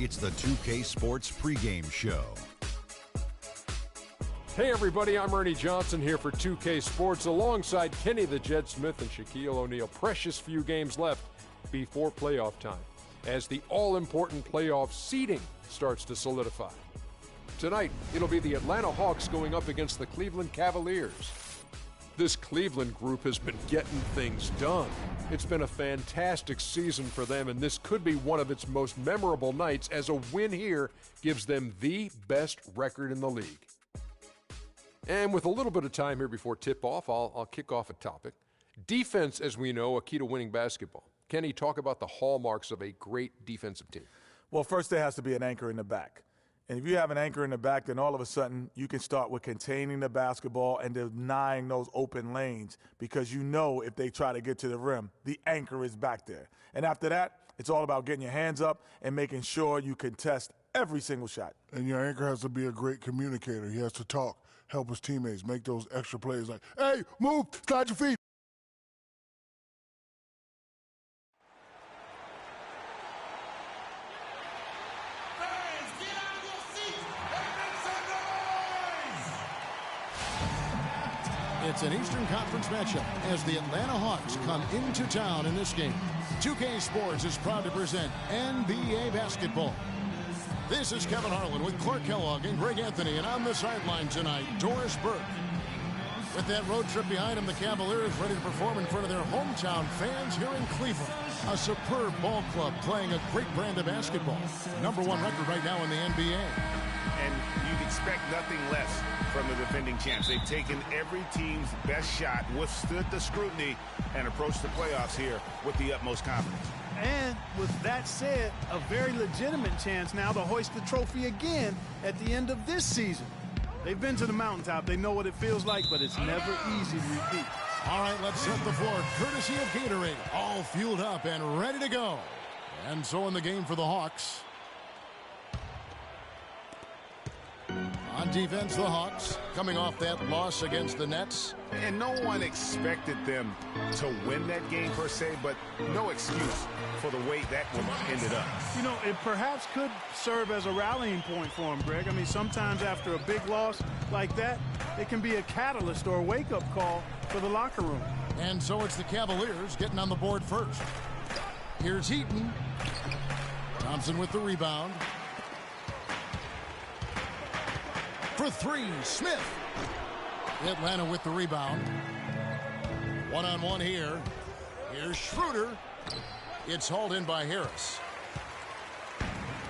It's the 2K Sports pregame show. Hey everybody, I'm Ernie Johnson here for 2K Sports alongside Kenny the Jet Smith and Shaquille O'Neal. Precious few games left before playoff time as the all-important playoff seeding starts to solidify. Tonight, it'll be the Atlanta Hawks going up against the Cleveland Cavaliers. This Cleveland group has been getting things done. It's been a fantastic season for them, and this could be one of its most memorable nights as a win here gives them the best record in the league. And with a little bit of time here before tip-off, I'll kick off a topic. Defense, as we know, a key to winning basketball. Kenny, talk about the hallmarks of a great defensive team. Well, first there has to be an anchor in the back. And if you have an anchor in the back, then all of a sudden you can start with containing the basketball and denying those open lanes because you know if they try to get to the rim, the anchor is back there. And after that, it's all about getting your hands up and making sure you contest every single shot. And your anchor has to be a great communicator. He has to talk, help his teammates, make those extra plays like, hey, move, slide your feet. It's an Eastern Conference matchup as the Atlanta Hawks come into town in this game. 2K Sports is proud to present NBA basketball. This is Kevin Harlan with Clark Kellogg and Greg Anthony, and on the sideline tonight, Doris Burke. With that road trip behind him, the Cavaliers ready to perform in front of their hometown fans here in Cleveland. A superb ball club playing a great brand of basketball. #1 record right now in the NBA. And you'd expect nothing less from the defending champs. They've taken every team's best shot, withstood the scrutiny, and approached the playoffs here with the utmost confidence. And with that said, a very legitimate chance now to hoist the trophy again at the end of this season. They've been to the mountaintop. They know what it feels like, but it's never easy to repeat. All right, let's set the floor. Courtesy of Gatorade, all fueled up and ready to go. And so in the game for the Hawks. On defense, the Hawks coming off that loss against the Nets. And no one expected them to win that game per se, but no excuse for the way that one ended up. You know, it perhaps could serve as a rallying point for them, Greg. I mean, sometimes after a big loss like that, it can be a catalyst or a wake-up call for the locker room. And so it's the Cavaliers getting on the board first. Here's Heaton. Thompson with the rebound. For three, Smith. Atlanta with the rebound. One-on-one here. Here's Schroeder. It's hauled in by Harris.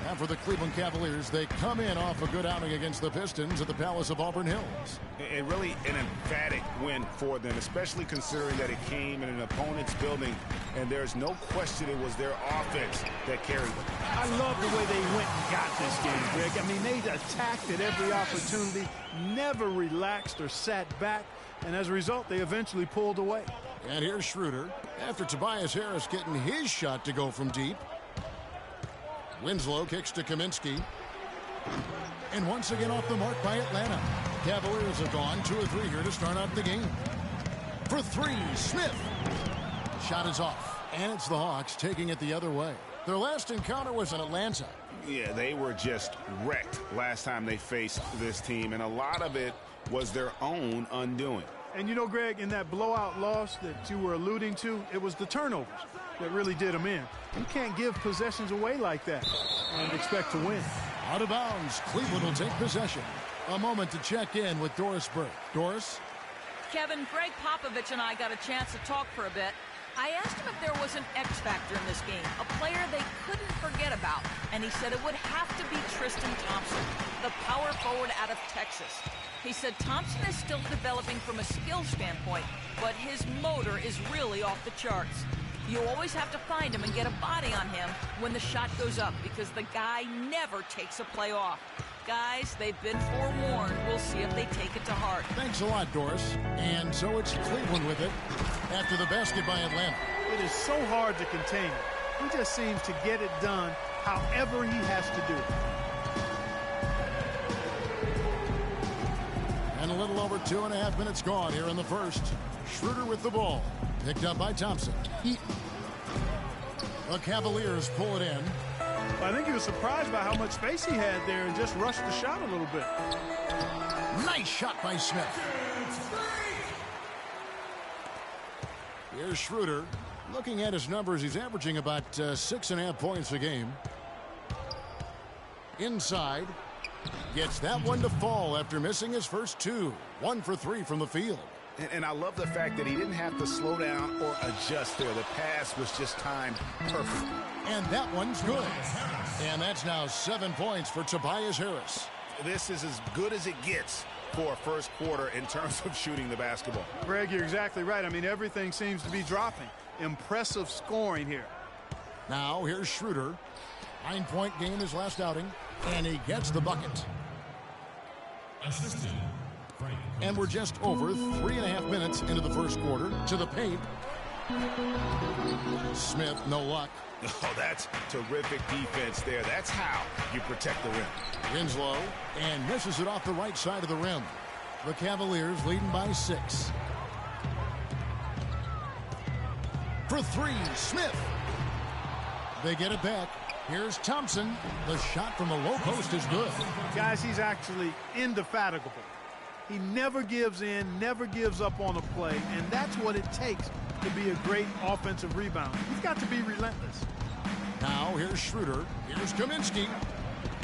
And for the Cleveland Cavaliers, they come in off a good outing against the Pistons at the Palace of Auburn Hills. And really an emphatic win for them, especially considering that it came in an opponent's building, and there's no question it was their offense that carried them. I love the way they went and got this game, Greg. I mean, they attacked at every opportunity, never relaxed or sat back, and as a result, they eventually pulled away. And here's Schroeder after Tobias Harris getting his shot to go from deep. Winslow kicks to Kaminsky. And once again off the mark by Atlanta. Cavaliers have gone 2 of 3 here to start out the game. For three, Smith. Shot is off. And it's the Hawks taking it the other way. Their last encounter was in Atlanta. Yeah, they were just wrecked last time they faced this team, and a lot of it was their own undoing. And you know, Greg, in that blowout loss that you were alluding to, it was the turnovers that really did them in. You can't give possessions away like that and expect to win. Out of bounds, Cleveland will take possession. A moment to check in with Doris Burke. Doris? Kevin, Greg Popovich and I got a chance to talk for a bit. I asked him if there was an X factor in this game, a player they couldn't forget about, and he said it would have to be Tristan Thompson, the power forward out of Texas. He said Thompson is still developing from a skill standpoint, but his motor is really off the charts. You always have to find him and get a body on him when the shot goes up because the guy never takes a play off. Guys, they've been forewarned. We'll see if they take it to heart. Thanks a lot, Doris. And so it's Cleveland with it after the basket by Atlanta. It is so hard to contain him. He just seems to get it done however he has to do it. And a little over 2.5 minutes gone here in the first. Schroeder with the ball. Picked up by Thompson. Heaton. The Cavaliers pull it in. I think he was surprised by how much space he had there and just rushed the shot a little bit. Nice shot by Smith. Here's Schroeder. Looking at his numbers, he's averaging about 6.5 points a game. Inside. Gets that one to fall after missing his first two. 1 for 3 from the field. And I love the fact that he didn't have to slow down or adjust there. The pass was just timed perfect. And that one's good. And that's now 7 points for Tobias Harris. This is as good as it gets for a first quarter in terms of shooting the basketball. Greg, you're exactly right. I mean, everything seems to be dropping. Impressive scoring here. Now here's Schroeder. 9-point game his last outing. And he gets the bucket. And we're just over 3.5 minutes into the first quarter. To the paint. Smith, no luck. Oh, that's terrific defense there. That's how you protect the rim. Winslow, and misses it off the right side of the rim. The Cavaliers leading by 6. For 3, Smith. They get it back. Here's Thompson. The shot from the low post is good. Guys, he's actually indefatigable. He never gives in, never gives up on a play, and that's what it takes to be a great offensive rebounder. He's got to be relentless. Now here's Schroeder. Here's Kaminsky.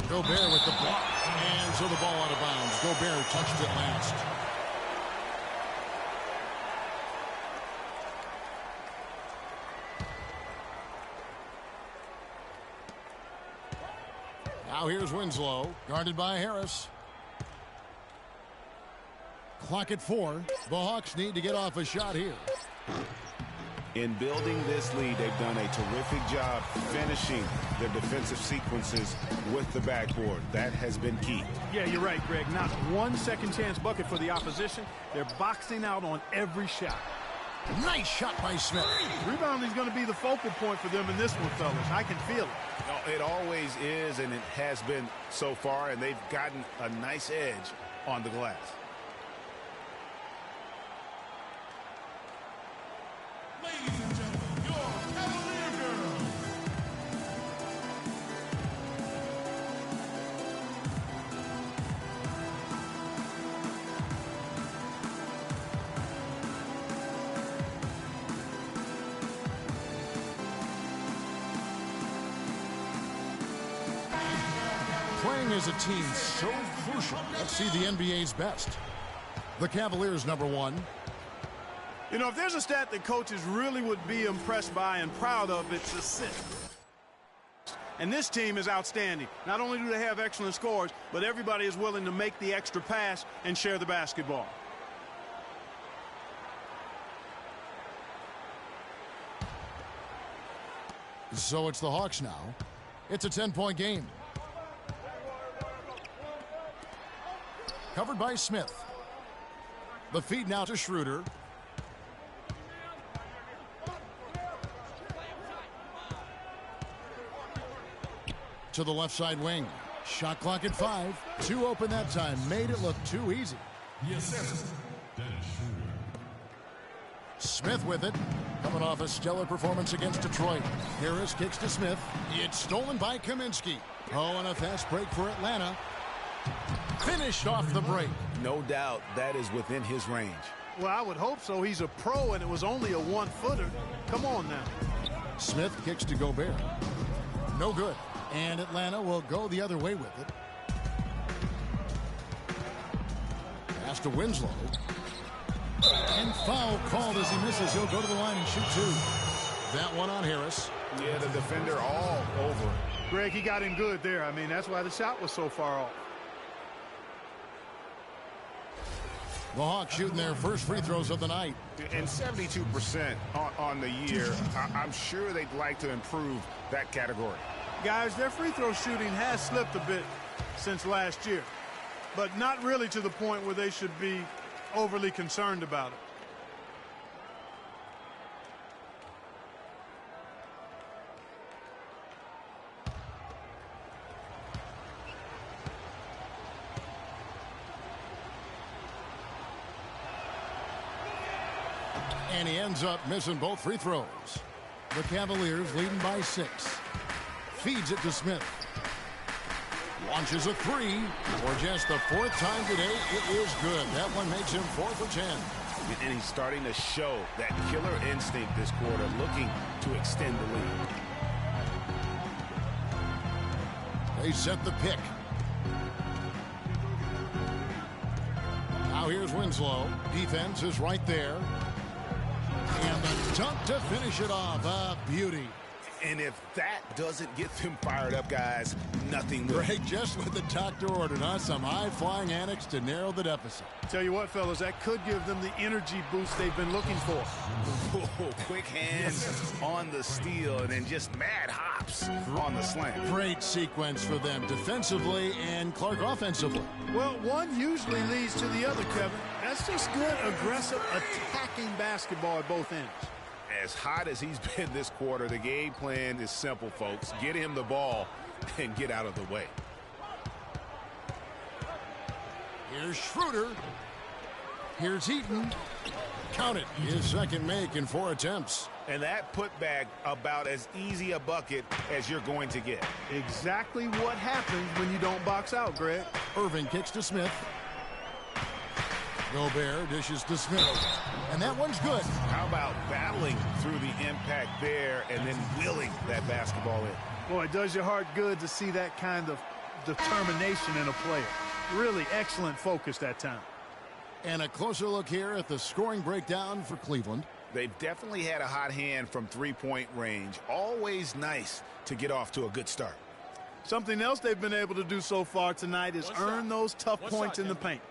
Gobert with the block. And so the ball out of bounds. Gobert touched it last. Now here's Winslow, guarded by Harris. Clock at 4. The Hawks need to get off a shot here. In building this lead, they've done a terrific job finishing their defensive sequences with the backboard. That has been key. Yeah, you're right, Greg. Not one second chance bucket for the opposition. They're boxing out on every shot. Nice shot by Smith. Rebounding is going to be the focal point for them in this one, fellas. I can feel it. No, it always is, and it has been so far, and they've gotten a nice edge on the glass. Ladies and gentlemen, your Cavalier girls. Playing as a team so crucial. Let's see the NBA's best. The Cavaliers number 1. You know, if there's a stat that coaches really would be impressed by and proud of, it's assists. And this team is outstanding. Not only do they have excellent scores, but everybody is willing to make the extra pass and share the basketball. So it's the Hawks now. It's a 10-point game. Covered by Smith. The feed now to Schroeder. To the left side wing. Shot clock at 5. 2 open that time. Made it look too easy. Smith with it. Coming off a stellar performance against Detroit. Harris kicks to Smith. It's stolen by Kaminsky. Oh, and a fast break for Atlanta. Finished off the break. No doubt that is within his range. Well, I would hope so. He's a pro, and it was only a one-footer. Come on now. Smith kicks to Gobert. No good. And Atlanta will go the other way with it. Pass to Winslow. And foul called as he misses. He'll go to the line and shoot 2. That one on Harris. Yeah, the defender all over. Greg, he got him good there. I mean, that's why the shot was so far off. The Hawks shooting their first free throws of the night. And 72% on the year. I'm sure they'd like to improve that category. Guys, their free throw shooting has slipped a bit since last year, but not really to the point where they should be overly concerned about it. And he ends up missing both free throws. The Cavaliers leading by 6. Feeds it to Smith. Launches a three. For just the fourth time today, it is good. That one makes him 4 for 10. And he's starting to show that killer instinct this quarter, looking to extend the lead. They set the pick. Now here's Winslow. Defense is right there. And the dunk to finish it off. A beauty. And if that doesn't get them fired up, guys, nothing will. Greg, just what the doctor ordered, huh? Some high-flying antics to narrow the deficit. Tell you what, fellas, that could give them the energy boost they've been looking for. Oh, quick hands on the steal and then just mad hops on the slam. Great sequence for them defensively and Clark offensively. Well, one usually leads to the other, Kevin. That's just good, aggressive, attacking basketball at both ends. As hot as he's been this quarter, the game plan is simple, folks. Get him the ball and get out of the way. Here's Schroeder. Here's Eaton. Count it. His second make in 4 attempts. And that putback about as easy a bucket as you're going to get. Exactly what happens when you don't box out, Greg. Irving kicks to Smith. Gobert dishes to Smith. And that one's good. How about battling through the impact there and then wheeling that basketball in? Boy, it does your heart good to see that kind of determination in a player. Really excellent focus that time. And a closer look here at the scoring breakdown for Cleveland. They've definitely had a hot hand from three-point range. Always nice to get off to a good start. Something else they've been able to do so far tonight is earn those tough points in the paint.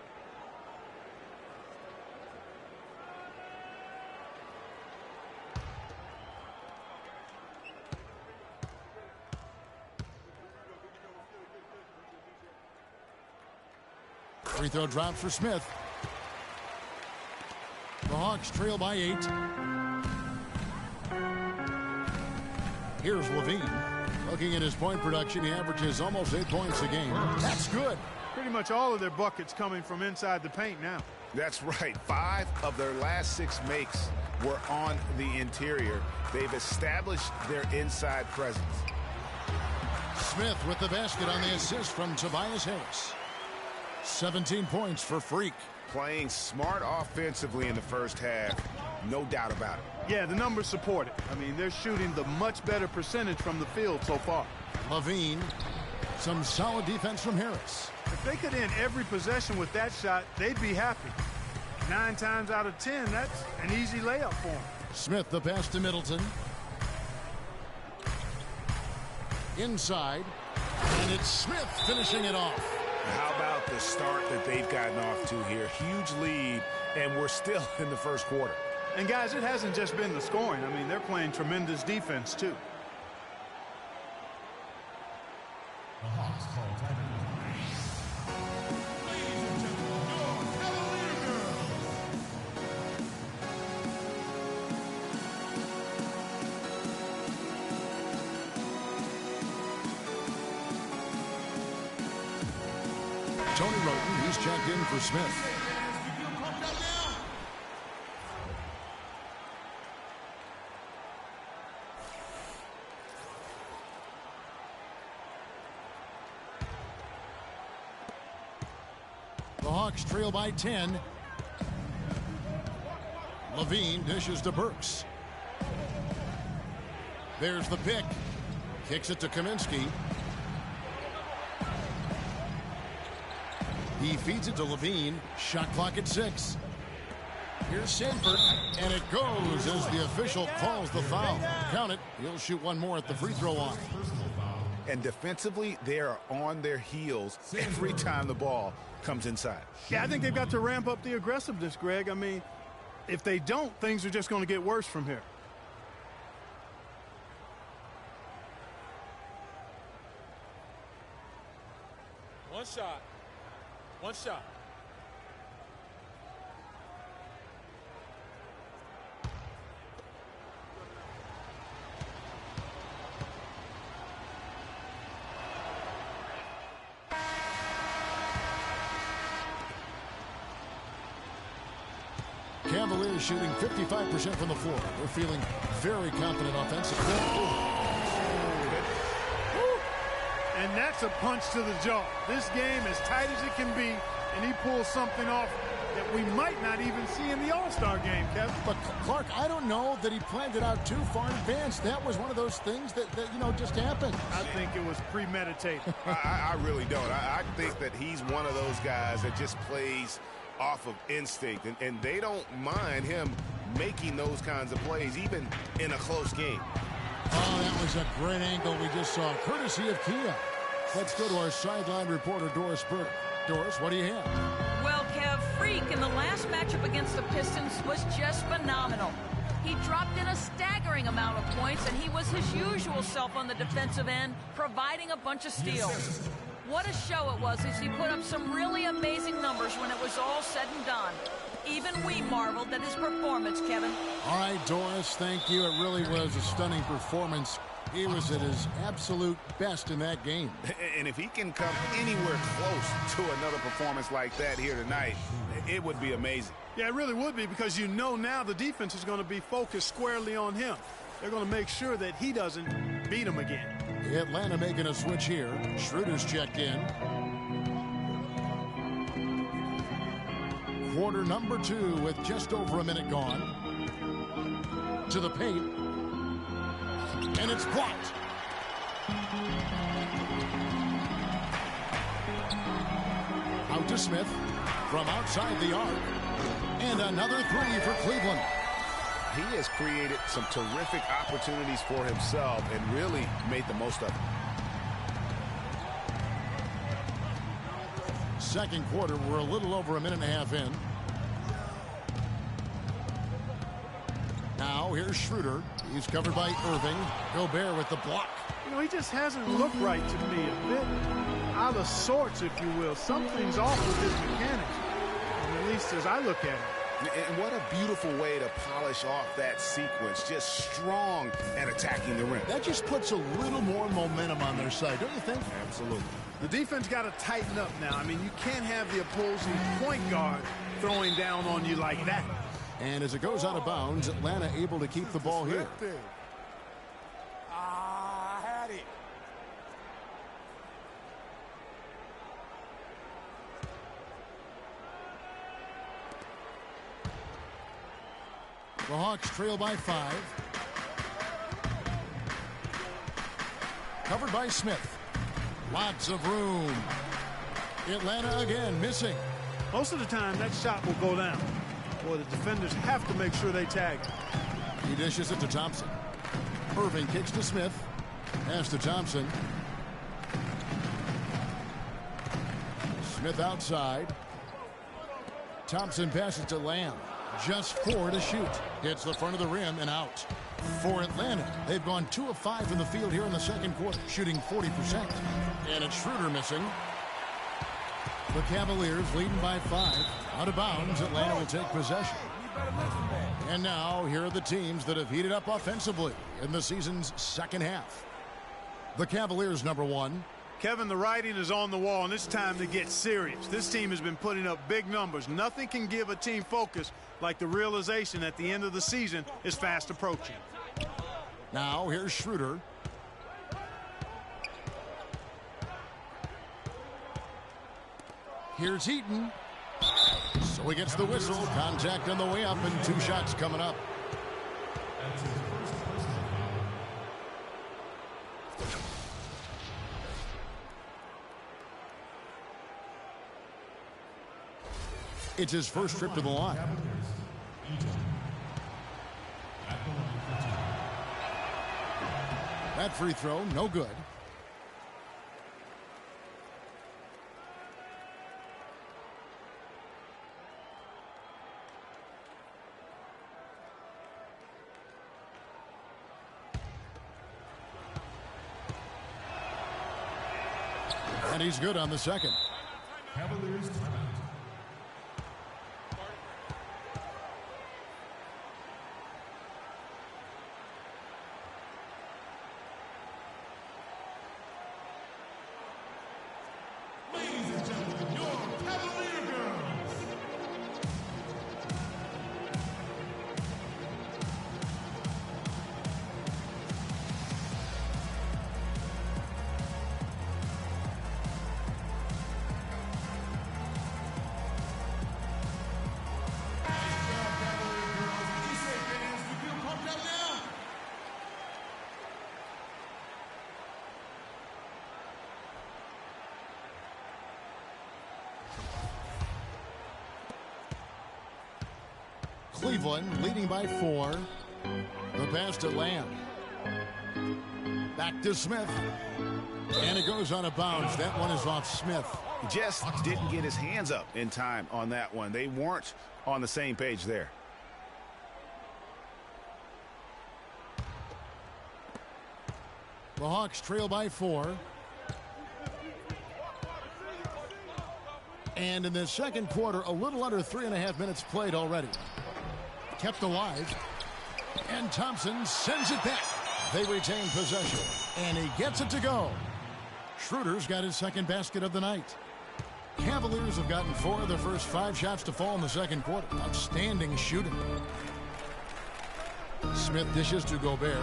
Free throw drop for Smith. The Hawks trail by 8. Here's Levine. Looking at his point production, he averages almost 8 points a game. That's good. Pretty much all of their buckets coming from inside the paint now. That's right. 5 of their last 6 makes were on the interior. They've established their inside presence. Smith with the basket on the assist from Tobias Harris. 17 points for Freak. Playing smart offensively in the first half, no doubt about it. Yeah, the numbers support it. I mean, they're shooting the much better percentage from the field so far. Levine, some solid defense from Harris. If they could end every possession with that shot, they'd be happy. 9 times out of 10, that's an easy layup for them. Smith the pass to Middleton. Inside, and it's Smith finishing it off. How about the start that they've gotten off to here? Huge lead, and we're still in the first quarter. And, guys, it hasn't just been the scoring. I mean, they're playing tremendous defense, too. The Hawks call timeout. Ladies and gentlemen, your Cavalier girls. Tony Roten, he's checked in for Smith. The Hawks trail by 10. Levine dishes to Burks. There's the pick. Kicks it to Kaminsky. He feeds it to Levine. Shot clock at 6. Here's Sanford, and it goes as the official calls the foul. Count it. He'll shoot one more at the free throw line. And defensively, they are on their heels every time the ball comes inside. Yeah, I think they've got to ramp up the aggressiveness, Greg. I mean, if they don't, things are just going to get worse from here. One shot. One shot. Cavaliers shooting 55% from the floor. They're feeling very confident offensively. And that's a punch to the jaw. This game as tight as it can be, and he pulls something off that we might not even see in the All-Star game, Kevin. But Clark, I don't know that he planned it out too far in advance. That was one of those things that just happened. I think it was premeditated. I really don't. I think that he's one of those guys that just plays off of instinct, and they don't mind him making those kinds of plays, even in a close game. Oh, that was a great angle we just saw, courtesy of Kia. Let's go to our sideline reporter, Doris Burke. Doris, what do you have? Well, Kev, Freak in the last matchup against the Pistons was just phenomenal. He dropped in a staggering amount of points, and he was his usual self on the defensive end, providing a bunch of steals. What a show it was as he put up some really amazing numbers when it was all said and done. Even we marveled at his performance, Kevin. All right, Doris, thank you. It really was a stunning performance. He was at his absolute best in that game. And if he can come anywhere close to another performance like that here tonight, it would be amazing. Yeah, it really would be, because you know now the defense is going to be focused squarely on him. They're going to make sure that he doesn't beat him again. Atlanta making a switch here. Schroeder's checked in. Quarter number 2 with just over a minute gone. To the paint. And it's blocked. Out to Smith from outside the arc. And another 3 for Cleveland. He has created some terrific opportunities for himself and really made the most of it. Second quarter, we're a little over a minute and a half in. Now here's Schroeder. He's covered by Irving. Gobert with the block. You know, he just hasn't looked right to me. A bit out of sorts, if you will. Something's off with his mechanics, at least as I look at it. And what a beautiful way to polish off that sequence. Just strong and attacking the rim. That just puts a little more momentum on their side, don't you think? Absolutely. The defense got to tighten up now. I mean, you can't have the opposing point guard throwing down on you like that. And as it goes out of bounds, Atlanta able to keep the ball here. I had it. The Hawks trail by 5. Covered by Smith. Lots of room. Atlanta again missing. Most of the time, that shot will go down. Boy, the defenders have to make sure they tag him. He dishes it to Thompson. Irving kicks to Smith. Pass to Thompson. Smith outside. Thompson passes to Lamb. Just 4 to shoot. Hits the front of the rim and out. For Atlanta, they've gone 2 of 5 from the field here in the second quarter, shooting 40%. And it's Schroeder missing. The Cavaliers leading by 5. Out of bounds, Atlanta will take possession. And now, here are the teams that have heated up offensively in the season's second half. The Cavaliers, number 1. Kevin, the writing is on the wall, and it's time to get serious. This team has been putting up big numbers. Nothing can give a team focus like the realization at the end of the season is fast approaching. Now, here's Schroeder. Here's Heaton. So he gets the whistle. Contact on the way up and 2 shots coming up. It's his first trip to the line. That free throw, no good. And he's good on the second. Cavaliers timeout. Ladies and gentlemen, your Cavalier girls. Cleveland leading by 4. The pass to Lamb. Back to Smith. And it goes out of bounds. That one is off Smith. Just didn't get his hands up in time on that one. They weren't on the same page there. The Hawks trail by 4. And in the second quarter, a little under 3.5 minutes played already. Kept alive. And Thompson sends it back. They retain possession. And he gets it to go. Schroeder's got his second basket of the night. Cavaliers have gotten 4 of their first 5 shots to fall in the second quarter. Outstanding shooting. Smith dishes to Gobert.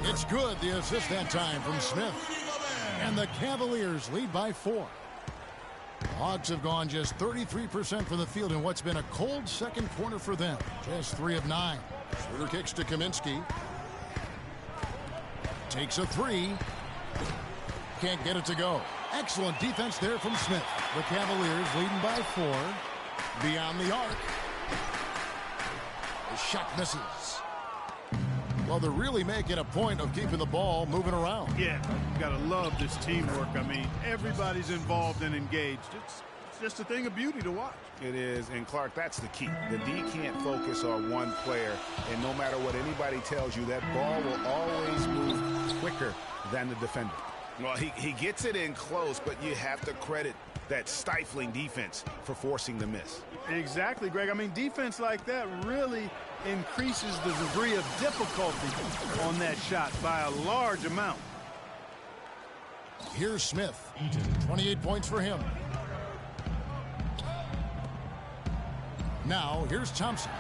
It's good. The assist that time from Smith. And the Cavaliers lead by 4. Hawks have gone just 33% from the field in what's been a cold second quarter for them. Just 3 of 9. Schroeder kicks to Kaminsky. Takes a 3. Can't get it to go. Excellent defense there from Smith. The Cavaliers leading by 4. Beyond the arc. The shot misses. Well, they're really making a point of keeping the ball moving around. Yeah, you got to love this teamwork. I mean, everybody's involved and engaged. It's just a thing of beauty to watch. It is, and Clark, that's the key. The D can't focus on one player, and no matter what anybody tells you, that ball will always move quicker than the defender. Well, he gets it in close, but you have to credit that stifling defense for forcing the miss. Exactly, Greg. I mean, defense like that really increases the degree of difficulty on that shot by a large amount. Here's Smith. 28 points for him. Now, here's Thompson.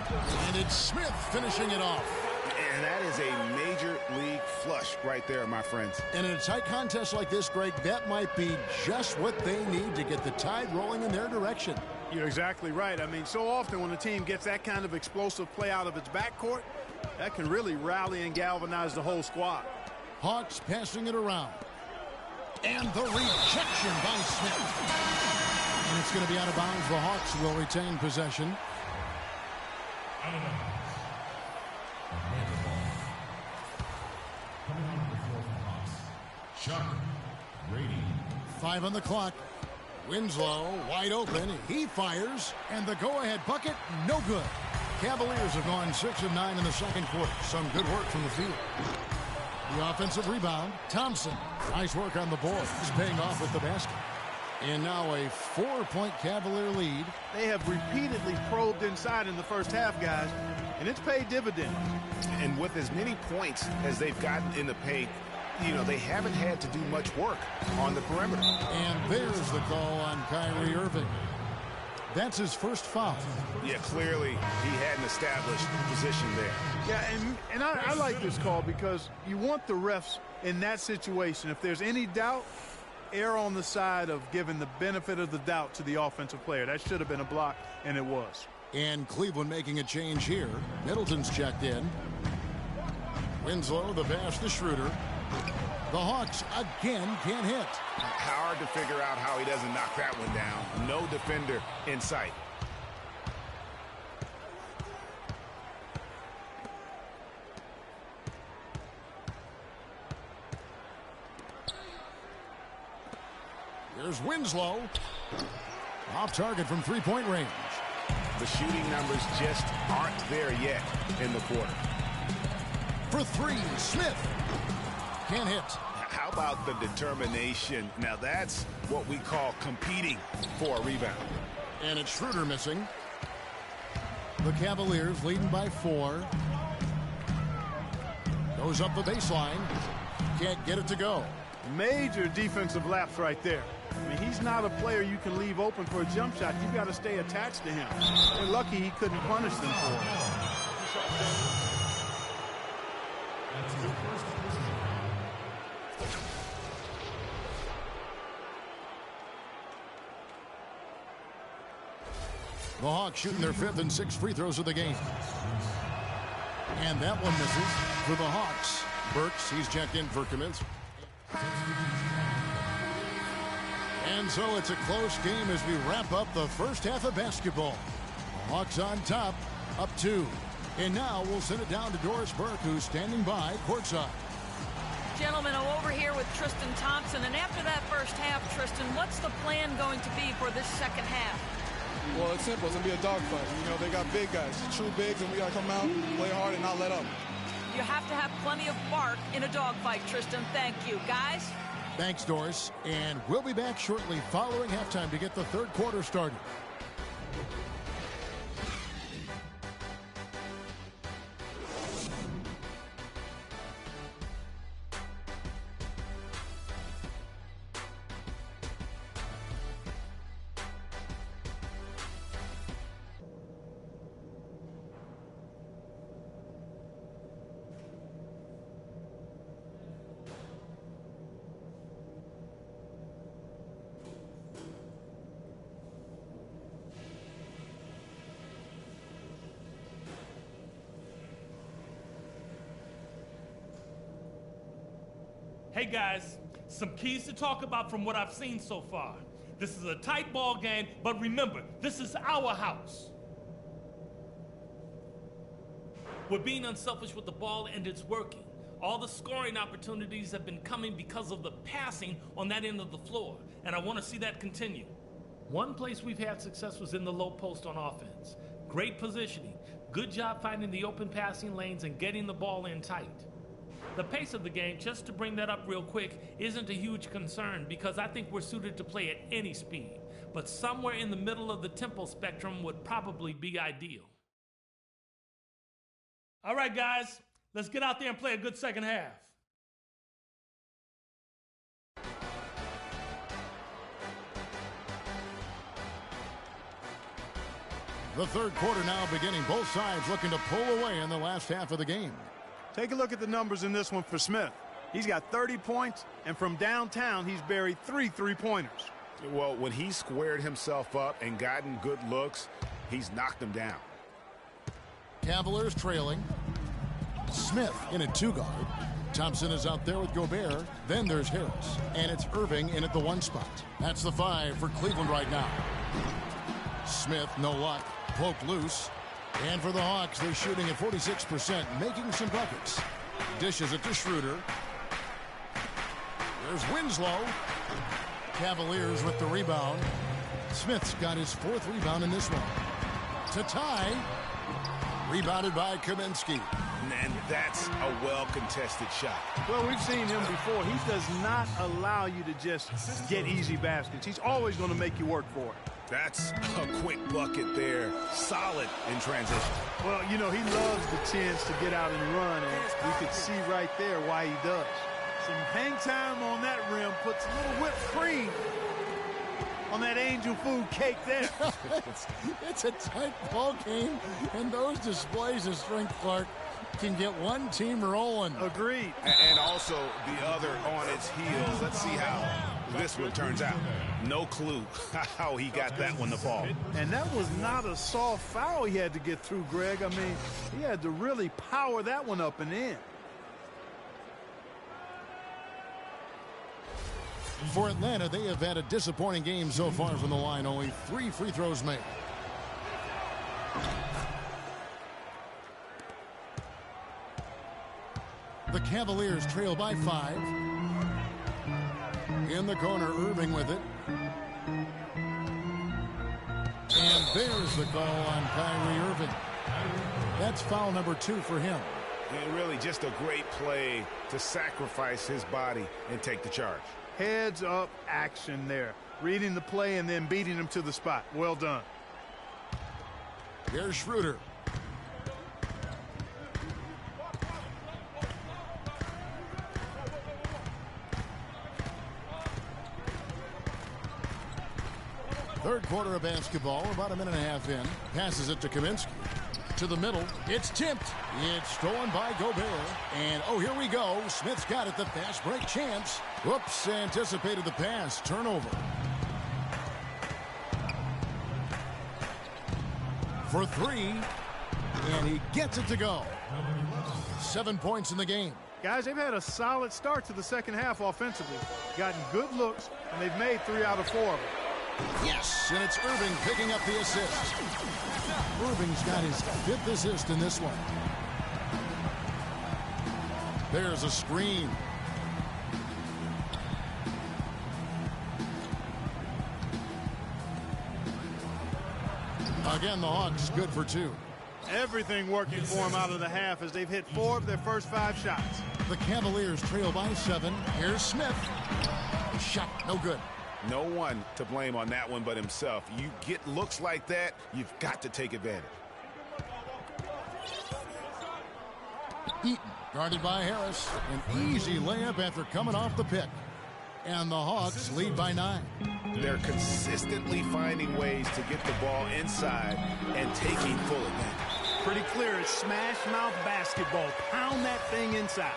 And it's Smith finishing it off. And that is a major league flush right there, my friends. And in a tight contest like this, Greg, that might be just what they need to get the tide rolling in their direction. You're exactly right. I mean, so often when a team gets that kind of explosive play out of its backcourt, that can really rally and galvanize the whole squad. Hawks passing it around. And the rejection by Smith. And it's going to be out of bounds. The Hawks will retain possession. Chuck Brady. 5 on the clock. Winslow wide open. He fires. And the go-ahead bucket, no good. Cavaliers have gone 6 of 9 in the second quarter. Some good work from the field. The offensive rebound. Thompson. Nice work on the board. He's paying off with the basket. And now a 4-point Cavalier lead. They have repeatedly probed inside in the first half, guys, and it's paid dividends. And with as many points as they've gotten in the paint, you know, they haven't had to do much work on the perimeter. And there's the call on Kyrie Irving. That's his first foul. Yeah, clearly he hadn't established position there. Yeah, and I like this call because you want the refs in that situation. If there's any doubt, err on the side of giving the benefit of the doubt to the offensive player. That should have been a block, and it was. And Cleveland making a change here. Middleton's checked in. Winslow, the pass to Schroeder. The Hawks again can't hit. Hard to figure out how he doesn't knock that one down. No defender in sight. Here's Winslow. Off target from three-point range. The shooting numbers just aren't there yet in the quarter. For 3, Smith. Can't hit. How about the determination? Now that's what we call competing for a rebound. And it's Schroeder missing. The Cavaliers leading by 4. Goes up the baseline. Can't get it to go. Major defensive lapse right there. I mean, he's not a player you can leave open for a jump shot. You've got to stay attached to him. They're lucky he couldn't punish them for it. The Hawks shooting their 5th and 6th free throws of the game. And that one misses for the Hawks. Burks, he's checked in for Kaminsky. And so it's a close game as we wrap up the first half of basketball. Hawks on top, up 2. And now we'll send it down to Doris Burke, who's standing by courtside. Gentlemen, I'm over here with Tristan Thompson. And after that first half, Tristan, what's the plan going to be for this second half? Well, it's simple. It's going to be a dogfight. You know, they got big guys, true bigs, and we got to come out, play hard, and not let up. You have to have plenty of bark in a dogfight, Tristan. Thank you. Guys? Thanks, Doris. And we'll be back shortly following halftime to get the third quarter started. Hey guys, some keys to talk about from what I've seen so far. This is a tight ball game, but remember, this is our house. We're being unselfish with the ball and it's working. All the scoring opportunities have been coming because of the passing on that end of the floor, and I want to see that continue. One place we've had success was in the low post on offense. Great positioning, good job finding the open passing lanes and getting the ball in tight. The pace of the game, just to bring that up real quick, isn't a huge concern because I think we're suited to play at any speed. But somewhere in the middle of the tempo spectrum would probably be ideal. All right, guys, let's get out there and play a good second half. The third quarter now beginning. Both sides looking to pull away in the last half of the game. Take a look at the numbers in this one for Smith. He's got 30 points, and from downtown, he's buried 3 3-pointers. Well, when he squared himself up and gotten good looks, he's knocked them down. Cavaliers trailing. Smith in a 2-guard. Thompson is out there with Gobert. Then there's Harris. And it's Irving in at the 1 spot. That's the 5 for Cleveland right now. Smith, no luck. Poked loose. And for the Hawks, they're shooting at 46%, making some buckets. Dishes it to Schroeder. There's Winslow. Cavaliers with the rebound. Smith's got his 4th rebound in this one. To tie. Rebounded by Kaminsky. And that's a well-contested shot. Well, we've seen him before. He does not allow you to just get easy baskets. He's always going to make you work for it. That's a quick bucket there. Solid in transition. Well, you know, he loves the chance to get out and run, and you could see right there why he does. Some hang time on that rim puts a little whipped cream on that angel food cake there. It's a tight ball game, and those displays of strength, Clark, can get one team rolling. Agreed. And also the other on its heels. Let's see how this one turns out. No clue how he got that one to fall. And that was not a soft foul he had to get through, Greg. I mean, he had to really power that one up and in. For Atlanta, they have had a disappointing game so far from the line. Only 3 free throws made. The Cavaliers trail by 5. In the corner, Irving with it. And there's the call on Kyrie Irving. That's foul number 2 for him. And really just a great play to sacrifice his body and take the charge. Heads up action there. Reading the play and then beating him to the spot. Well done. Here's Schroeder. Third quarter of basketball, about a minute and a half in. Passes it to Kaminsky. To the middle. It's tipped. It's stolen by Gobert. And, oh, here we go. Smith's got it. The fast break chance. Whoops, anticipated the pass. Turnover. For 3. And he gets it to go. 7 points in the game. Guys, they've had a solid start to the second half offensively. Gotten good looks, and they've made 3 out of 4 of them. Yes, and it's Irving picking up the assist. Irving's got his 5th assist in this one. There's a screen. Again, the Hawks good for 2. Everything working for them out of the half as they've hit 4 of their first 5 shots. The Cavaliers trail by 7. Here's Smith. Shot no good. No one to blame on that one but himself. You get looks like that, you've got to take advantage. Eaton guarded by Harris. An easy layup after coming off the pick. And the Hawks lead by 9. They're consistently finding ways to get the ball inside and taking full advantage. Pretty clear it's smash mouth basketball. Pound that thing inside.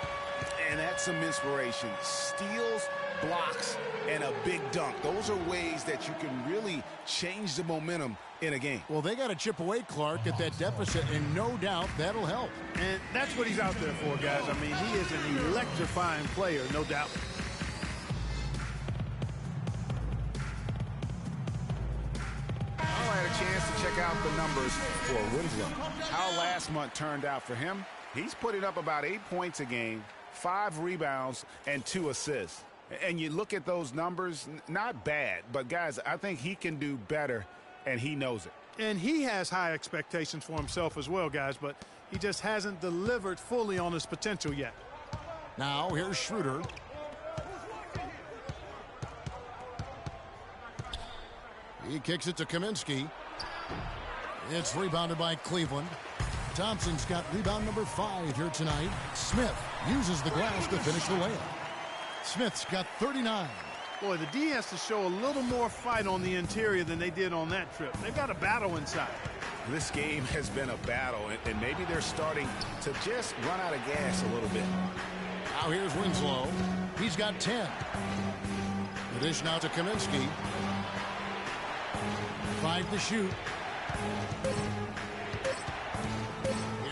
And that's some inspiration. Steals, blocks, and a big dunk. Those are ways that you can really change the momentum in a game. Well, they got to chip away, Clark, at that deficit, and no doubt that'll help. And that's what he's out there for, guys. I mean, he is an electrifying player, no doubt. I had a chance to check out the numbers for Winslow. How last month turned out for him. He's putting up about 8 points a game, 5 rebounds, and 2 assists. And you look at those numbers, not bad. But, guys, I think he can do better, and he knows it. And he has high expectations for himself as well, guys, but he just hasn't delivered fully on his potential yet. Now, here's Schroeder. He kicks it to Kaminsky. It's rebounded by Cleveland. Thompson's got rebound number 5 here tonight. Smith uses the glass to finish the layup. Smith's got 39. Boy, the D has to show a little more fight on the interior than they did on that trip. They've got a battle inside. This game has been a battle, and maybe they're starting to just run out of gas a little bit. Now here's Winslow. He's got 10. The dish now to Kaminsky. 5 to shoot.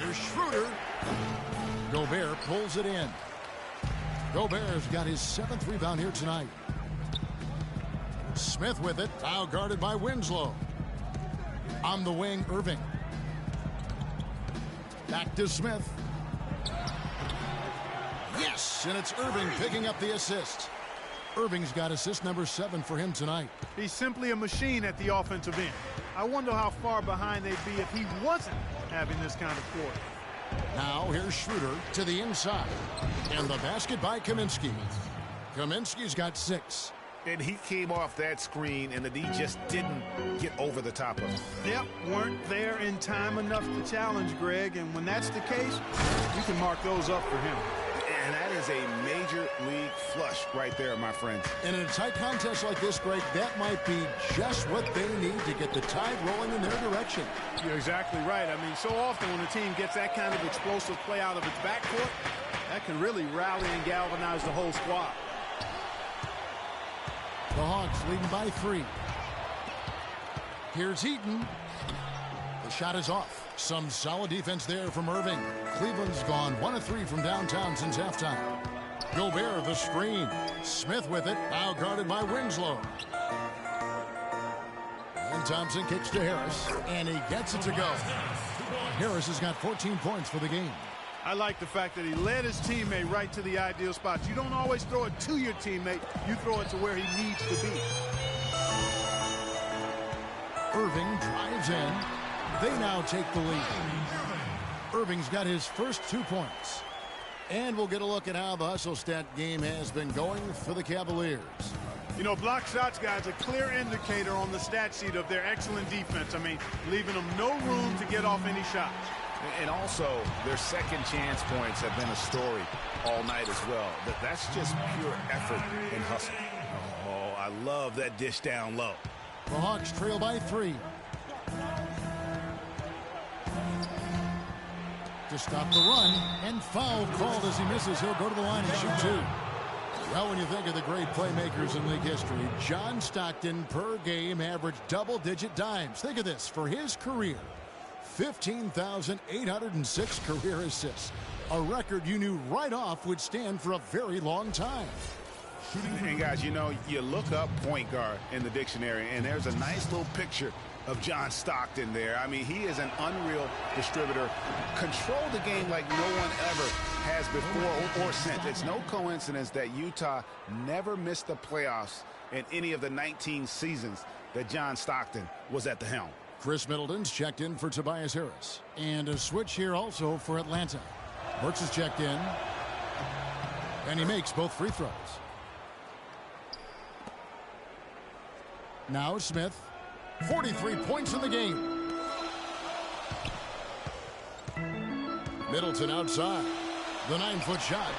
Here's Schroeder. Gobert pulls it in. Gobert's got his 7th rebound here tonight. Smith with it. Now guarded by Winslow. On the wing, Irving. Back to Smith. Yes, and it's Irving picking up the assist. Irving's got assist number 7 for him tonight. He's simply a machine at the offensive end. I wonder how far behind they'd be if he wasn't having this kind of quarter. Now here's Schroeder to the inside. And the basket by Kaminsky. Kaminsky's got 6. And he came off that screen, and the D just didn't get over the top of him. Yep, weren't there in time enough to challenge Greg, and when that's the case, you can mark those up for him. And that is a major league flush right there, my friends. And in a tight contest like this, Greg, that might be just what they need to get the tide rolling in their direction. You're exactly right. I mean, so often when a team gets that kind of explosive play out of its backcourt, that can really rally and galvanize the whole squad. The Hawks leading by 3. Here's Eaton. The shot is off. Some solid defense there from Irving. Cleveland's gone 1 of 3 from downtown since halftime. Gobert the screen. Smith with it. Now guarded by Winslow. And Thompson kicks to Harris. And he gets it to go. Harris has got 14 points for the game. I like the fact that he led his teammate right to the ideal spot. You don't always throw it to your teammate. You throw it to where he needs to be. Irving drives in. They now take the lead. Irving's got his first 2 points. And we'll get a look at how the hustle stat game has been going for the Cavaliers. You know, block shots, guys, a clear indicator on the stat sheet of their excellent defense. I mean, leaving them no room to get off any shots. And also, their second chance points have been a story all night as well. That's just pure effort and hustle. Oh, I love that dish down low. The Hawks trail by 3. To stop the run, and foul called as he misses. He'll go to the line and shoot 2. Well, when you think of the great playmakers in league history, John Stockton per game averaged double-digit dimes. Think of this. For his career, 15,806 career assists. A record you knew right off would stand for a very long time. And guys, you know, you look up point guard in the dictionary, and there's a nice little picture of John Stockton there. I mean, he is an unreal distributor. Control the game like no one ever has before or since. It's no coincidence that Utah never missed the playoffs in any of the 19 seasons that John Stockton was at the helm. Chris Middleton's checked in for Tobias Harris. And a switch here also for Atlanta. Burks is checked in. And he makes both free throws. Now Smith. 43 points in the game. Middleton outside. The 9-foot shot.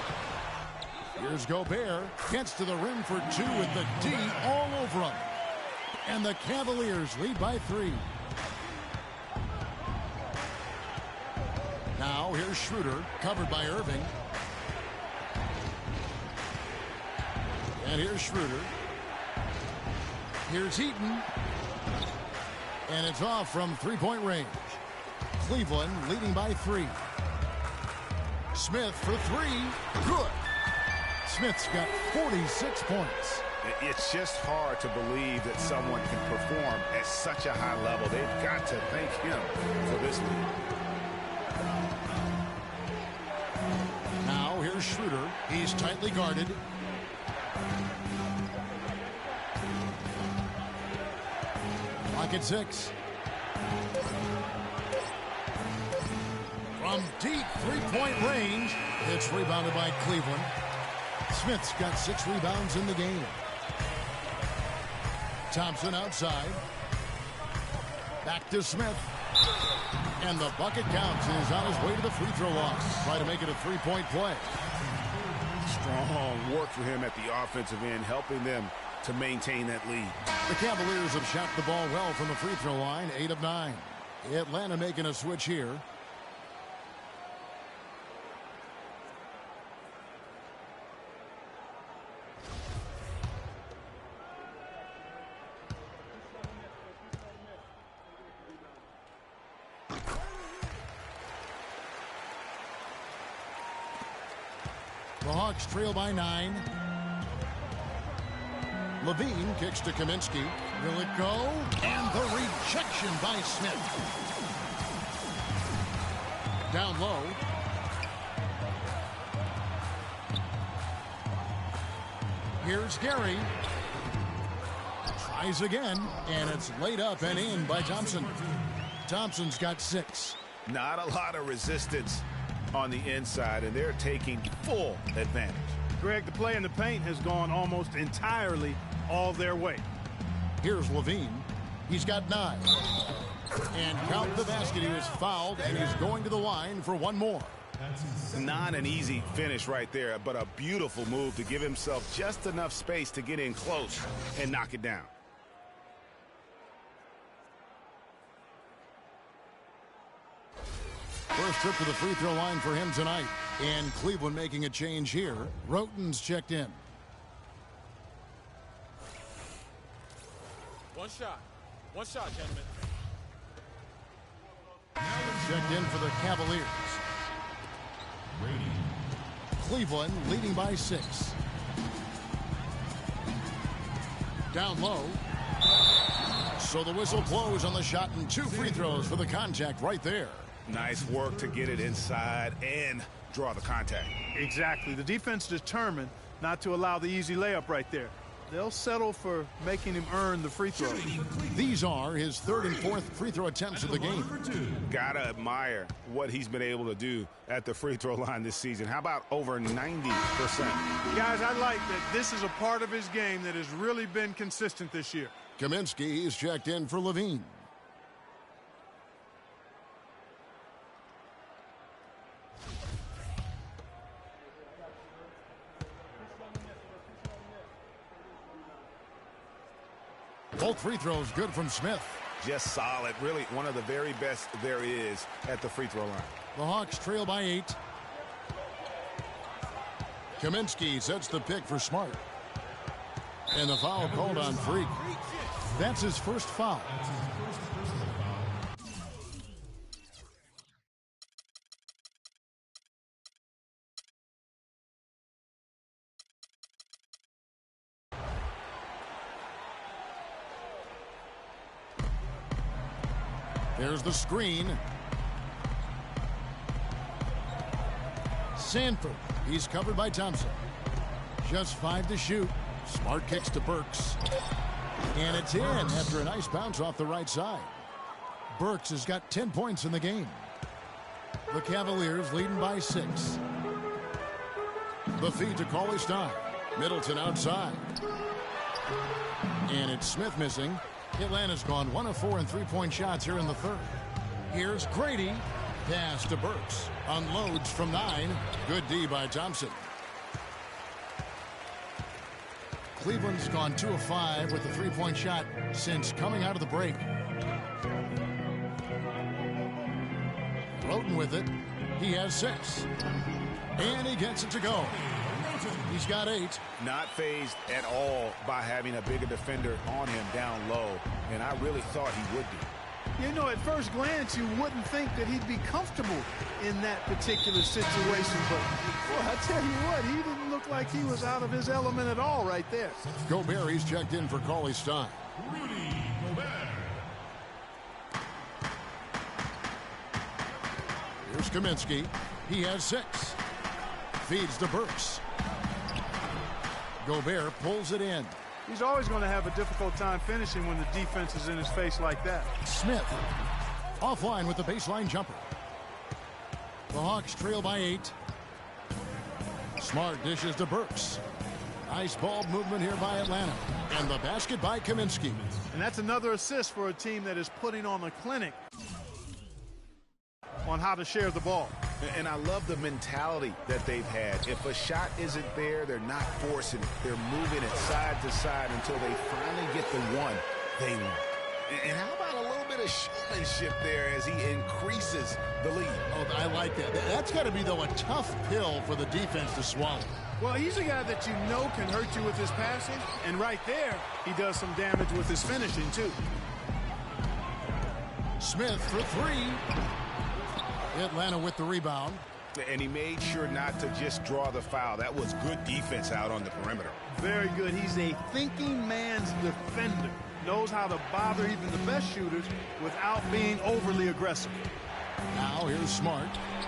Here's Gobert. Gets to the rim for two with the D all over him. And the Cavaliers lead by 3. Now here's Schroeder, covered by Irving. And here's Schroeder. Here's Heaton. And it's off from three-point range. Cleveland leading by 3. Smith for 3. Good. Smith's got 46 points. It's just hard to believe that someone can perform at such a high level. They've got to thank him for this lead. Now here's Schroeder. He's tightly guarded. Clock at 6. From deep three-point range, it's rebounded by Cleveland. Smith's got 6 rebounds in the game. Thompson outside. Back to Smith. And the bucket counts. Is on his way to the free throw line. Try to make it a three-point play. Strong work for him at the offensive end, helping them to maintain that lead. The Cavaliers have shot the ball well from the free throw line, 8 of 9. Atlanta making a switch here. The Hawks trail by 9. Levine kicks to Kaminsky. Will it go? And the rejection by Smith. Down low. Here's Gary. Tries again, and it's laid up and in by Thompson. Thompson's got 6. Not a lot of resistance on the inside, and they're taking full advantage. Greg, the play in the paint has gone almost entirely all their way. Here's Levine. He's got 9. And count the basket. He was fouled, and he's going to the line for one more. Not an easy finish right there, but a beautiful move to give himself just enough space to get in close and knock it down. First trip to the free throw line for him tonight. And Cleveland making a change here. Roten's checked in. One shot, gentlemen. Checked in for the Cavaliers. Cleveland leading by 6. Down low. So the whistle blows on the shot and 2 free throws for the contact right there. Nice work to get it inside and draw the contact. Exactly. The defense determined not to allow the easy layup right there. They'll settle for making him earn the free throw. These are his 3rd and 4th free throw attempts of the game. Gotta admire what he's been able to do at the free throw line this season. How about over 90%? Guys, I like that this is a part of his game that has really been consistent this year. Kaminsky is checked in for Levine. Both free throws good from Smith. Just solid. Really one of the very best there is at the free throw line. The Hawks trail by 8. Kaminsky sets the pick for Smart. And the foul called on Freak. That's his first foul. There's the screen. Sanford. He's covered by Thompson. Just 5 to shoot. Smart kicks to Burks. And it's in after a nice bounce off the right side. Burks has got 10 points in the game. The Cavaliers leading by 6. The feed to Cauley Stein. Middleton outside. And it's Smith missing. Atlanta's gone 1 of 4 in three-point shots here in the third. Here's Grady. Pass to Burks. Unloads from 9. Good D by Thompson. Cleveland's gone 2 of 5 with the three-point shot since coming out of the break. Roten with it. He has 6. And he gets it to go. He's got 8. Not fazed at all by having a bigger defender on him down low. And I really thought he would be. You know, at first glance, you wouldn't think that he'd be comfortable in that particular situation. But, boy, I tell you what, he didn't look like he was out of his element at all right there. Gobert, he's checked in for Cauley Stein. Rudy Gobert. Here's Kaminsky. He has 6. Feeds to Burks. Gobert pulls it in. He's always going to have a difficult time finishing when the defense is in his face like that. Smith offline with the baseline jumper. The Hawks trail by 8. Smart dishes to Burks. Nice ball movement here by Atlanta. And the basket by Kaminsky. And that's another assist for a team that is putting on a clinic on how to share the ball. And I love the mentality that they've had. If a shot isn't there, they're not forcing it. They're moving it side to side until they finally get the one they want. And how about a little bit of showmanship there as he increases the lead? Oh, I like that. That's got to be, though, a tough pill for the defense to swallow. Well, he's a guy that you know can hurt you with his passing. And right there, he does some damage with his finishing, too. Smith for 3. Atlanta with the rebound. And he made sure not to just draw the foul. That was good defense out on the perimeter. Very good. He's a thinking man's defender. Knows how to bother even the best shooters without being overly aggressive. Now here's Smart.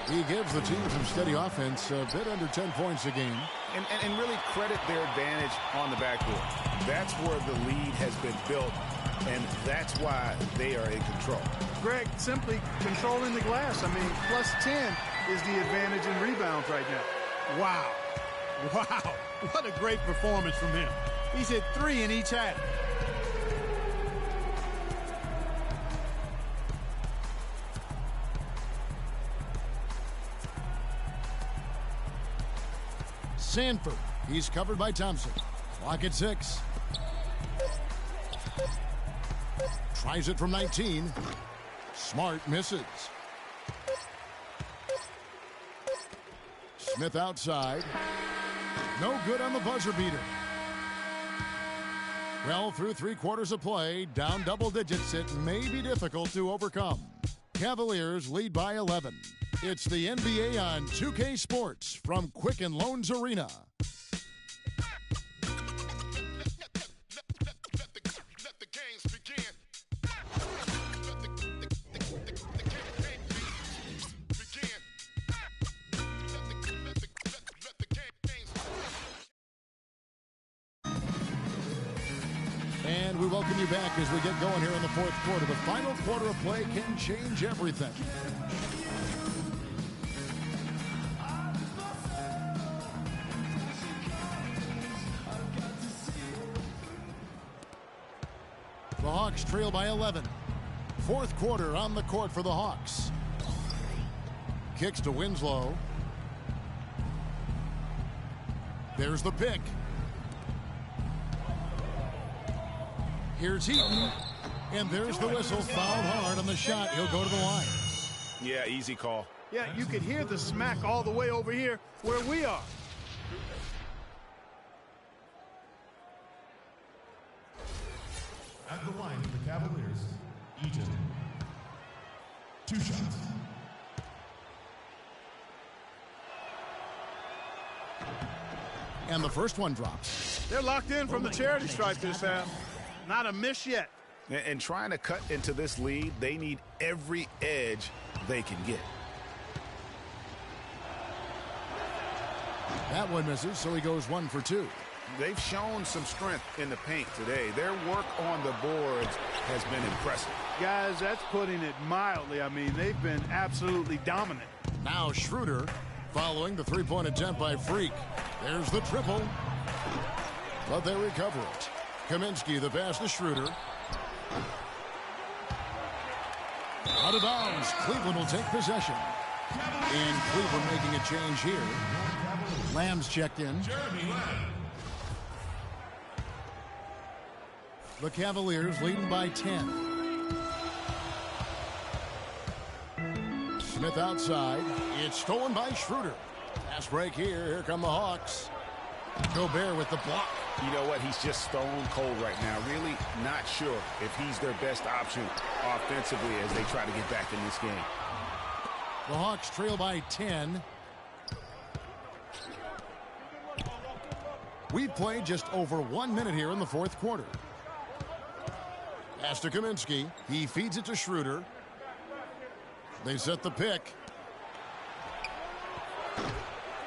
He gives the team some steady offense, a bit under 10 points a game. And really credit their advantage on the backboard. That's where the lead has been built, and that's why they are in control. Greg, simply controlling the glass. I mean, plus 10 is the advantage in rebounds right now. Wow. Wow. What a great performance from him. He's hit 3 in each half. Sanford. He's covered by Thompson. Clock at 6. Tries it from 19. Smart misses. Smith outside. No good on the buzzer beater. Well, through 3 quarters of play, down double digits, it may be difficult to overcome. Cavaliers lead by 11. It's the NBA on 2K Sports from Quicken Loans Arena. And we welcome you back as we get going here in the 4th quarter. The final quarter of play can change everything. The Hawks trail by 11. 4th quarter on the court for the Hawks. Kicks to Winslow. There's the pick. Here's Heaton. And there's the whistle. Fouled hard on the shot. He'll go to the line. Yeah, easy call. Yeah, you could hear the smack all the way over here where we are. At the line for the Cavaliers, Eaton. 2 shots. And the first one drops. They're locked in from the charity stripe this half. Not a miss yet. And trying to cut into this lead, they need every edge they can get. That one misses, so he goes 1 for 2. They've shown some strength in the paint today. Their work on the boards has been impressive. Guys, that's putting it mildly. I mean, they've been absolutely dominant. Now Schroeder following the three-point attempt by Freak. There's the triple. But they recover it. Kaminsky, the pass to Schroeder. Out of bounds. Cleveland will take possession. And Cleveland making a change here. Lamb's checked in. The Cavaliers leading by 10. Smith outside. It's stolen by Schroeder. Pass break here. Here come the Hawks. Gobert with the block. You know what? He's just stone cold right now. Really not sure if he's their best option offensively as they try to get back in this game. The Hawks trail by 10. We've played just over 1 minute here in the fourth quarter. Pass to Kaminsky. He feeds it to Schroeder. They set the pick.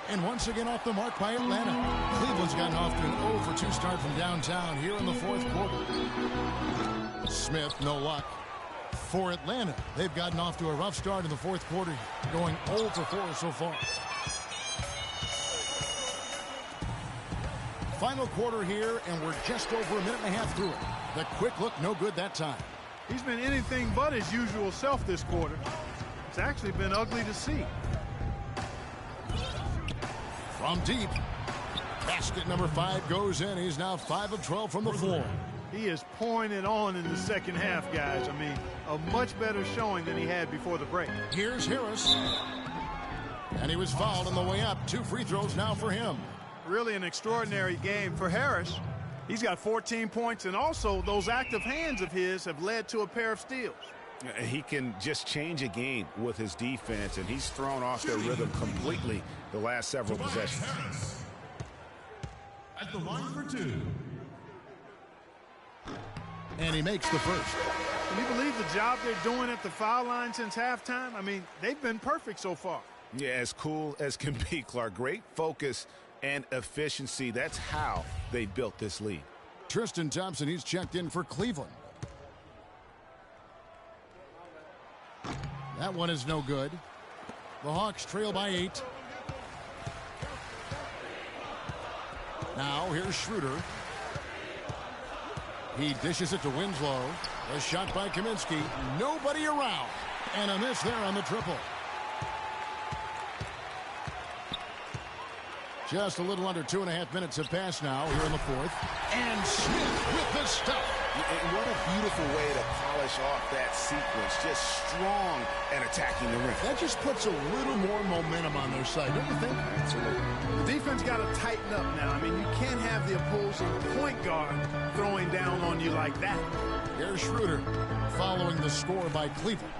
And once again off the mark by Atlanta. Cleveland's gotten off to an 0 for 2 start from downtown here in the fourth quarter. Smith, no luck. For Atlanta, they've gotten off to a rough start in the fourth quarter, going 0 for 4 so far. Final quarter here, and we're just over a minute and a half through it. The quick look, no good that time. He's been anything but his usual self this quarter. It's actually been ugly to see. From deep, basket number 5 goes in. He's now 5 of 12 from the floor. He is pouring it on in the second half, guys. I mean, a much better showing than he had before the break. Here's Harris. And he was fouled on the way up. 2 free throws now for him. Really an extraordinary game for Harris. He's got 14 points, and also those active hands of his have led to a pair of steals. He can just change a game with his defense, and he's thrown off their rhythm completely the last several possessions. At the line for 2. And he makes the first. Can you believe the job they're doing at the foul line since halftime? I mean, they've been perfect so far. Yeah, as cool as can be, Clark. Great focus and efficiency. That's how they built this lead. Tristan Thompson, he's checked in for Cleveland. That one is no good. The Hawks trail by 8. Now here's Schroeder. He dishes it to Winslow. A shot by Kaminsky. Nobody around. And a miss there on the triple. Just a little under 2.5 minutes have passed now here in the fourth. And Smith with the stuff. And what a beautiful way to polish off that sequence. Just strong and attacking the rim. That just puts a little more momentum on their side, don't you think? Absolutely. The defense got to tighten up now. I mean, you can't have the opposing point guard throwing down on you like that. Here's Schroeder following the score by Cleveland.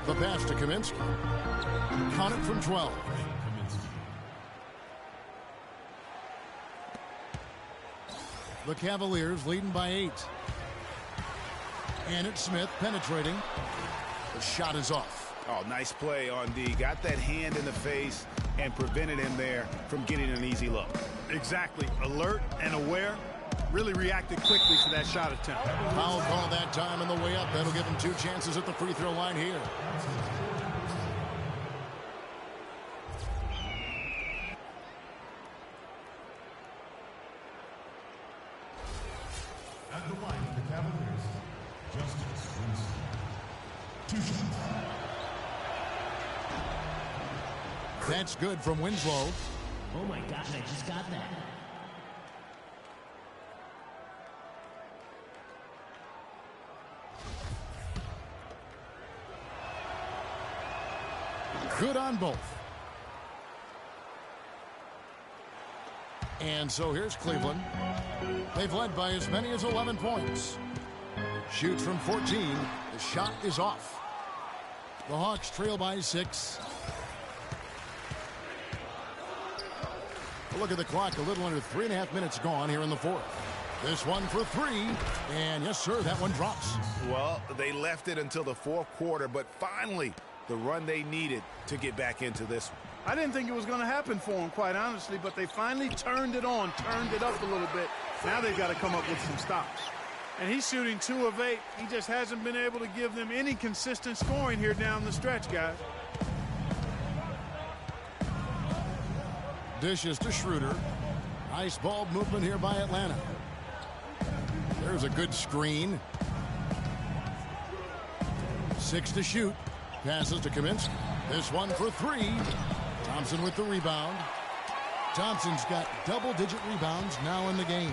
The pass to Kaminsky. Count it from 12. The Cavaliers leading by 8. And it's Smith penetrating. The shot is off. Oh, nice play on D. Got that hand in the face and prevented him there from getting an easy look. Exactly. Alert and aware. Really reacted quickly to that shot attempt. Foul call that time on the way up. That'll give him 2 chances at the free throw line here. At the line of the Cavaliers, Justice Winslow. 2 shots. That's good from Winslow. Oh my gosh, I just got that. Good on both. And so here's Cleveland. They've led by as many as 11 points. Shoots from 14. The shot is off. The Hawks trail by 6. Look at the clock. A little under 3.5 minutes gone here in the fourth. This one for three. And yes, sir, that one drops. Well, they left it until the fourth quarter, but finally the run they needed to get back into this one. I didn't think it was going to happen for them, quite honestly, but they finally turned it on, turned it up a little bit. Now they've got to come up with some stops. And he's shooting 2 of 8. He just hasn't been able to give them any consistent scoring here down the stretch, guys. Dishes to Schroeder. Nice ball movement here by Atlanta. There's a good screen. 6 to shoot. Passes to Kaminsky. This one for 3. Thompson with the rebound. Thompson's got double-digit rebounds now in the game.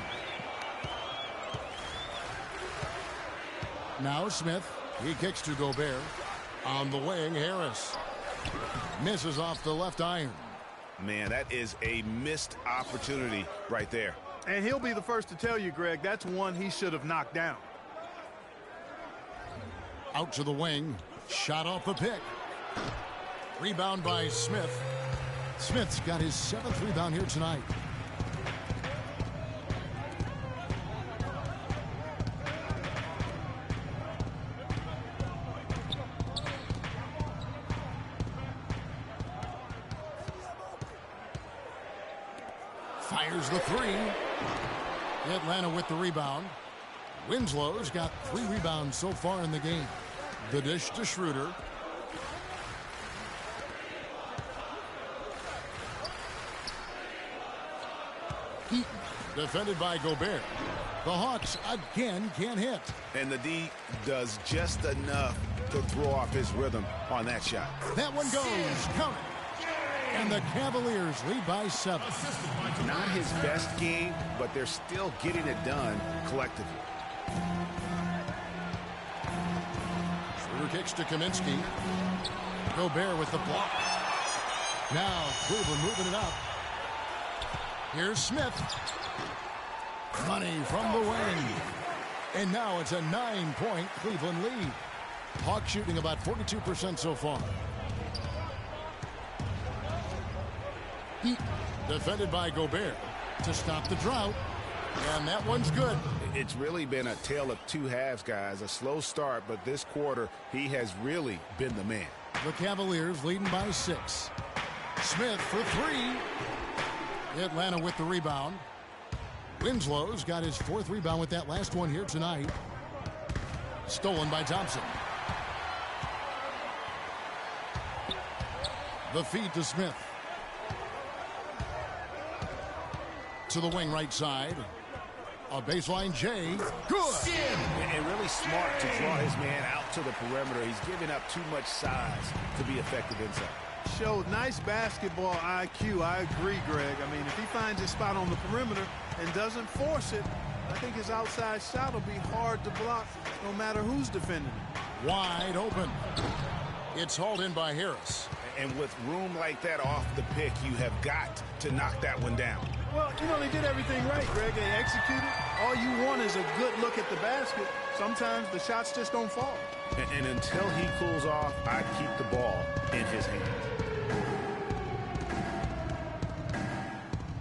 Now Smith. He kicks to Gobert. On the wing, Harris. Misses off the left iron. Man, that is a missed opportunity right there. And he'll be the first to tell you, Greg, that's one he should have knocked down. Out to the wing. Shot off the pick. Rebound by Smith. Smith's got his 7th rebound here tonight. Fires the 3. Atlanta with the rebound. Winslow's got 3 rebounds so far in the game. The dish to Schroeder. Heaton, defended by Gobert. The Hawks again can't hit. And the D does just enough to throw off his rhythm on that shot. That one goes. Count it. And the Cavaliers lead by 7. Not his best game, but they're still getting it done collectively. Schroeder kicks to Kaminsky. Gobert with the block. Now Cleveland moving it up. Here's Smith. Money from the wing. And now it's a 9-point Cleveland lead. Hawks shooting about 42% so far. Heaton, defended by Gobert to stop the drought. And that one's good. It's really been a tale of 2 halves, guys. A slow start, but this quarter, he has really been the man. The Cavaliers leading by 6. Smith for 3. Atlanta with the rebound. Winslow's got his 4th rebound with that last one here tonight. Stolen by Thompson. The feed to Smith. To the wing right side. A baseline J. Good. And really smart to draw his man out to the perimeter. He's giving up too much size to be effective inside. Showed nice basketball IQ. I agree, Greg. I mean, if he finds his spot on the perimeter and doesn't force it, I think his outside shot will be hard to block no matter who's defending him. Wide open. It's hauled in by Harris. And with room like that off the pick, you have got to knock that one down. Well, you know, they did everything right, Greg. They executed. All you want is a good look at the basket. Sometimes the shots just don't fall. And until he cools off, I keep the ball in his hand.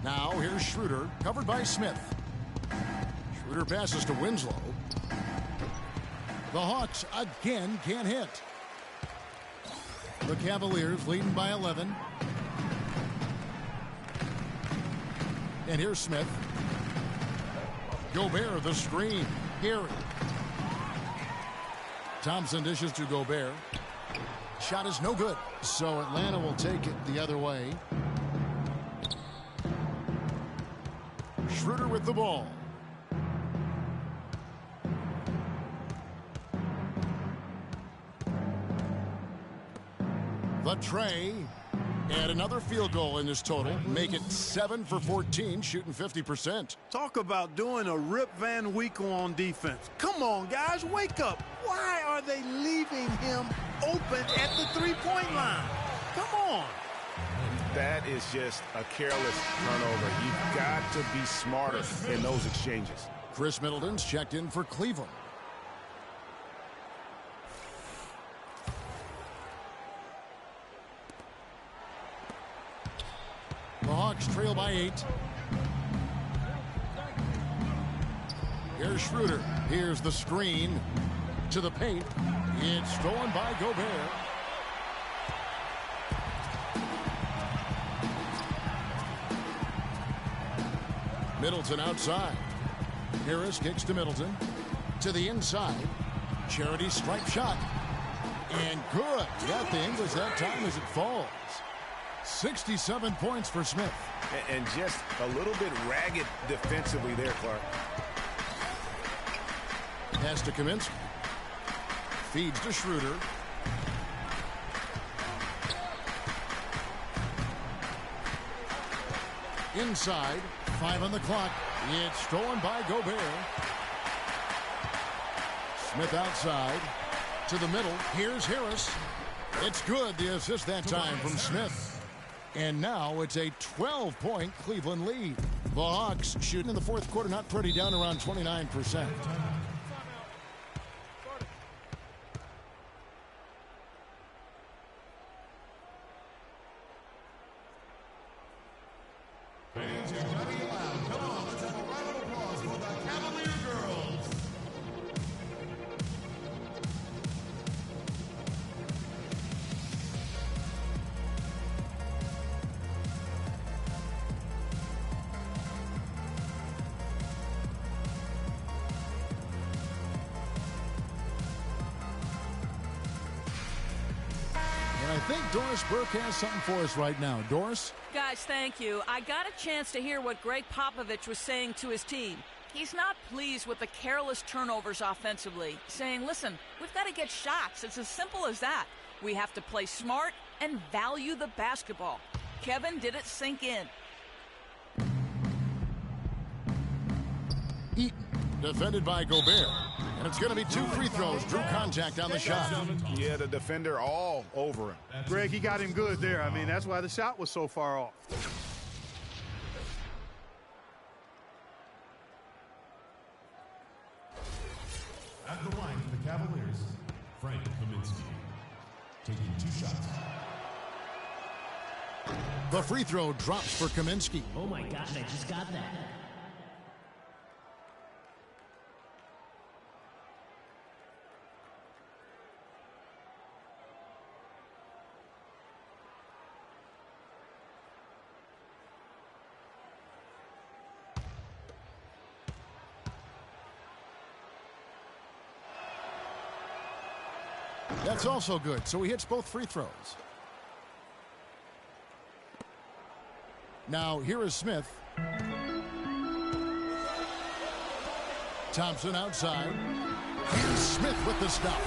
Now here's Schroeder, covered by Smith. Schroeder passes to Winslow. The Hawks again can't hit. The Cavaliers leading by 11. And here's Smith. Gobert the screen. Gary. Thompson dishes to Gobert. Shot is no good. So Atlanta will take it the other way. Schroeder with the ball. The tray. And another field goal in this total. Make it 7 for 14, shooting 50%. Talk about doing a Rip Van Winkle on defense. Come on, guys, wake up. Why are they leaving him open at the three-point line? Come on. That is just a careless turnover. You've got to be smarter in those exchanges. Chris Middleton's checked in for Cleveland. The Hawks trail by 8. Here's Schroeder. Here's the screen to the paint. It's stolen by Gobert. Middleton outside. Harris kicks to Middleton. To the inside. Charity stripe shot. And good. Got the English that time as it falls. 67 points for Smith. And just a little bit ragged defensively there, Clark. Pass to Kaminsky. Feeds to Schroeder. Inside. 5 on the clock. It's stolen by Gobert. Smith outside. To the middle. Here's Harris. It's good. The assist that time from Smith. And now it's a 12-point Cleveland lead. The Hawks shooting in the fourth quarter, not pretty, down around 29%. Fans, you're running loud. Come on, let's have a round of applause for the Cavalier girls. I think Doris Burke has something for us right now. Doris? Guys, thank you. I got a chance to hear what Greg Popovich was saying to his team. He's not pleased with the careless turnovers offensively, saying, listen, we've got to get shots. It's as simple as that. We have to play smart and value the basketball. Kevin, did it sink in? Eaton, defended by Gobert. And it's going to be 2 free throws. Drew contact on the shot. Yeah, the defender all over him. Greg, he got him good there. I mean, that's why the shot was so far off. At the line for the Cavaliers, Frank Kaminsky, taking 2 shots. The free throw drops for Kaminsky. Oh my God, I just got that. That's also good, so he hits both free throws. Now, here is Smith. Thompson outside. Here's Smith with the stop.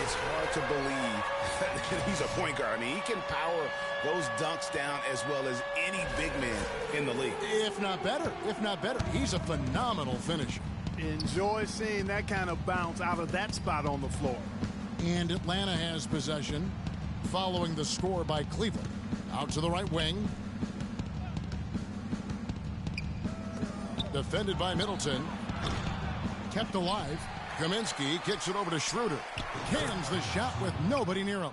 It's hard to believe that he's a point guard. I mean, he can power those dunks down as well as any big man in the league. If not better. He's a phenomenal finisher. Enjoy seeing that kind of bounce out of that spot on the floor. And Atlanta has possession following the score by Cleveland. Out to the right wing. Defended by Middleton. Kept alive. Kaminsky kicks it over to Schroeder. Cans the shot with nobody near him.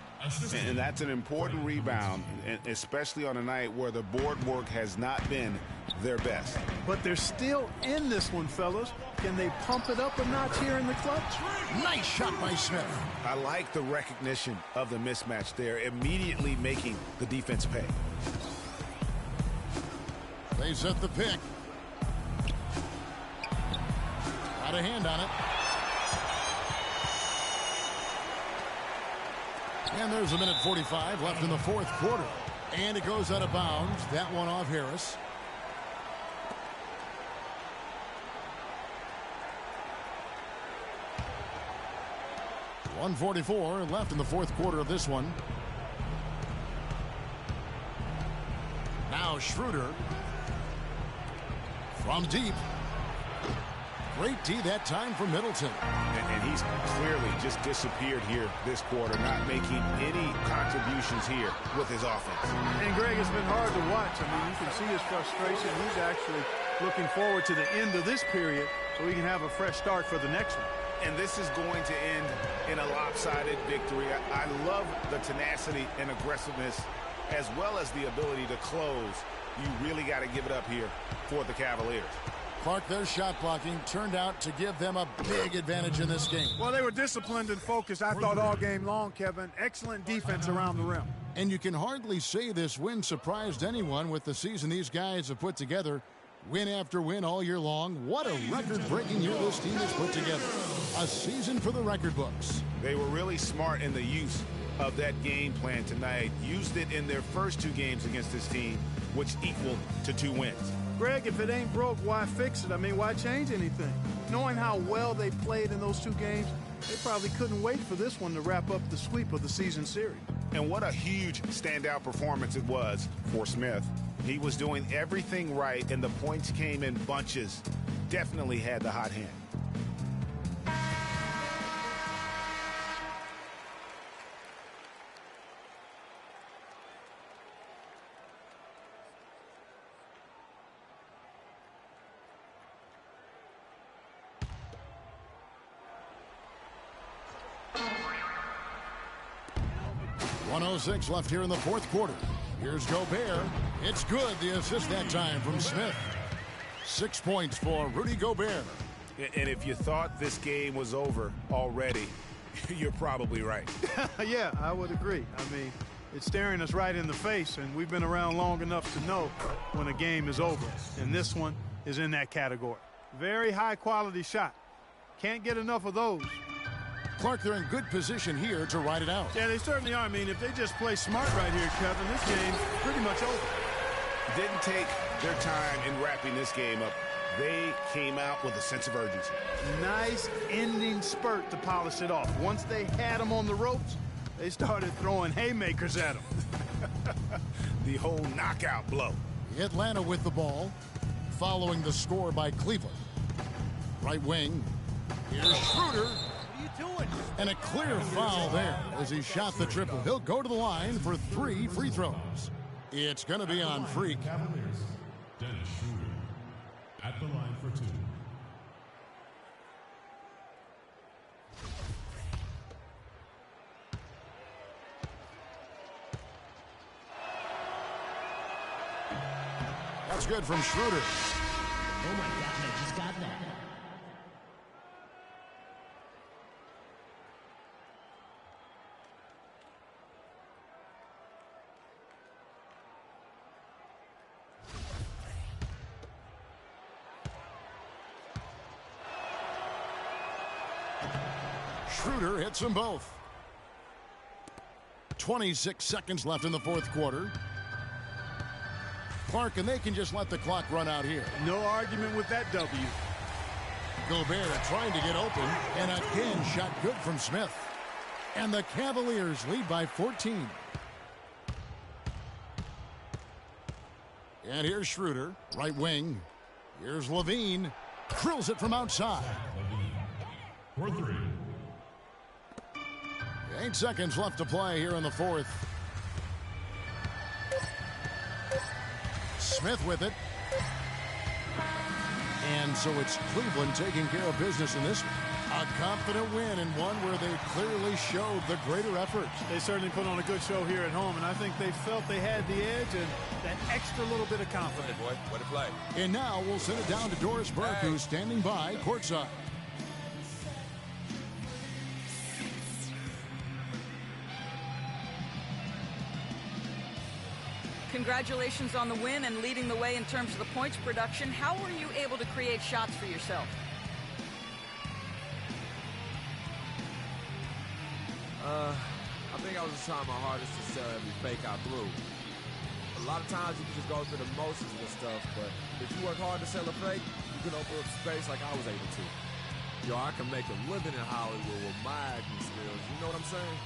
And that's an important rebound, especially on a night where the board work has not been their best. But they're still in this one, fellas. Can they pump it up a notch here in the clutch? Nice shot by Smith. I like the recognition of the mismatch there, immediately making the defense pay. They set the pick. Got a hand on it. And there's 1:45 left in the fourth quarter. And it goes out of bounds. That one off Harris. .144 left in the fourth quarter of this one. Now Schroeder. From deep. Great D that time from Middleton. And he's clearly just disappeared here this quarter, not making any contributions here with his offense. And Greg, it's been hard to watch. I mean, you can see his frustration. He's actually looking forward to the end of this period so he can have a fresh start for the next one. And this is going to end in a lopsided victory. I love the tenacity and aggressiveness as well as the ability to close. You really got to give it up here for the Cavaliers. Clark, their shot blocking turned out to give them a big advantage in this game. Well, they were disciplined and focused, I thought, all game long, Kevin. Excellent defense around the rim. And you can hardly say this win surprised anyone with the season these guys have put together. Win after win all year long. What a record-breaking year this team has put together. A season for the record books. They were really smart in the use of that game plan tonight. Used it in their first 2 games against this team, which equaled to 2 wins. Greg, if it ain't broke, why fix it? I mean, why change anything? Knowing how well they played in those 2 games, they probably couldn't wait for this one to wrap up the sweep of the season series. And what a huge standout performance it was for Smith. He was doing everything right, and the points came in bunches. Definitely had the hot hand. .106 left here in the fourth quarter. Here's Gobert. It's good. The assist that time from Smith. 6 points for Rudy Gobert. And if you thought this game was over already, you're probably right. Yeah, I would agree. I mean, it's staring us right in the face, and we've been around long enough to know when a game is over. And this one is in that category. Very high-quality shot. Can't get enough of those. Clark, they're in good position here to ride it out. Yeah, they certainly are. I mean, if they just play smart right here, Kevin, this game's pretty much over. Didn't take their time in wrapping this game up. They came out with a sense of urgency. Nice ending spurt to polish it off. Once they had them on the ropes, they started throwing haymakers at them. The whole knockout blow. Atlanta with the ball, following the score by Cleveland. Right wing. Here's Schroeder. And a clear foul there as he shot the triple. He'll go to the line for 3 free throws. It's going to be on Freak. Cavaliers, Dennis Schroeder at the line for 2. That's good from Schroeder. Oh my God, I just got that. Schroeder hits them both. 26 seconds left in the fourth quarter. Clark, and they can just let the clock run out here. No argument with that W. Gobert trying to get open, and again shot good from Smith. And the Cavaliers lead by 14. And here's Schroeder, right wing. Here's Levine, drills it from outside. For 3. 8 seconds left to play here in the fourth. Smith with it. And so it's Cleveland taking care of business in this one. A confident win and one where they clearly showed the greater effort. They certainly put on a good show here at home, and I think they felt they had the edge and that extra little bit of confidence. Boy, what a play. And now we'll send it down to Doris Burke, who's standing by courtside. Congratulations on the win and leading the way in terms of the points production. How were you able to create shots for yourself? I think I was just trying my hardest to sell every fake I threw. A lot of times you can just go through the motions and stuff, but if you work hard to sell a fake, you can open up space like I was able to. Yo, I can make a living in Hollywood with my acting skills. You know what I'm saying?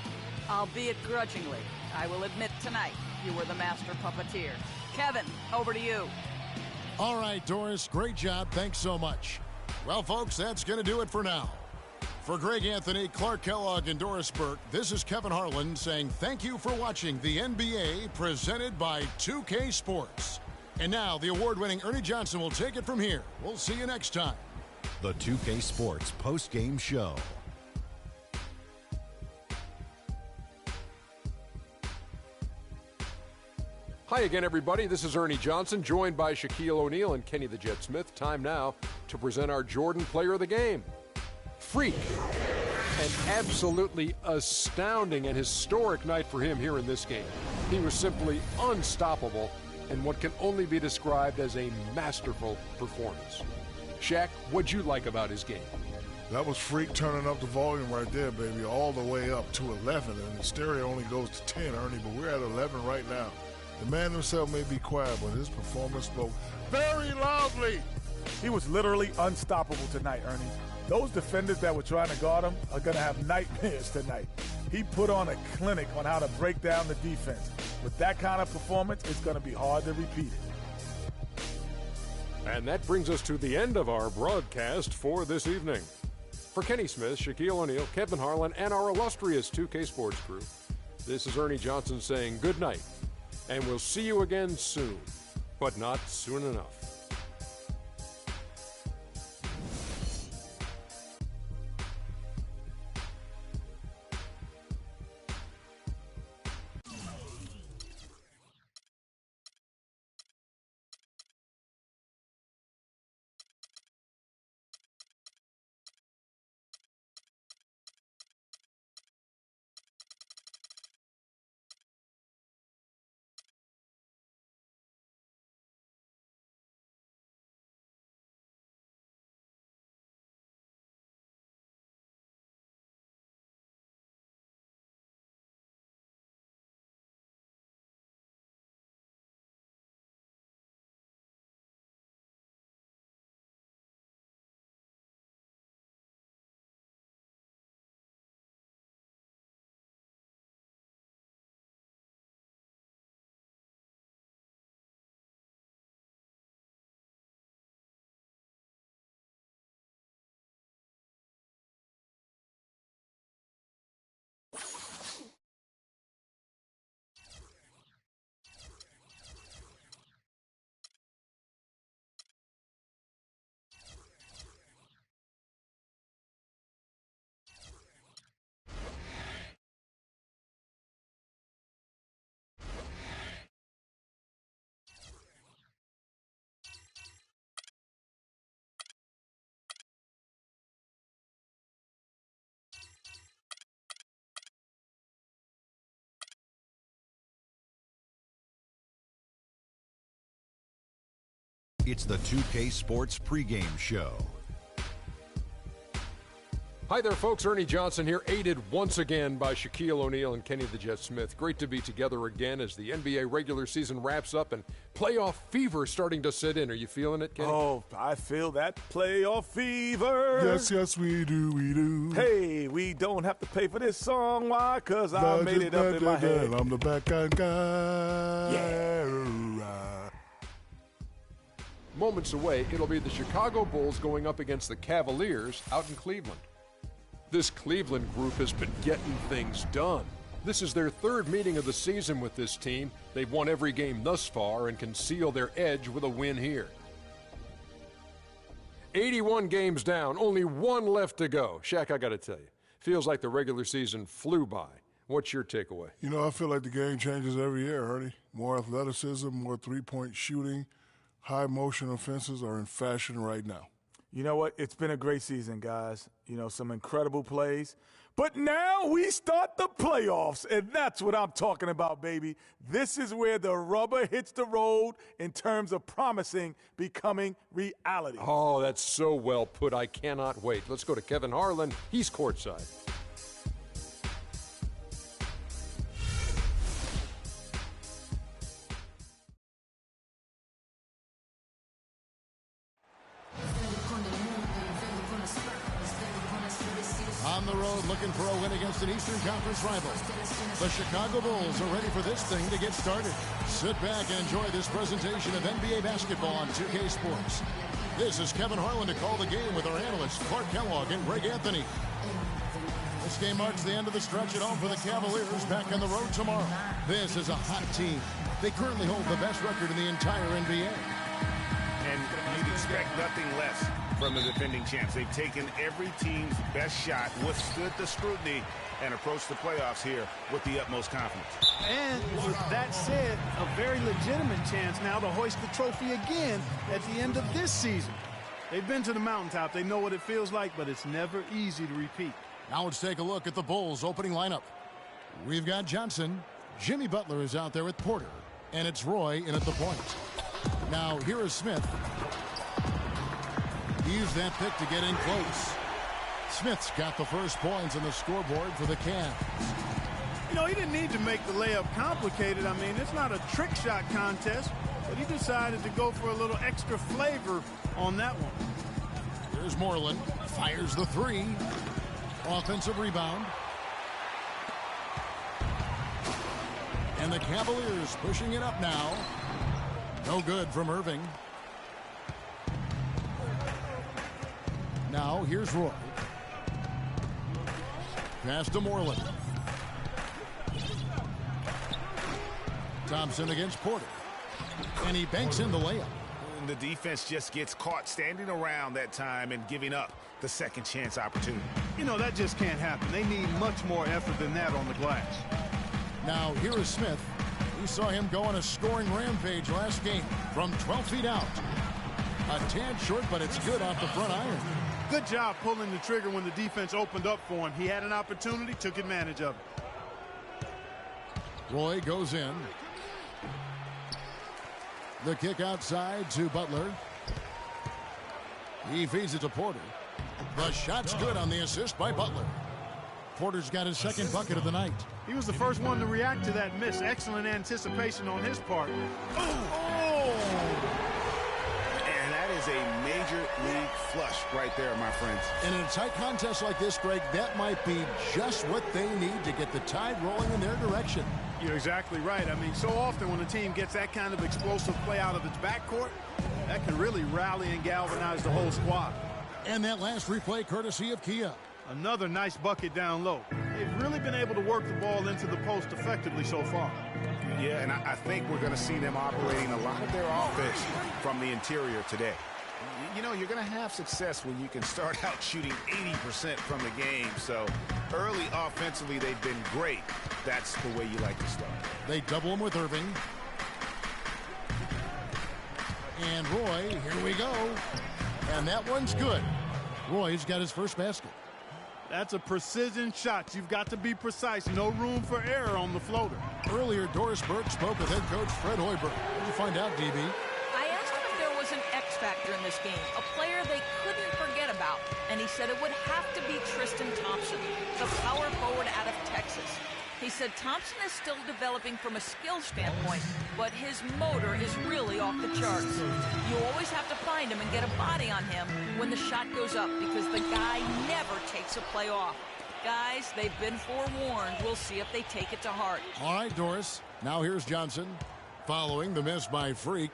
Albeit grudgingly, I will admit tonight you were the master puppeteer. Kevin, over to you. All right, Doris, great job. Thanks so much. Well, folks, that's going to do it for now. For Greg Anthony, Clark Kellogg, and Doris Burke, this is Kevin Harlan saying thank you for watching the NBA presented by 2K Sports. And now the award-winning Ernie Johnson will take it from here. We'll see you next time. The 2K Sports post-game show. Hi again, everybody. This is Ernie Johnson, joined by Shaquille O'Neal and Kenny the Jet Smith. Time now to present our Jordan Player of the Game. Freak. An absolutely astounding and historic night for him here in this game. He was simply unstoppable and what can only be described as a masterful performance. Shaq, what'd you like about his game? That was Freak turning up the volume right there, baby, all the way up to 11. And the stereo only goes to 10, Ernie, but we're at 11 right now. The man himself may be quiet, but his performance spoke very loudly. He was literally unstoppable tonight, Ernie. Those defenders that were trying to guard him are going to have nightmares tonight. He put on a clinic on how to break down the defense. With that kind of performance, it's going to be hard to repeat it. And that brings us to the end of our broadcast for this evening. For Kenny Smith, Shaquille O'Neal, Kevin Harlan, and our illustrious 2K Sports crew, this is Ernie Johnson saying good night. And we'll see you again soon, but not soon enough. It's the 2K Sports pregame show. Hi there, folks. Ernie Johnson here, aided once again by Shaquille O'Neal and Kenny the Jet Smith. Great to be together again as the NBA regular season wraps up and playoff fever starting to set in. Are you feeling it, Kenny? Oh, I feel that playoff fever. Yes, yes, we do, we do. Hey, we don't have to pay for this song. Why? Because I made it up in my head. I'm the backhand guy. Yeah. Moments away, it'll be the Chicago Bulls going up against the Cavaliers out in Cleveland. This Cleveland group has been getting things done. This is their third meeting of the season with this team. They've won every game thus far and can seal their edge with a win here. 81 games down, only one left to go. Shaq, I got to tell you, feels like the regular season flew by. What's your takeaway? You know, I feel like the game changes every year, Ernie. More athleticism, more three-point shooting. High motion offenses are in fashion right now. You know what? It's been a great season, guys. You know, some incredible plays. But now we start the playoffs, and that's what I'm talking about, baby. This is where the rubber hits the road in terms of promising becoming reality. Oh, that's so well put. I cannot wait. Let's go to Kevin Harlan. He's courtside. On the road looking for a win against an Eastern Conference rival. The Chicago Bulls are ready for this thing to get started. Sit back and enjoy this presentation of NBA basketball on 2K Sports. This is Kevin Harlan to call the game with our analysts Clark Kellogg and Greg Anthony. This game marks the end of the stretch at home for the Cavaliers, back on the road tomorrow. This is a hot team. They currently hold the best record in the entire NBA. And you'd expect nothing less from the defending champs. They've taken every team's best shot, withstood the scrutiny, and approached the playoffs here with the utmost confidence. And with that that said, a very legitimate chance now to hoist the trophy again at the end of this season. They've been to the mountaintop. They know what it feels like, but it's never easy to repeat. Now let's take a look at the Bulls' opening lineup. We've got Johnson. Jimmy Butler is out there with Porter. And it's Roy in at the point. Now here is Smith. Use that pick to get in close. Smith's got the first points on the scoreboard for the Cavs. You know, he didn't need to make the layup complicated. I mean, it's not a trick shot contest, but he decided to go for a little extra flavor on that one. Here's Moreland. Fires the three. Offensive rebound. And the Cavaliers pushing it up now. No good from Irving. Now here's Roy. Pass to Moreland. Thompson against Porter. And he banks in the layup. And the defense just gets caught standing around that time and giving up the second chance opportunity. You know, that just can't happen. They need much more effort than that on the glass. Now here is Smith. We saw him go on a scoring rampage last game from 12 feet out. A tad short, but it's good off the front iron. Good job pulling the trigger when the defense opened up for him. He had an opportunity, took advantage of it. Roy goes in. The kick outside to Butler. He feeds it to Porter. The shot's good on the assist by Butler. Porter's got his second bucket of the night. He was the first one to react to that miss. Excellent anticipation on his part. And that is a major league flush right there, my friends. And in a tight contest like this, Greg, that might be just what they need to get the tide rolling in their direction. You're exactly right. I mean, so often when a team gets that kind of explosive play out of its backcourt, that can really rally and galvanize the whole squad. And that last replay courtesy of Kia. Another nice bucket down low. They've really been able to work the ball into the post effectively so far. Yeah, and I think we're going to see them operating a lot of their offense from the interior today. You know, you're going to have success when you can start out shooting 80% from the game. So early offensively, they've been great. That's the way you like to start. They double him with Irving. And Roy, here we go. And that one's good. Roy's got his first basket. That's a precision shot. You've got to be precise. No room for error on the floater. Earlier, Doris Burke spoke with head coach Fred Hoiberg. What did you find out, DB? I asked him if there was an X factor in this game, a player they couldn't forget about, and he said it would have to be Tristan Thompson, the power forward out of Texas. He said Thompson is still developing from a skill standpoint, but his motor is really off the charts. You always have to find him and get a body on him when the shot goes up because the guy never takes a play off. Guys, they've been forewarned. We'll see if they take it to heart. All right, Doris. Now here's Johnson following the miss by Freak.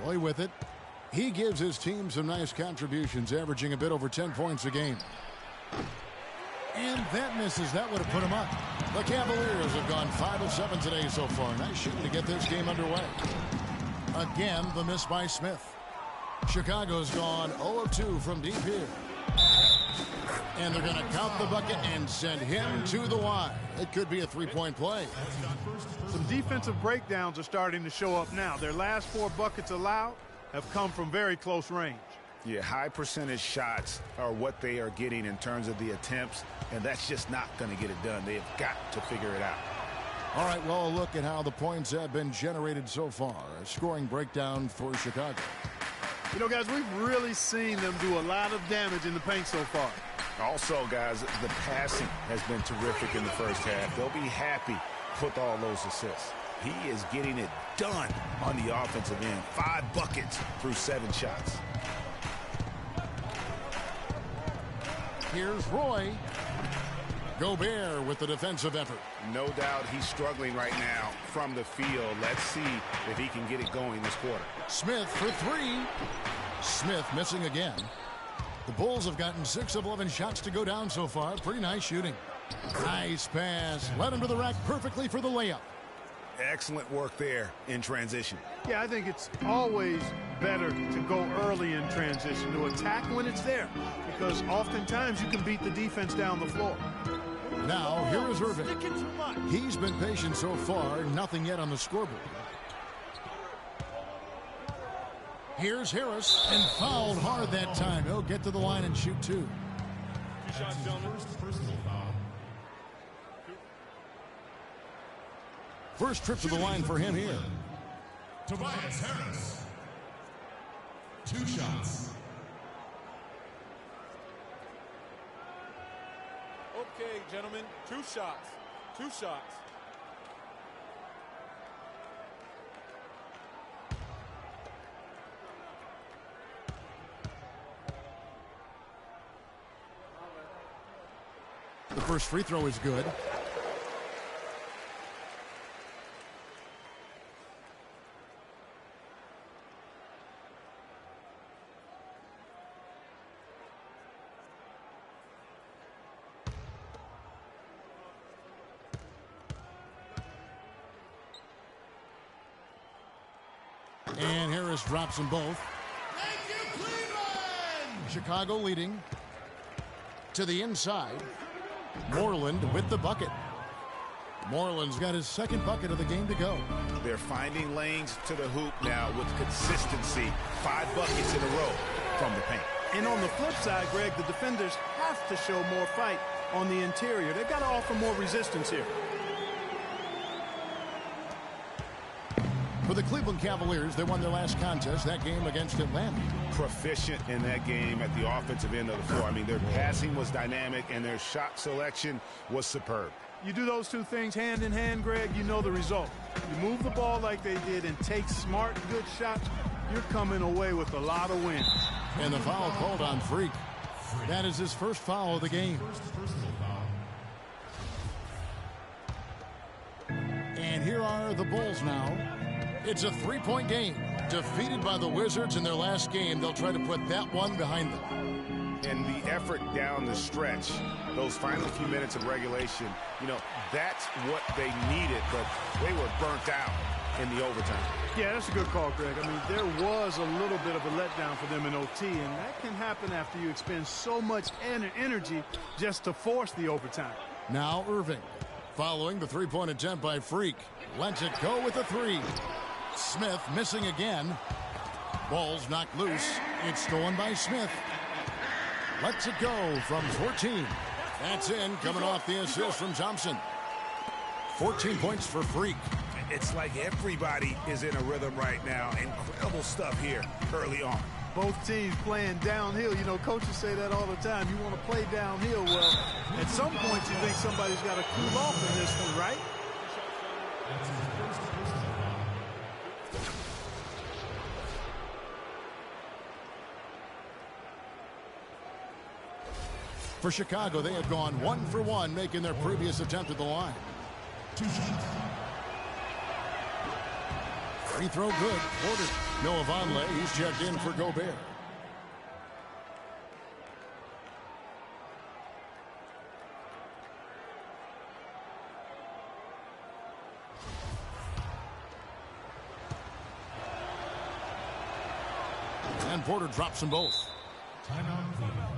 Roy with it. He gives his team some nice contributions, averaging a bit over 10 points a game. And that misses. That would have put him up. The Cavaliers have gone 5 of 7 today so far. Nice shooting to get this game underway. Again, the miss by Smith. Chicago's gone 0 of 2 from deep here. And they're going to count the bucket and send him to the line. It could be a three-point play. Some defensive breakdowns are starting to show up now. Their last 4 buckets allowed have come from very close range. Yeah, high percentage shots are what they are getting in terms of the attempts, and that's just not going to get it done. They have got to figure it out. All right, well, a look at how the points have been generated so far. A scoring breakdown for Chicago. You know, guys, we've really seen them do a lot of damage in the paint so far. Also, guys, the passing has been terrific in the first half. They'll be happy with all those assists. He is getting it done on the offensive end. 5 buckets through 7 shots. Here's Roy. Gobert with the defensive effort. No doubt he's struggling right now from the field. Let's see if he can get it going this quarter. Smith for 3. Smith missing again. The Bulls have gotten 6 of 11 shots to go down so far. Pretty nice shooting. Nice pass. Led him to the rack perfectly for the layup. Excellent work there in transition. Yeah, I think it's always better to go early in transition, to attack when it's there, because oftentimes you can beat the defense down the floor. Now, here is Irving. He's been patient so far, nothing yet on the scoreboard. Here's Harris, and fouled hard that time. He'll get to the line and shoot two. First trip to the line for him here. Tobias Harris. 2 shots. Okay, gentlemen, 2 shots. 2 shots. The first free throw is good. And Harris drops them both. Thank you, Cleveland! Chicago leading. To the inside. Moreland with the bucket. Moreland's got his second bucket of the game to go. They're finding lanes to the hoop now with consistency. 5 buckets in a row from the paint. And on the flip side, Greg, the defenders have to show more fight on the interior. They've got to offer more resistance here. For the Cleveland Cavaliers, they won their last contest, that game against Atlanta. Proficient in that game at the offensive end of the floor. I mean, their passing was dynamic and their shot selection was superb. You do those two things hand in hand, Greg, you know the result. You move the ball like they did and take smart, good shots, you're coming away with a lot of wins. And the foul called on Freak. That is his first foul of the game. And here are the Bulls now. It's a 3-point game. Defeated by the Wizards in their last game, they'll try to put that one behind them. And the effort down the stretch, those final few minutes of regulation, you know, that's what they needed, but they were burnt out in the overtime. Yeah, that's a good call, Greg. I mean, there was a little bit of a letdown for them in OT, and that can happen after you expend so much energy just to force the overtime. Now Irving, following the 3-point attempt by Freak. Lets it go with a 3. Smith missing again. Ball's knocked loose. It's stolen by Smith. Lets it go from 14. That's in, coming off the assist from Thompson. 14 points for Freak. It's like everybody is in a rhythm right now. Incredible stuff here early on. Both teams playing downhill. You know, coaches say that all the time. You want to play downhill. Well, at some point you think somebody's got to cool off in this one, right? For Chicago, they have gone 1 for 1, making their previous attempt at the line. 2 shots. Free throw good. Porter. Noah Vonleh, he's checked in for Gobert. And Porter drops them both. Timeout, Cleveland.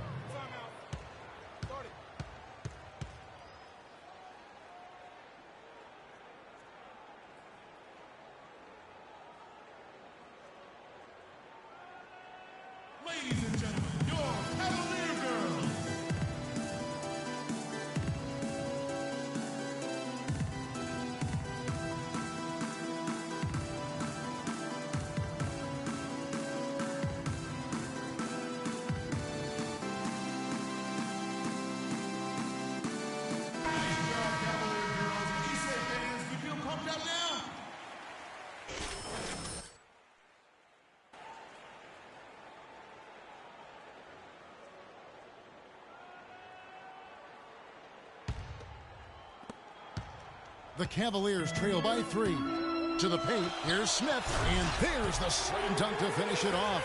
Ladies and gentlemen, your Cavalier girls. Nice job, Cavalier girls. Eastside fans, we feel pumped up now. The Cavaliers trail by 3. To the paint, here's Smith, and there's the slam dunk to finish it off.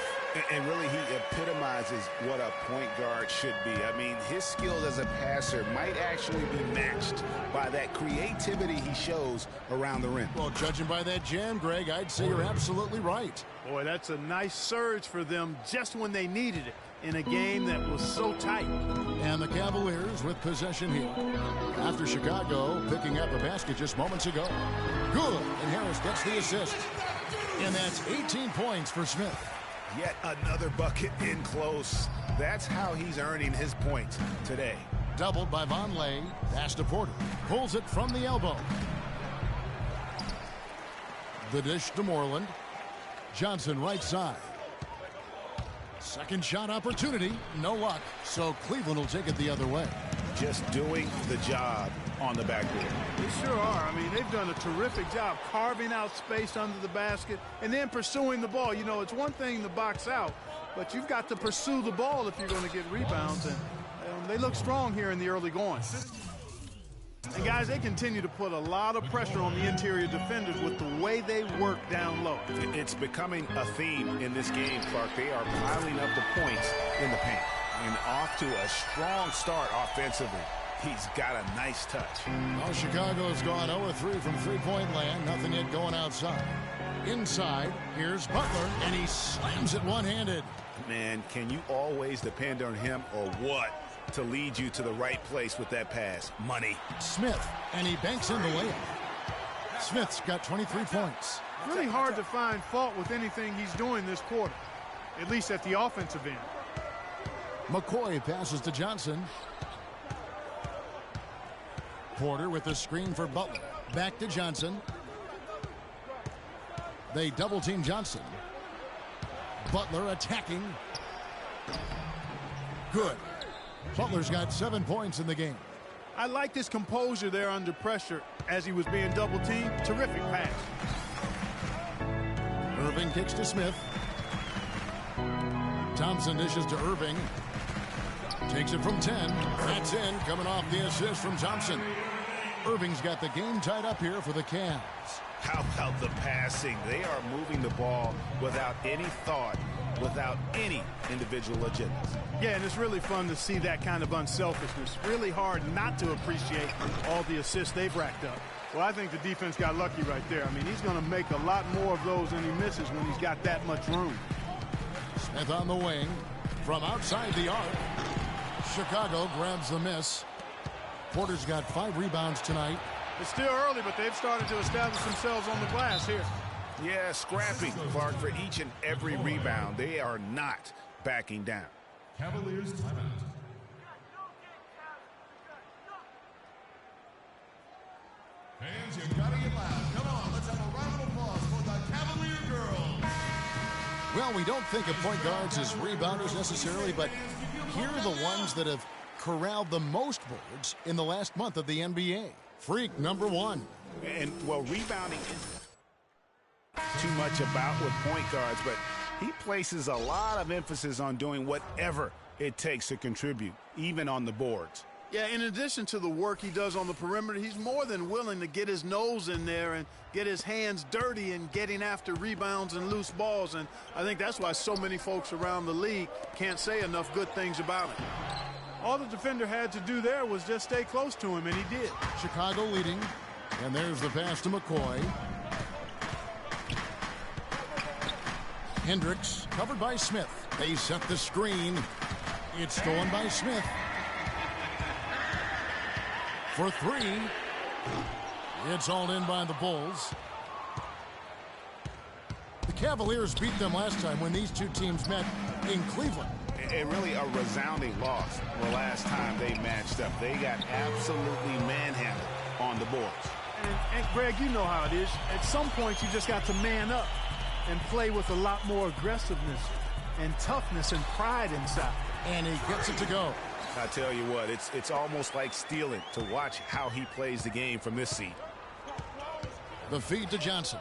And really, he epitomizes what a point guard should be. I mean, his skills as a passer might actually be matched by that creativity he shows around the rim. Well, judging by that jam, Greg, I'd say you're absolutely right. Boy, that's a nice surge for them just when they needed it. in a game that was so tight. And the Cavaliers with possession here. After Chicago picking up a basket just moments ago. Good. And Harris gets the assist. And that's 18 points for Smith. Yet another bucket in close. That's how he's earning his points today. Doubled by Vonleh. Pass to Porter. Pulls it from the elbow. The dish to Moreland. Johnson right side. Second shot opportunity. No luck. So Cleveland will take it the other way. Just doing the job on the backboard. They sure are. I mean, they've done a terrific job carving out space under the basket and then pursuing the ball. You know, it's one thing to box out, but you've got to pursue the ball if you're going to get rebounds. And they look strong here in the early going. And, guys, they continue to put a lot of pressure on the interior defenders with the way they work down low. It's becoming a theme in this game, Clark. They are piling up the points in the paint. And off to a strong start offensively. He's got a nice touch. Well, Chicago's gone 0-3 from three-point land. Nothing yet going outside. Inside, here's Butler, and he slams it one-handed. Man, can you always depend on him or what to lead you to the right place with that pass? Money. Smith, and he banks in the layup. Smith's got 23 points. Really hard to find fault with anything he's doing this quarter, at least at the offensive end. McCoy passes to Johnson. Porter with the screen for Butler. Back to Johnson. They double-team Johnson. Butler attacking. Good. Butler's got 7 points in the game. I liked his composure there under pressure as he was being double-teamed. Terrific pass. Irving kicks to Smith. Thompson dishes to Irving. Takes it from 10. That's in, coming off the assist from Thompson. Irving's got the game tied up here for the Cavs. How about the passing? They are moving the ball without any thought, without any individual agendas. Yeah, and it's really fun to see that kind of unselfishness. Really hard not to appreciate all the assists they've racked up. Well, I think the defense got lucky right there. I mean, he's going to make a lot more of those than he misses when he's got that much room. Smith on the wing. From outside the arc. Chicago grabs the miss. Porter's got 5 rebounds tonight. It's still early, but they've started to establish themselves on the glass here. Yeah, scrapping, Clark, for each and every rebound. They are not backing down. Cavaliers timeout. Fans, you gotta get loud. Come on, let's have a round of applause for the Cavalier girls. Well, we don't think of point guards as rebounders necessarily, but here are the ones that have corralled the most boards in the last month of the NBA. Freak number 1. And, well, rebounding isn't too much about with point guards, but he places a lot of emphasis on doing whatever it takes to contribute, even on the boards. Yeah, in addition to the work he does on the perimeter, he's more than willing to get his nose in there and get his hands dirty in getting after rebounds and loose balls. And I think that's why so many folks around the league can't say enough good things about him. All the defender had to do there was just stay close to him, and he did. Chicago leading. And there's the pass to McCoy. Hendricks covered by Smith. They set the screen. It's stolen by Smith. For 3. It's all in by the Bulls. The Cavaliers beat them last time when these two teams met in Cleveland. And really a resounding loss the last time they matched up. They got absolutely manhandled on the boards. And Greg, you know how it is. At some point, you just got to man up and play with a lot more aggressiveness and toughness and pride inside. And he gets it to go. I tell you what, it's almost like stealing to watch how he plays the game from this seat. The feed to Johnson.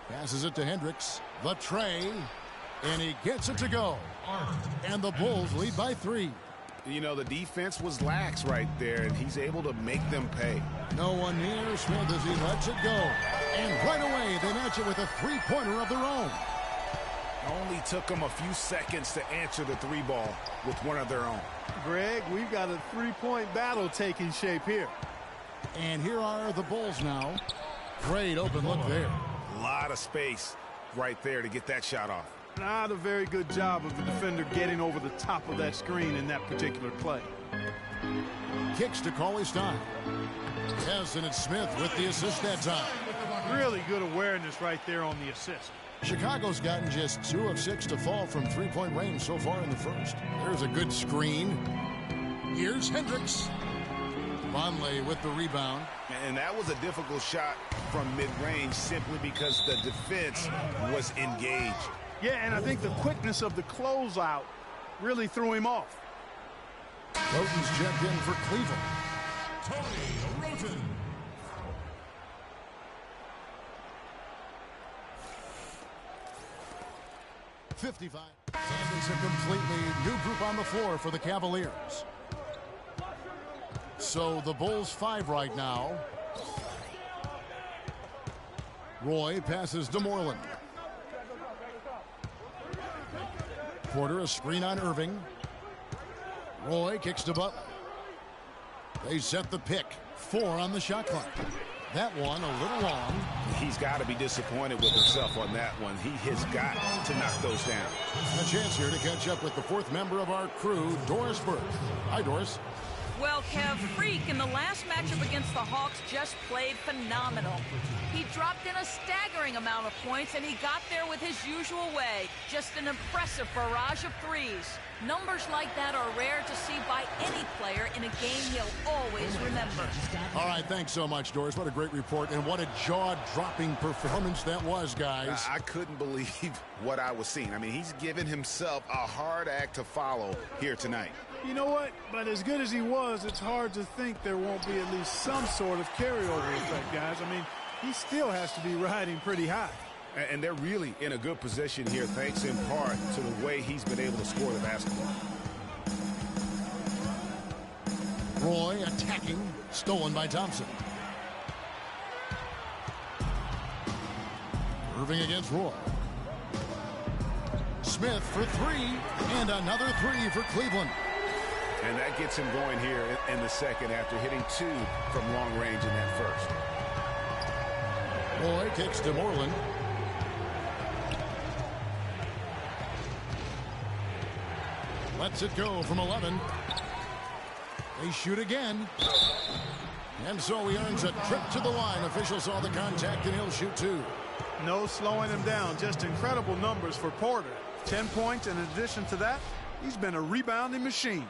Passes it to Hendricks. The tray. And he gets it to go. And the Bulls lead by 3. You know, the defense was lax right there, and he's able to make them pay. No one near Smith as he lets it go. And right away, they match it with a 3-pointer of their own. Only took them a few seconds to answer the 3 ball with one of their own. Greg, we've got a 3-point battle taking shape here. And here are the Bulls now. Great open look there. A lot of space right there to get that shot off. Not a very good job of the defender getting over the top of that screen in that particular play. Kicks to call his time. Yes, and it's Smith with the assist that time. Really good awareness right there on the assist. Chicago's gotten just 2 of 6 to fall from three-point range so far in the first. There's a good screen. Here's Hendricks. Vonleh with the rebound. And that was a difficult shot from mid-range simply because the defense was engaged. Yeah, and I think the quickness of the closeout really threw him off. Roten's checked in for Cleveland. Tony Roten. .55. And it's a completely new group on the floor for the Cavaliers. So the Bulls 5 right now. Roy passes to Moreland. Porter a screen on Irving. Roy kicks to Butler. They set the pick. 4 on the shot clock. That one a little long. He's got to be disappointed with himself on that one. He has got to knock those down. A chance here to catch up with the 4th member of our crew, Doris Burke. Hi, Doris. Well, Kev, Freak in the last matchup against the Hawks just played phenomenal. He dropped in a staggering amount of points, and he got there with his usual way. Just an impressive barrage of threes. Numbers like that are rare to see by any player in a game he'll always remember. All right, thanks so much, Doris. What a great report, and what a jaw-dropping performance that was, guys. I couldn't believe what I was seeing. I mean, he's given himself a hard act to follow here tonight. You know what? But as good as he was, it's hard to think there won't be at least some sort of carryover effect, guys. I mean, he still has to be riding pretty high. And they're really in a good position here, thanks in part to the way he's been able to score the basketball. Roy attacking, stolen by Thompson. Irving against Roy. Smith for 3, and another 3 for Cleveland. And that gets him going here in the second after hitting 2 from long range in that first. Roy kicks to Moreland. Lets it go from 11. They shoot again. And so he earns a trip to the line. Officials saw the contact, and he'll shoot 2. No slowing him down. Just incredible numbers for Porter. 10 points. In addition to that, he's been a rebounding machine.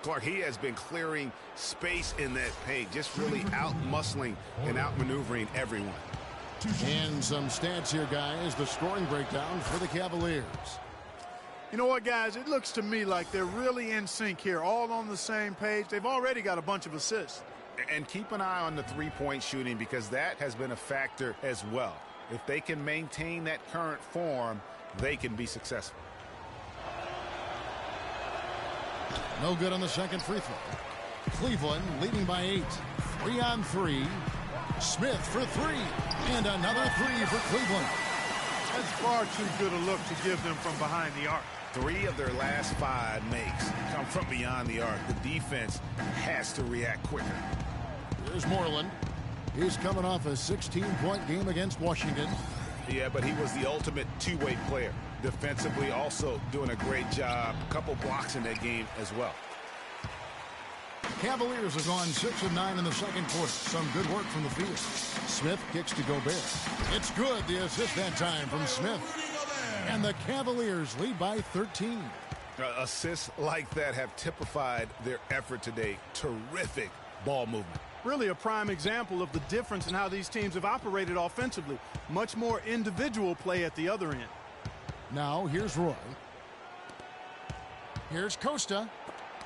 Clark, he has been clearing space in that paint, just really out-muscling and out-maneuvering everyone. And some stats here, guys. The scoring breakdown for the Cavaliers. You know what, guys? It looks to me like they're really in sync here, all on the same page. They've already got a bunch of assists. And keep an eye on the three-point shooting because that has been a factor as well. If they can maintain that current form, they can be successful. No good on the second free throw. Cleveland leading by 8. 3 on 3. Smith for 3. And another 3 for Cleveland. That's far too good a look to give them from behind the arc. 3 of their last 5 makes come from beyond the arc. The defense has to react quicker. Here's Moreland. He's coming off a 16-point game against Washington. Yeah, but he was the ultimate two-way player. Defensively also doing a great job. A couple blocks in that game as well. Cavaliers have gone 6 of 9 in the second quarter. Some good work from the field. Smith kicks to Gobert. It's good. The assist that time from Smith. And the Cavaliers lead by 13. Assists like that have typified their effort today. Terrific ball movement. Really a prime example of the difference in how these teams have operated offensively. Much more individual play at the other end. Now here's Roy. Here's Costa.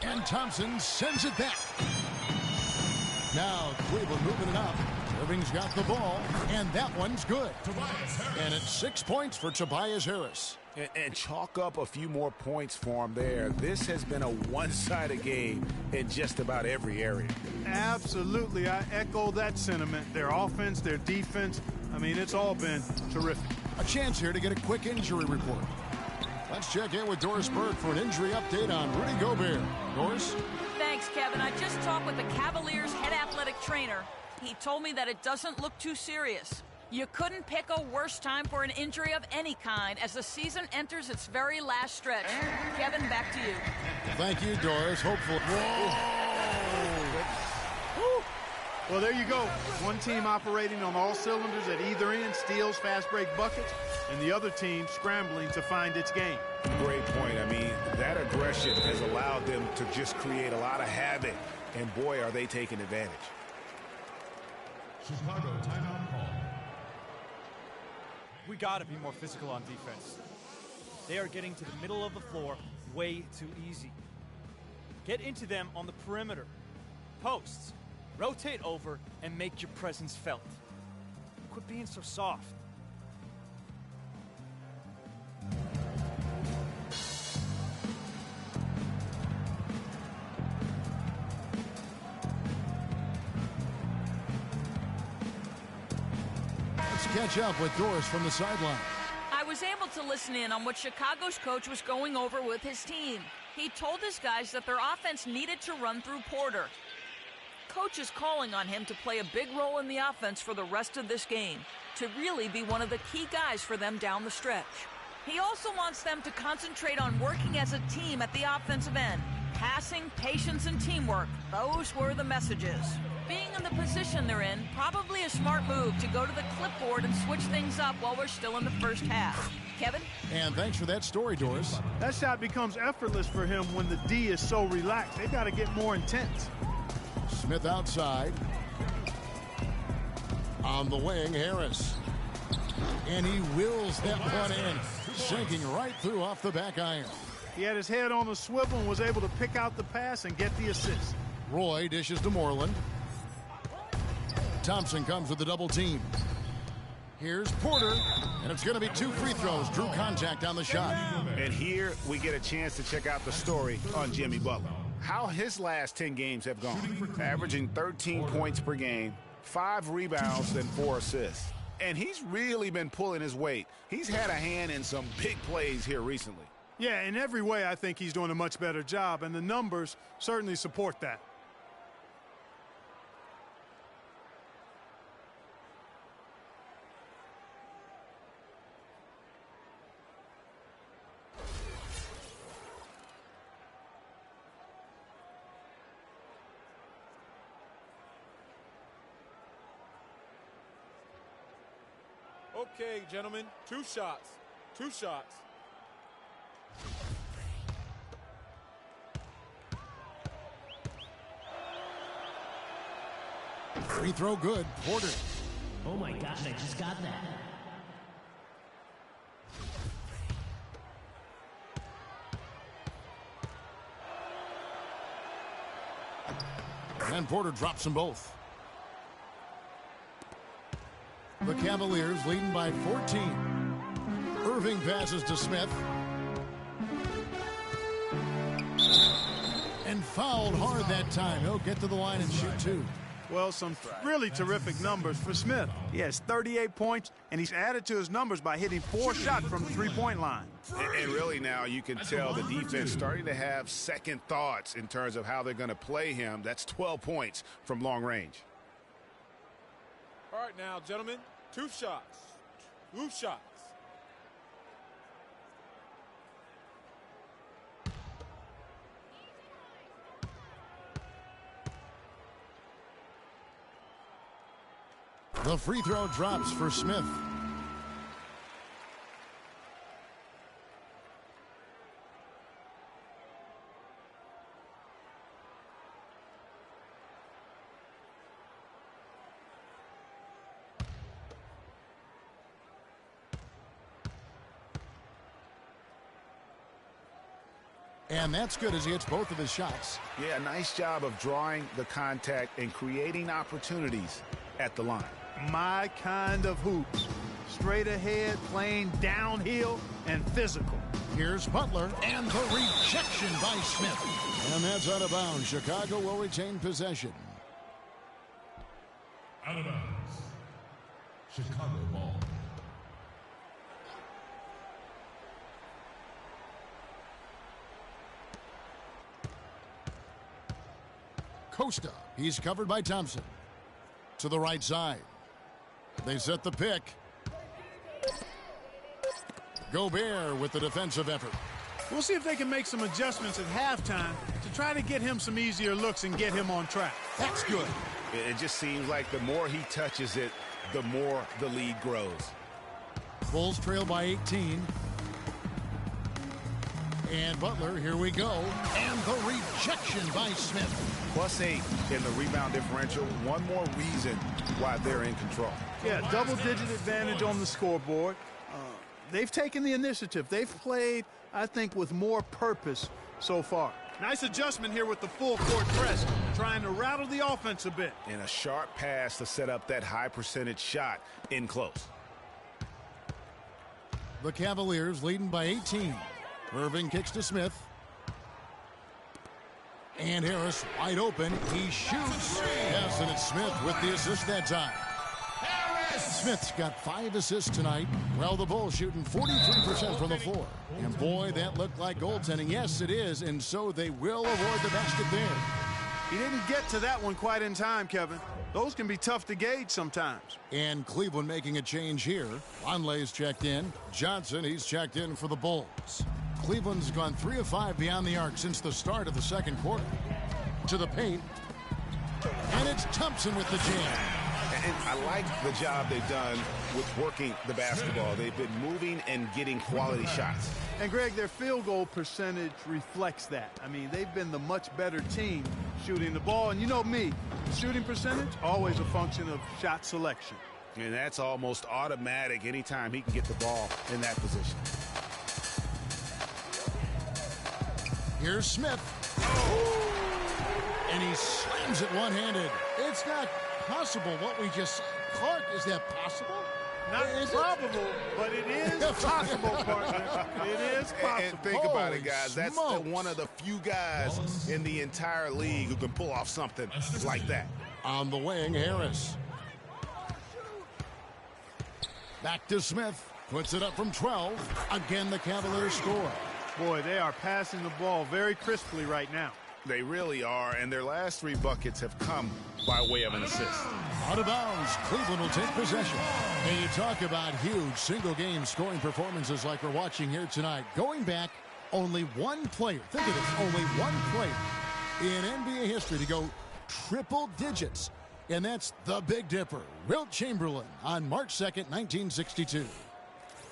And Thompson sends it back. Now Cleveland moving it up. Irving's got the ball, and that one's good. And it's 6 points for Tobias Harris. And chalk up a few more points for him there. This has been a one-sided game in just about every area. Absolutely. I echo that sentiment. Their offense, their defense, I mean, it's all been terrific. A chance here to get a quick injury report. Let's check in with Doris Burke for an injury update on Rudy Gobert. Doris? Thanks, Kevin. I just talked with the Cavaliers' head athletic trainer. He told me that it doesn't look too serious. You couldn't pick a worse time for an injury of any kind as the season enters its very last stretch. Kevin, back to you. Thank you, Doris. Hopefully. Well, there you go. One team operating on all cylinders at either end, steals, fast break buckets, and the other team scrambling to find its game. Great point. I mean, that aggression has allowed them to just create a lot of havoc, and boy, are they taking advantage. Chicago timeout call. We got to be more physical on defense. They are getting to the middle of the floor way too easy. Get into them on the perimeter. Posts. Rotate over and make your presence felt. Quit being so soft. Let's catch up with Doris from the sideline. I was able to listen in on what Chicago's coach was going over with his team. He told his guys that their offense needed to run through Porter. Coach is calling on him to play a big role in the offense for the rest of this game, to really be one of the key guys for them down the stretch. He also wants them to concentrate on working as a team at the offensive end. Passing, patience, and teamwork, those were the messages. Being in the position they're in, probably a smart move to go to the clipboard and switch things up while we're still in the first half. Kevin? And thanks for that story, Doris. That shot becomes effortless for him when the D is so relaxed. They've got to get more intense. Smith outside. On the wing, Harris. And he wills that one in, sinking right through off the back iron. He had his head on a swivel and was able to pick out the pass and get the assist. Roy dishes to Moreland. Thompson comes with the double team. Here's Porter, and it's going to be 2 free throws. Drew contact on the shot. And here we get a chance to check out the story on Jimmy Butler. How his last 10 games have gone. Averaging 13 points per game, 5 rebounds, and 4 assists. And he's really been pulling his weight. He's had a hand in some big plays here recently. Yeah, in every way, I think he's doing a much better job, and the numbers certainly support that. Okay, gentlemen, 2 shots. 2 shots. Free throw good. Porter. Oh my gosh, I just got that. And Porter drops them both. The Cavaliers leading by 14. Irving passes to Smith. And fouled hard that time. He'll get to the line and shoot 2. Well, some really terrific numbers for Smith. He has 38 points, and he's added to his numbers by hitting 4 shots from the three-point line. And really now you can tell the defense starting to have second thoughts in terms of how they're going to play him. That's 12 points from long range. All right now, gentlemen, 2 shots. 2 shots. The free throw drops for Smith. And that's good as he hits both of his shots. Yeah, nice job of drawing the contact and creating opportunities at the line. My kind of hoops. Straight ahead, playing downhill, and physical. Here's Butler, and the rejection by Smith. And that's out of bounds. Chicago will retain possession. Out of bounds. Chicago ball. Costa, he's covered by Thompson. To the right side. They set the pick. Gobert with the defensive effort. We'll see if they can make some adjustments at halftime to try to get him some easier looks and get him on track. That's good. It just seems like the more he touches it, the more the lead grows. Bulls trail by 18. And Butler, here we go. And the rejection by Smith. +8 in the rebound differential. One more reason why they're in control. Yeah, double-digit advantage on the scoreboard. They've taken the initiative. They've played, I think, with more purpose so far. Nice adjustment here with the full-court press, trying to rattle the offense a bit. And a sharp pass to set up that high-percentage shot in close. The Cavaliers leading by 18. Irving kicks to Smith. And Harris wide open. He shoots. Yes, and it's Smith with the assist that time. Smith's got 5 assists tonight. Well, the Bulls shooting 43% from the floor. And boy, that looked like goaltending. Yes, it is, and so they will avoid the basket there. He didn't get to that one quite in time, Kevin. Those can be tough to gauge sometimes. And Cleveland making a change here. Vonleh's checked in. Johnson, he's checked in for the Bulls. Cleveland's gone 3 of 5 beyond the arc since the start of the second quarter. To the paint. And it's Thompson with the jam. And I like the job they've done with working the basketball. They've been moving and getting quality shots. And, Greg, their field goal percentage reflects that. I mean, they've been the much better team shooting the ball. And you know me, shooting percentage, always a function of shot selection. And that's almost automatic anytime he can get the ball in that position. Here's Smith. And he slams it one-handed. It's not possible what we just saw. Clark, is that possible? Not probable, but it is possible, partner. It is possible. And think about it, guys. That's one of the few guys in the entire league who can pull off something like that. On the wing, Harris. Back to Smith. Puts it up from 12. Again, the Cavaliers score. Boy, they are passing the ball very crisply right now. They really are, and their last 3 buckets have come by way of an assist. Out of bounds, Cleveland will take possession. And you talk about huge single-game scoring performances like we're watching here tonight. Going back, only one player, think of this, only one player in NBA history to go triple digits. And that's the Big Dipper, Wilt Chamberlain, on March 2nd, 1962.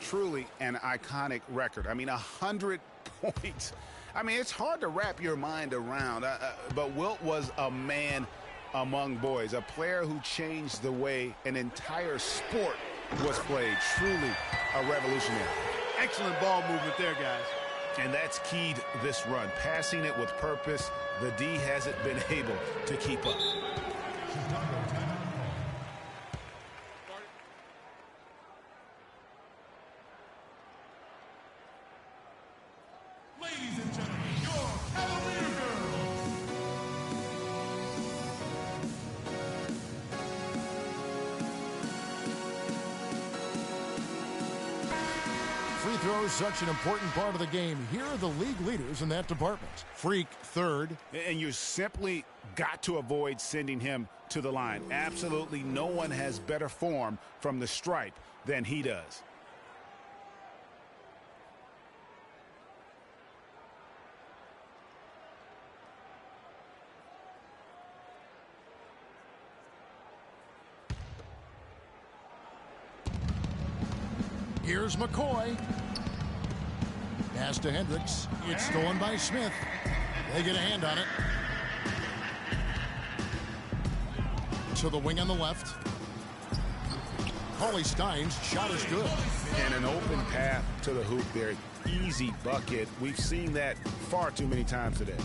Truly an iconic record. I mean, 100 points. I mean, it's hard to wrap your mind around, but Wilt was a man among boys, a player who changed the way an entire sport was played. Truly a revolutionary. Excellent ball movement there, guys. And that's keyed this run. Passing it with purpose, the D hasn't been able to keep up. Ladies and gentlemen, your Cavalier girls. Free throws, such an important part of the game. Here are the league leaders in that department. Freak, third. And you simply got to avoid sending him to the line. Absolutely no one has better form from the stripe than he does. Here's McCoy. Pass to Hendricks. It's stolen by Smith. They get a hand on it. To the wing on the left. Cauley Stein's shot is good. And an open path to the hoop there. Easy bucket. We've seen that far too many times today.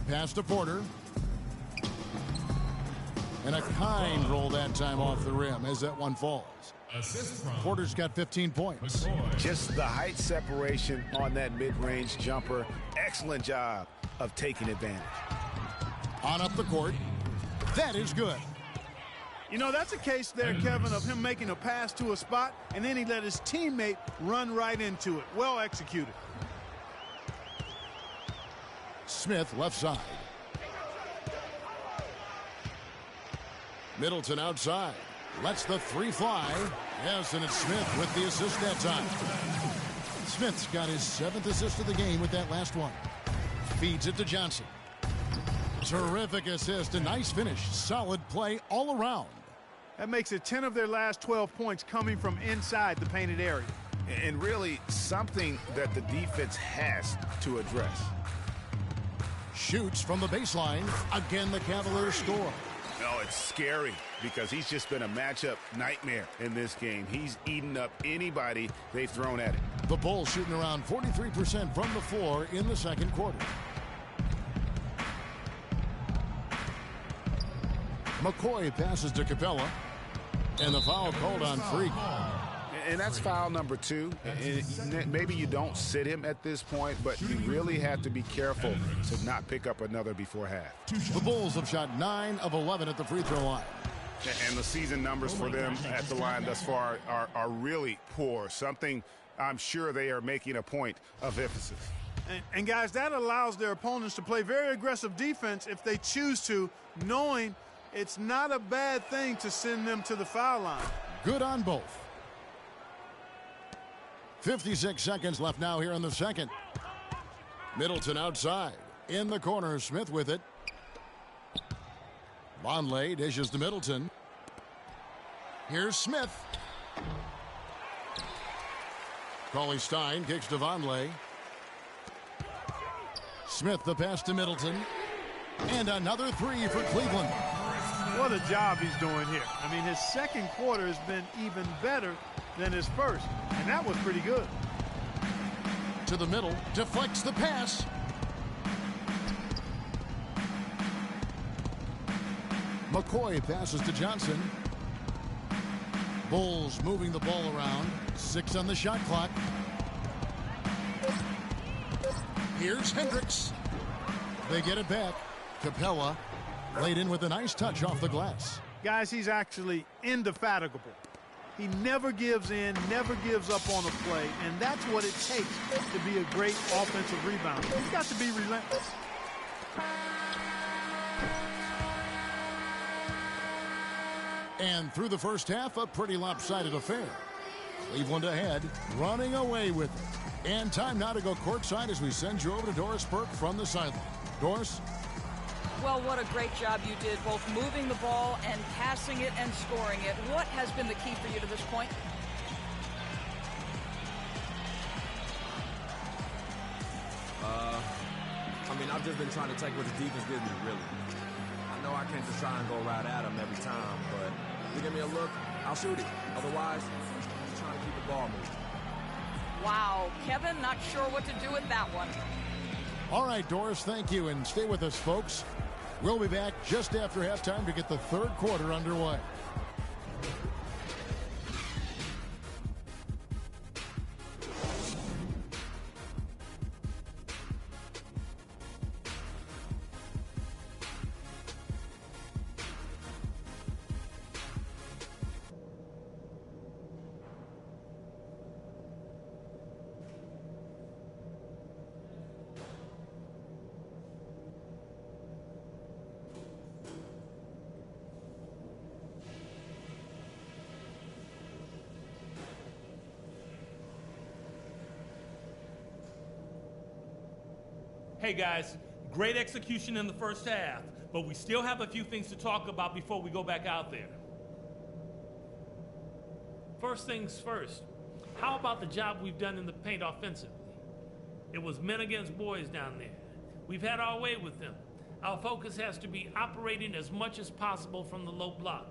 Pass to Porter. And a kind roll that time off the rim as that one falls. Porter's got 15 points. Just the height separation on that mid-range jumper. Excellent job of taking advantage. On up the court. That is good. You know, that's a case there, Kevin, of him making a pass to a spot, and then he let his teammate run right into it. Well executed. Smith left side. Middleton outside. Lets the three fly. Yes, and it's Smith with the assist that time. Smith's got his 7th assist of the game with that last one. Feeds it to Johnson. Terrific assist. A nice finish. Solid play all around. That makes it 10 of their last 12 points coming from inside the painted area. And really something that the defense has to address. Shoots from the baseline. Again, the Cavaliers score. Oh, it's scary because he's just been a matchup nightmare in this game. He's eaten up anybody they've thrown at him. The Bulls shooting around 43% from the floor in the second quarter. McCoy passes to Capella. And the foul called on Freak. And that's foul number 2. And maybe you don't sit him at this point, but you really have to be careful to not pick up another before half. The Bulls have shot 9 of 11 at the free throw line. And the season numbers for them at the line thus far are really poor. Something I'm sure they are making a point of emphasis. And guys, that allows their opponents to play very aggressive defense if they choose to, knowing it's not a bad thing to send them to the foul line. Good on both. 56 seconds left now here in the second. Middleton outside. In the corner, Smith with it. Vonleh dishes to Middleton. Here's Smith. Cauley Stein kicks to Vonleh. Smith the pass to Middleton. And another three for Cleveland. What a job he's doing here. I mean, his second quarter has been even better than his first, and that was pretty good. To the middle, deflects the pass. McCoy passes to Johnson. Bulls moving the ball around. 6 on the shot clock. Here's Hendricks. They get it back. Capella laid in with a nice touch off the glass. Guys, he's actually indefatigable. He never gives in, never gives up on a play, and that's what it takes to be a great offensive rebounder. He's got to be relentless. And through the first half, a pretty lopsided affair. Cleveland ahead, running away with it. And time now to go courtside as we send you over to Doris Burke from the sideline. Doris? Well, what a great job you did, both moving the ball and passing it and scoring it. What has been the key for you to this point? I mean, I've just been trying to take what the defense gives me, really. I know I can't just try and go right at them every time, but if you give me a look, I'll shoot it. Otherwise, I'm just trying to keep the ball moving. Wow, Kevin, not sure what to do with that one. All right, Doris, thank you, and stay with us, folks. We'll be back just after halftime to get the third quarter underway. Hey guys, great execution in the first half, but we still have a few things to talk about before we go back out there. First things first, how about the job we've done in the paint offensively? It was men against boys down there. We've had our way with them. Our focus has to be operating as much as possible from the low block.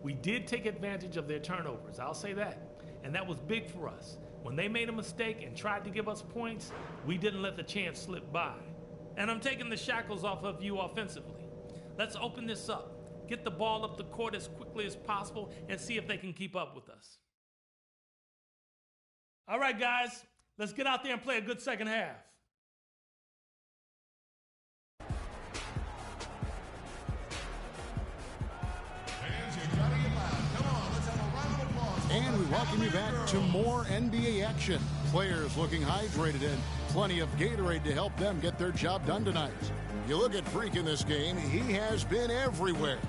We did take advantage of their turnovers, I'll say that, and that was big for us. When they made a mistake and tried to give us points, we didn't let the chance slip by. And I'm taking the shackles off of you offensively. Let's open this up, get the ball up the court as quickly as possible, and see if they can keep up with us. All right, guys, let's get out there and play a good second half. And we welcome you back to more NBA action. Players looking hydrated and plenty of Gatorade to help them get their job done tonight. You look at Freak in this game, he has been everywhere.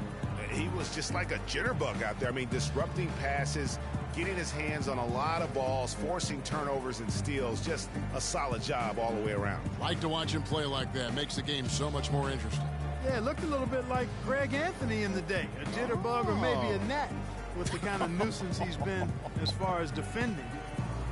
he was just like a jitterbug out there. I mean, disrupting passes, getting his hands on a lot of balls, forcing turnovers and steals. Just a solid job all the way around. Like to watch him play like that. Makes the game so much more interesting. Yeah, it looked a little bit like Greg Anthony in the day. A jitterbug or maybe a gnat with the kind of nuisance he's been as far as defending.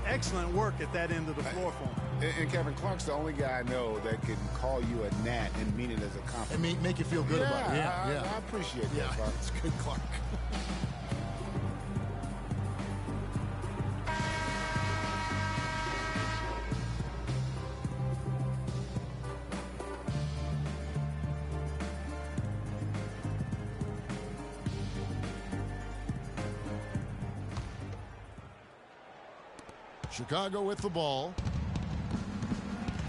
Excellent work at that end of the floor for him. And Kevin Clark's the only guy I know that can call you a gnat and mean it as a compliment. And make you feel good about it. Yeah, I appreciate that. Yeah, it's good, Clark. Chicago with the ball.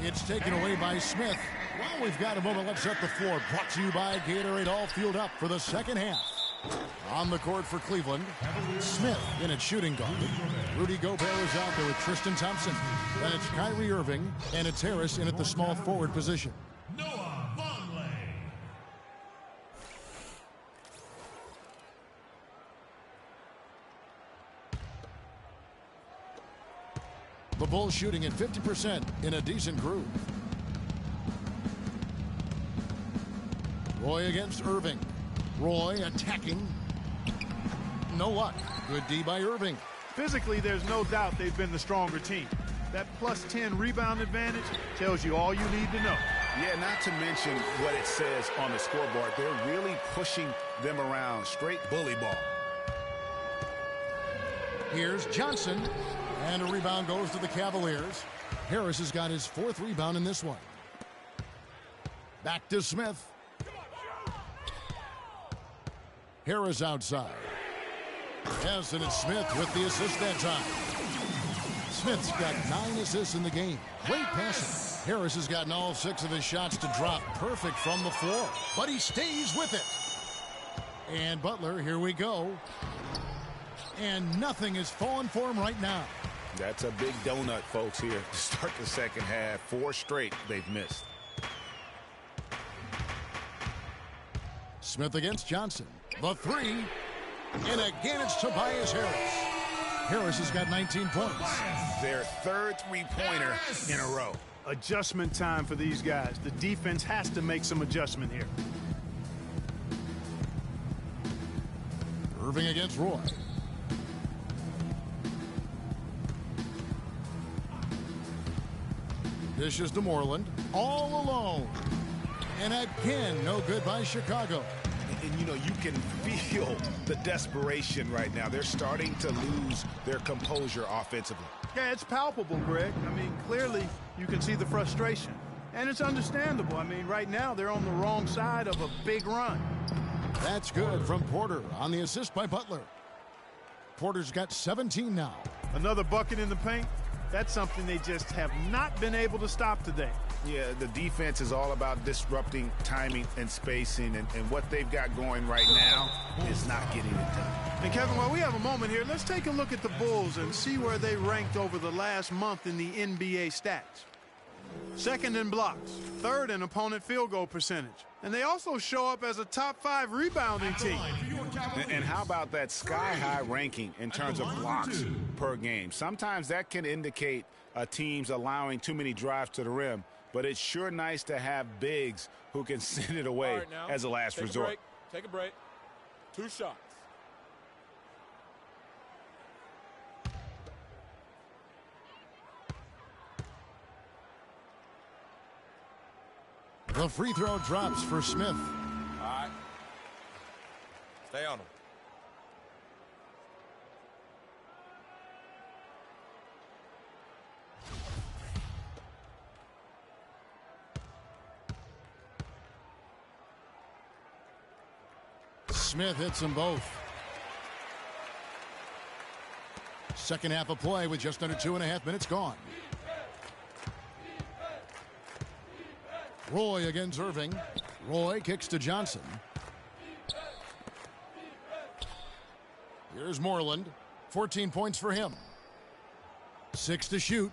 It's taken away by Smith. Well, we've got a moment. Let's set the floor. Brought to you by Gatorade. All fueled up for the second half. On the court for Cleveland, Smith in at shooting guard. Rudy Gobert is out there with Tristan Thompson. Then it's Kyrie Irving, and it's Harris in at the small forward position. The Bulls shooting at 50% in a decent groove. Roy against Irving. Roy attacking. No luck. Good D by Irving. Physically, there's no doubt they've been the stronger team. That plus 10 rebound advantage tells you all you need to know. Yeah, not to mention what it says on the scoreboard. They're really pushing them around. Straight bully ball. Here's Johnson. And a rebound goes to the Cavaliers. Harris has got his 4th rebound in this one. Back to Smith. Harris outside. Yes, and it's Smith with the assist that time. Smith's got 9 assists in the game. Great passing. Harris has gotten all 6 of his shots to drop. Perfect from the floor. But he stays with it. And Butler, here we go. And nothing is falling for him right now. That's a big donut, folks, here to start the second half. 4 straight they've missed. Smith against Johnson. The 3. And again, it's Tobias Harris. Harris has got 19 points. Their 3rd three-pointer in a row. Adjustment time for these guys. The defense has to make some adjustment here. Irving against Roy. Dishes to Moreland. All alone. And again, no good by Chicago. And, you know, you can feel the desperation right now. They're starting to lose their composure offensively. Yeah, it's palpable, Greg. I mean, clearly you can see the frustration. And it's understandable. I mean, right now they're on the wrong side of a big run. That's good from Porter on the assist by Butler. Porter's got 17 now. Another bucket in the paint. That's something they just have not been able to stop today. Yeah, the defense is all about disrupting timing and spacing, and what they've got going right now is not getting it done. And Kevin, while we have a moment here, let's take a look at the Bulls and see where they ranked over the last month in the NBA stats. 2nd in blocks, 3rd in opponent field goal percentage. And they also show up as a top 5 rebounding team. And how about that sky-high ranking in terms of blocks per game? Sometimes that can indicate a team's allowing too many drives to the rim, but it's sure nice to have bigs who can send it away as a last resort. Take a break. 2 shots. The free throw drops for Smith. All right. Stay on him. Smith hits them both. Second half of play with just under 2.5 minutes gone. Roy against Irving. Roy kicks to Johnson. Here's Moreland. 14 points for him. 6 to shoot.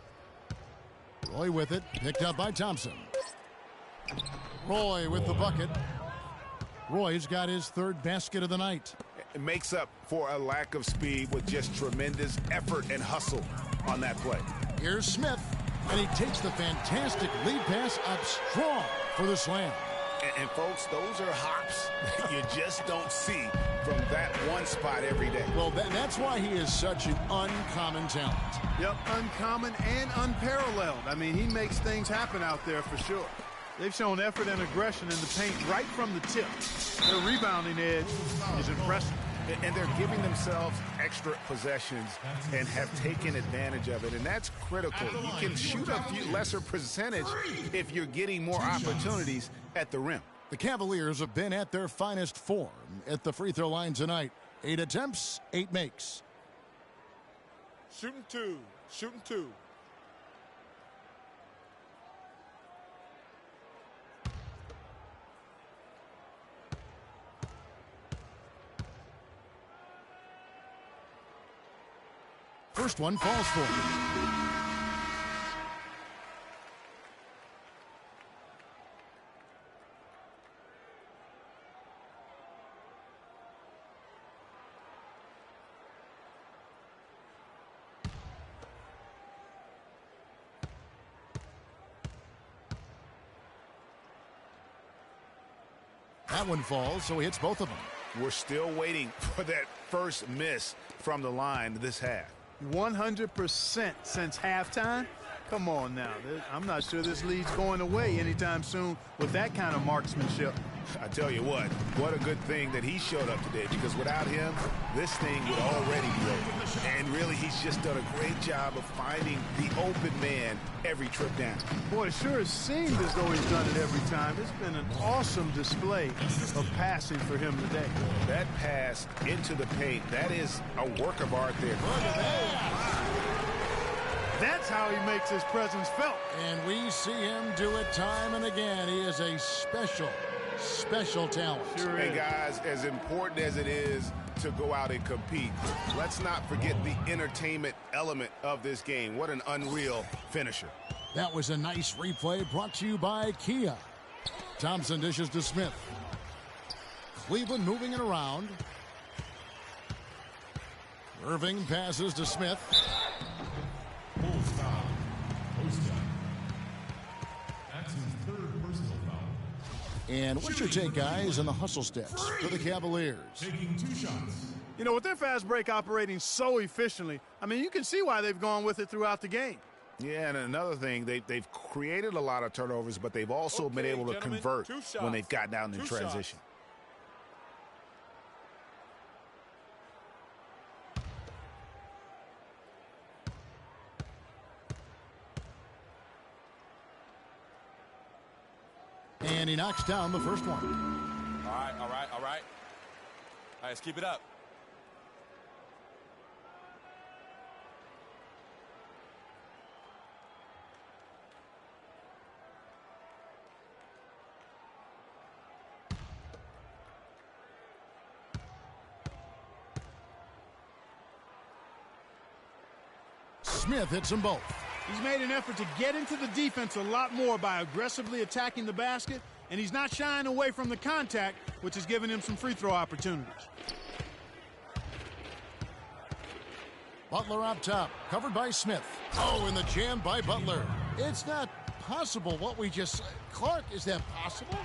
Roy with it. Picked up by Thompson. Roy with the bucket. Roy's got his third basket of the night. It makes up for a lack of speed with just tremendous effort and hustle on that play. Here's Smith, and he takes the fantastic lead pass up strong for the slam. And folks, those are hops you just don't see from that one spot every day. Well, that's why he is such an uncommon talent. Yep, uncommon and unparalleled. I mean, he makes things happen out there for sure. They've shown effort and aggression in the paint right from the tip. Their rebounding edge is impressive. And they're giving themselves extra possessions and have taken advantage of it. And that's critical. You can shoot a few lesser percentage if you're getting more opportunities at the rim. The Cavaliers have been at their finest form at the free throw line tonight. 8 attempts, 8 makes. Shooting two. Shooting two. First one falls for him. That one falls, so he hits both of them. We're still waiting for that first miss from the line this half. 100% since halftime? Come on now. I'm not sure this lead's going away anytime soon with that kind of marksmanship. I tell you what a good thing that he showed up today, because without him, this thing would already be over. And really, he's just done a great job of finding the open man every trip down. Boy, it sure has seemed as though he's done it every time. It's been an awesome display of passing for him today. That pass into the paint, that is a work of art there. That's how he makes his presence felt. And we see him do it time and again. He is a special talent. Sure Hey, is. guys, as important as it is to go out and compete, let's not forget the entertainment element of this game. What an unreal finisher. That was a nice replay brought to you by Kia. Thompson dishes to Smith. Cleveland moving it around. Irving passes to Smith. Full foul. Post up. That's his third personal foul. And what's your take, guys, on the hustle steps for the Cavaliers? Taking 2 shots. You know, with their fast break operating so efficiently, I mean, you can see why they've gone with it throughout the game. Yeah, and another thing, they've created a lot of turnovers, but they've also been able to convert when they've gotten down in transition. And he knocks down the first one. All right. All right, let's keep it up. Smith hits them both. He's made an effort to get into the defense a lot more by aggressively attacking the basket, and he's not shying away from the contact, which has given him some free throw opportunities. Butler up top, covered by Smith. Oh, and the jam by Butler. It's not possible what we just said. Clark, is that possible?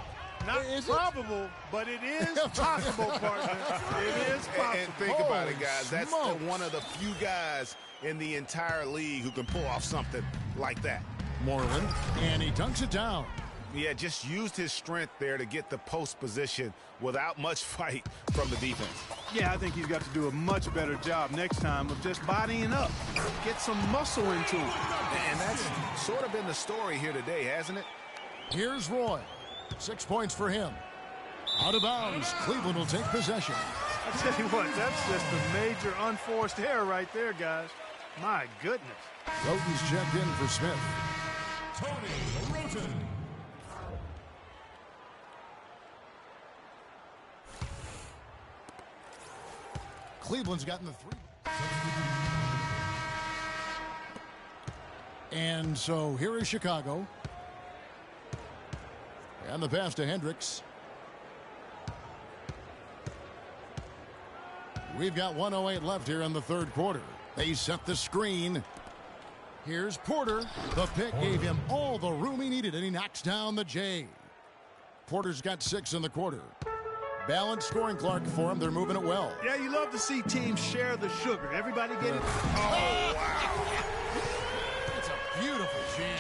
Not probable, but it is possible, partner. It is possible. And think about it, guys. That's one of the few guys in the entire league who can pull off something like that. Moreland, and he dunks it down. Yeah, just used his strength there to get the post position without much fight from the defense. Yeah, I think he's got to do a much better job next time of just bodying up. Get some muscle into him. And that's sort of been the story here today, hasn't it? Here's Roy. 6 points for him. Out of bounds. Cleveland will take possession. I tell you what, that's just a major unforced error right there, guys. My goodness. Roten's checked in for Smith. Tony Roten. Cleveland's gotten the 3. And so here is Chicago. And the pass to Hendricks. We've got 1:08 left here in the third quarter. They set the screen. Here's Porter. The pick gave him all the room he needed, and he knocks down the J. Porter's got 6 in the quarter. Balanced scoring, Clark, for him. They're moving it well. Yeah, you love to see teams share the sugar. Everybody get it? Oh, wow. It's a beautiful jam.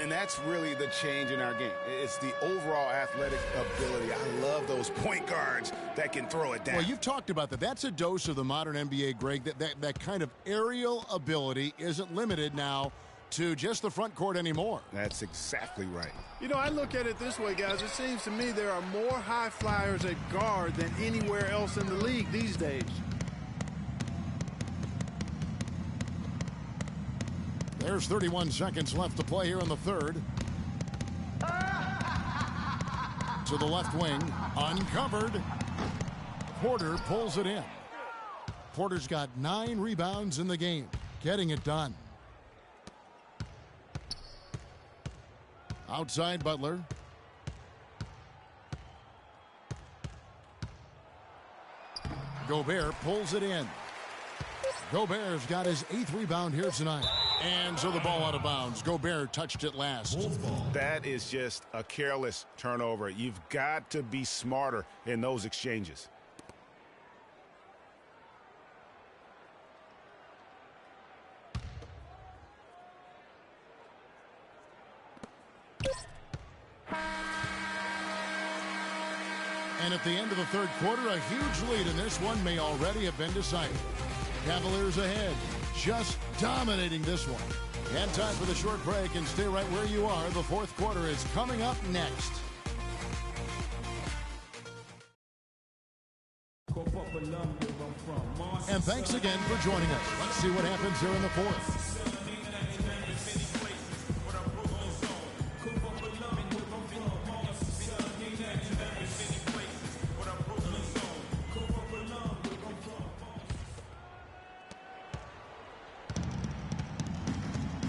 And that's really the change in our game. It's the overall athletic ability. I love those point guards that can throw it down. Well, you've talked about that. That's a dose of the modern NBA, Greg. That kind of aerial ability isn't limited now to just the front court anymore. That's exactly right. You know, I look at it this way, guys. It seems to me there are more high flyers at guard than anywhere else in the league these days. There's 31 seconds left to play here in the third. To the left wing, uncovered. Porter pulls it in. Porter's got 9 rebounds in the game, getting it done. Outside Butler. Gobert pulls it in. Gobert's got his 8th rebound here tonight. And so the ball out of bounds. Gobert touched it last. That is just a careless turnover. You've got to be smarter in those exchanges. And at the end of the third quarter, a huge lead in this one may already have been decided. Cavaliers ahead, just dominating this one. And time for the short break, and stay right where you are. The fourth quarter is coming up next. And thanks again for joining us. Let's see what happens here in the fourth.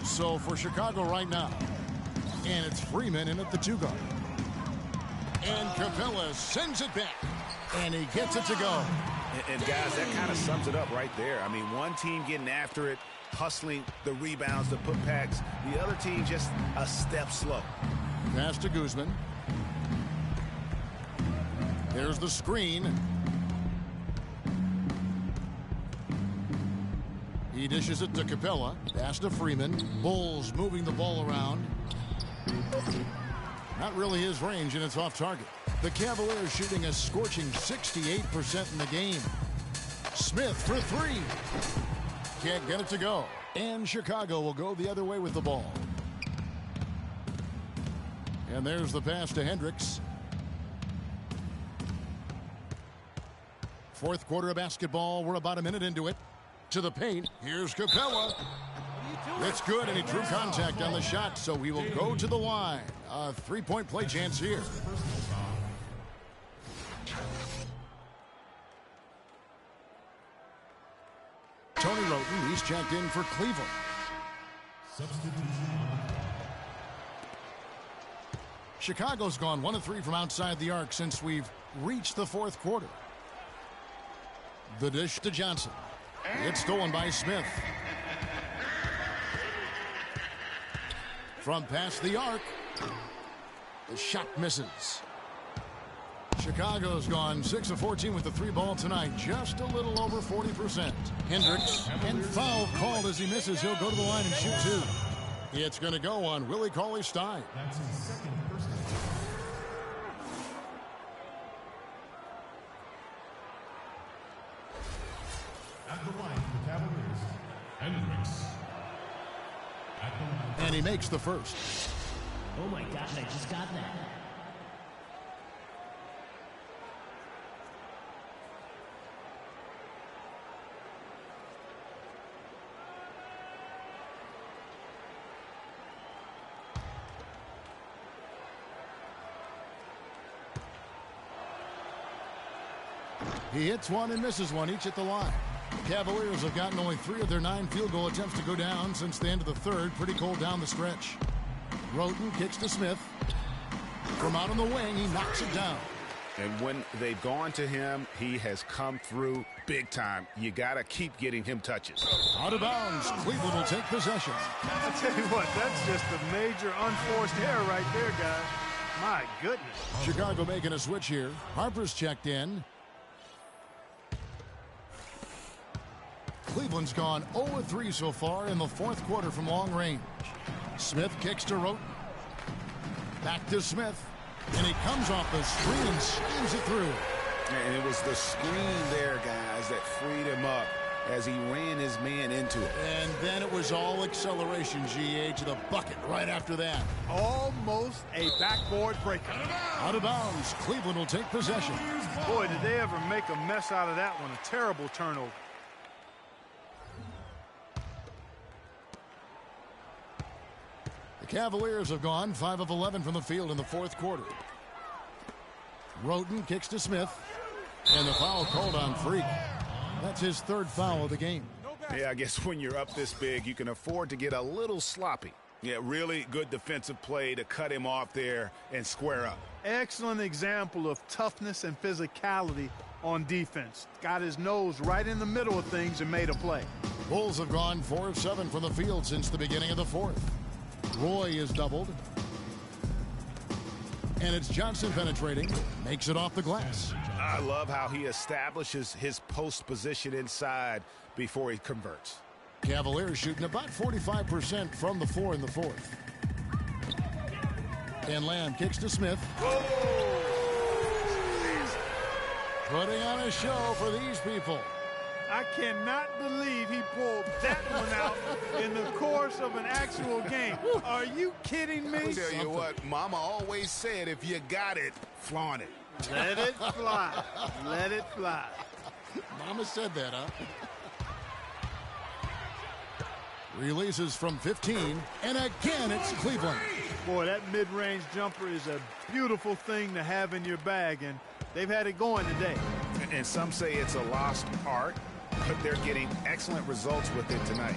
So for Chicago right now, and it's Freeman in at the 2 guard. And Capella sends it back, and he gets it to go. And guys, that kind of sums it up right there. I mean, one team getting after it, hustling the rebounds, the putbacks. The other team just a step slow. Pass to Guzman. There's the screen. He dishes it to Capella. Pass to Freeman. Bulls moving the ball around. Not really his range, and it's off target. The Cavaliers shooting a scorching 68% in the game. Smith for 3. Can't get it to go. And Chicago will go the other way with the ball. And there's the pass to Hendricks. Fourth quarter of basketball. We're about a minute into it. To the paint. Here's Capella. It's good, and he drew contact on the shot, so we will go to the line. A 3-point play chance here. Tony Roten, he's checked in for Cleveland. Chicago's gone 1 of 3 from outside the arc since we've reached the fourth quarter. The dish to Johnson. It's stolen by Smith. From past the arc. The shot misses. Chicago's gone 6 of 14 with the 3 ball tonight. Just a little over 40%. Hendricks, and foul called as he misses. He'll go to the line and shoot 2. It's going to go on Willie Cauley-Stein. That's his second personal. At the line for the Cavaliers, Hendricks. At the line. And he makes the first. Oh my gosh, I just got that. He hits one and misses one, each at the line. Cavaliers have gotten only 3 of their 9 field goal attempts to go down since the end of the third. Pretty cold down the stretch. Roten kicks to Smith. From out on the wing, he knocks it down. And when they've gone to him, he has come through big time. You got to keep getting him touches. Out of bounds. Cleveland will take possession. I tell you what, that's just a major unforced error right there, guys. My goodness. Chicago making a switch here. Harper's checked in. Cleveland's gone 0-3 so far in the fourth quarter from long range. Smith kicks to Roten. Back to Smith. And he comes off the screen and schemes it through. And it was the screen there, guys, that freed him up as he ran his man into it. And then it was all acceleration, GA, to the bucket right after that. Almost a backboard breaker. Out of bounds. Cleveland will take possession. Boy, did they ever make a mess out of that one. A terrible turnover. The Cavaliers have gone 5 of 11 from the field in the fourth quarter. Roten kicks to Smith. And the foul called on Freak. That's his third foul of the game. Yeah, I guess when you're up this big, you can afford to get a little sloppy. Yeah, really good defensive play to cut him off there and square up. Excellent example of toughness and physicality on defense. Got his nose right in the middle of things and made a play. Bulls have gone 4 of 7 from the field since the beginning of the fourth. Roy is doubled. And it's Johnson penetrating. Makes it off the glass. I love how he establishes his post position inside before he converts. Cavaliers shooting about 45% from the floor in the fourth. And Lamb kicks to Smith. Putting on a show for these people. I cannot believe he pulled that one out in the course of an actual game. Are you kidding me? I'll tell you what, Mama always said, if you got it, flaunt it. Let it fly. Let it fly. Mama said that, huh? Releases from 15, and again it's Cleveland. Boy, that mid-range jumper is a beautiful thing to have in your bag, and they've had it going today. And some say it's a lost art, but they're getting excellent results with it tonight.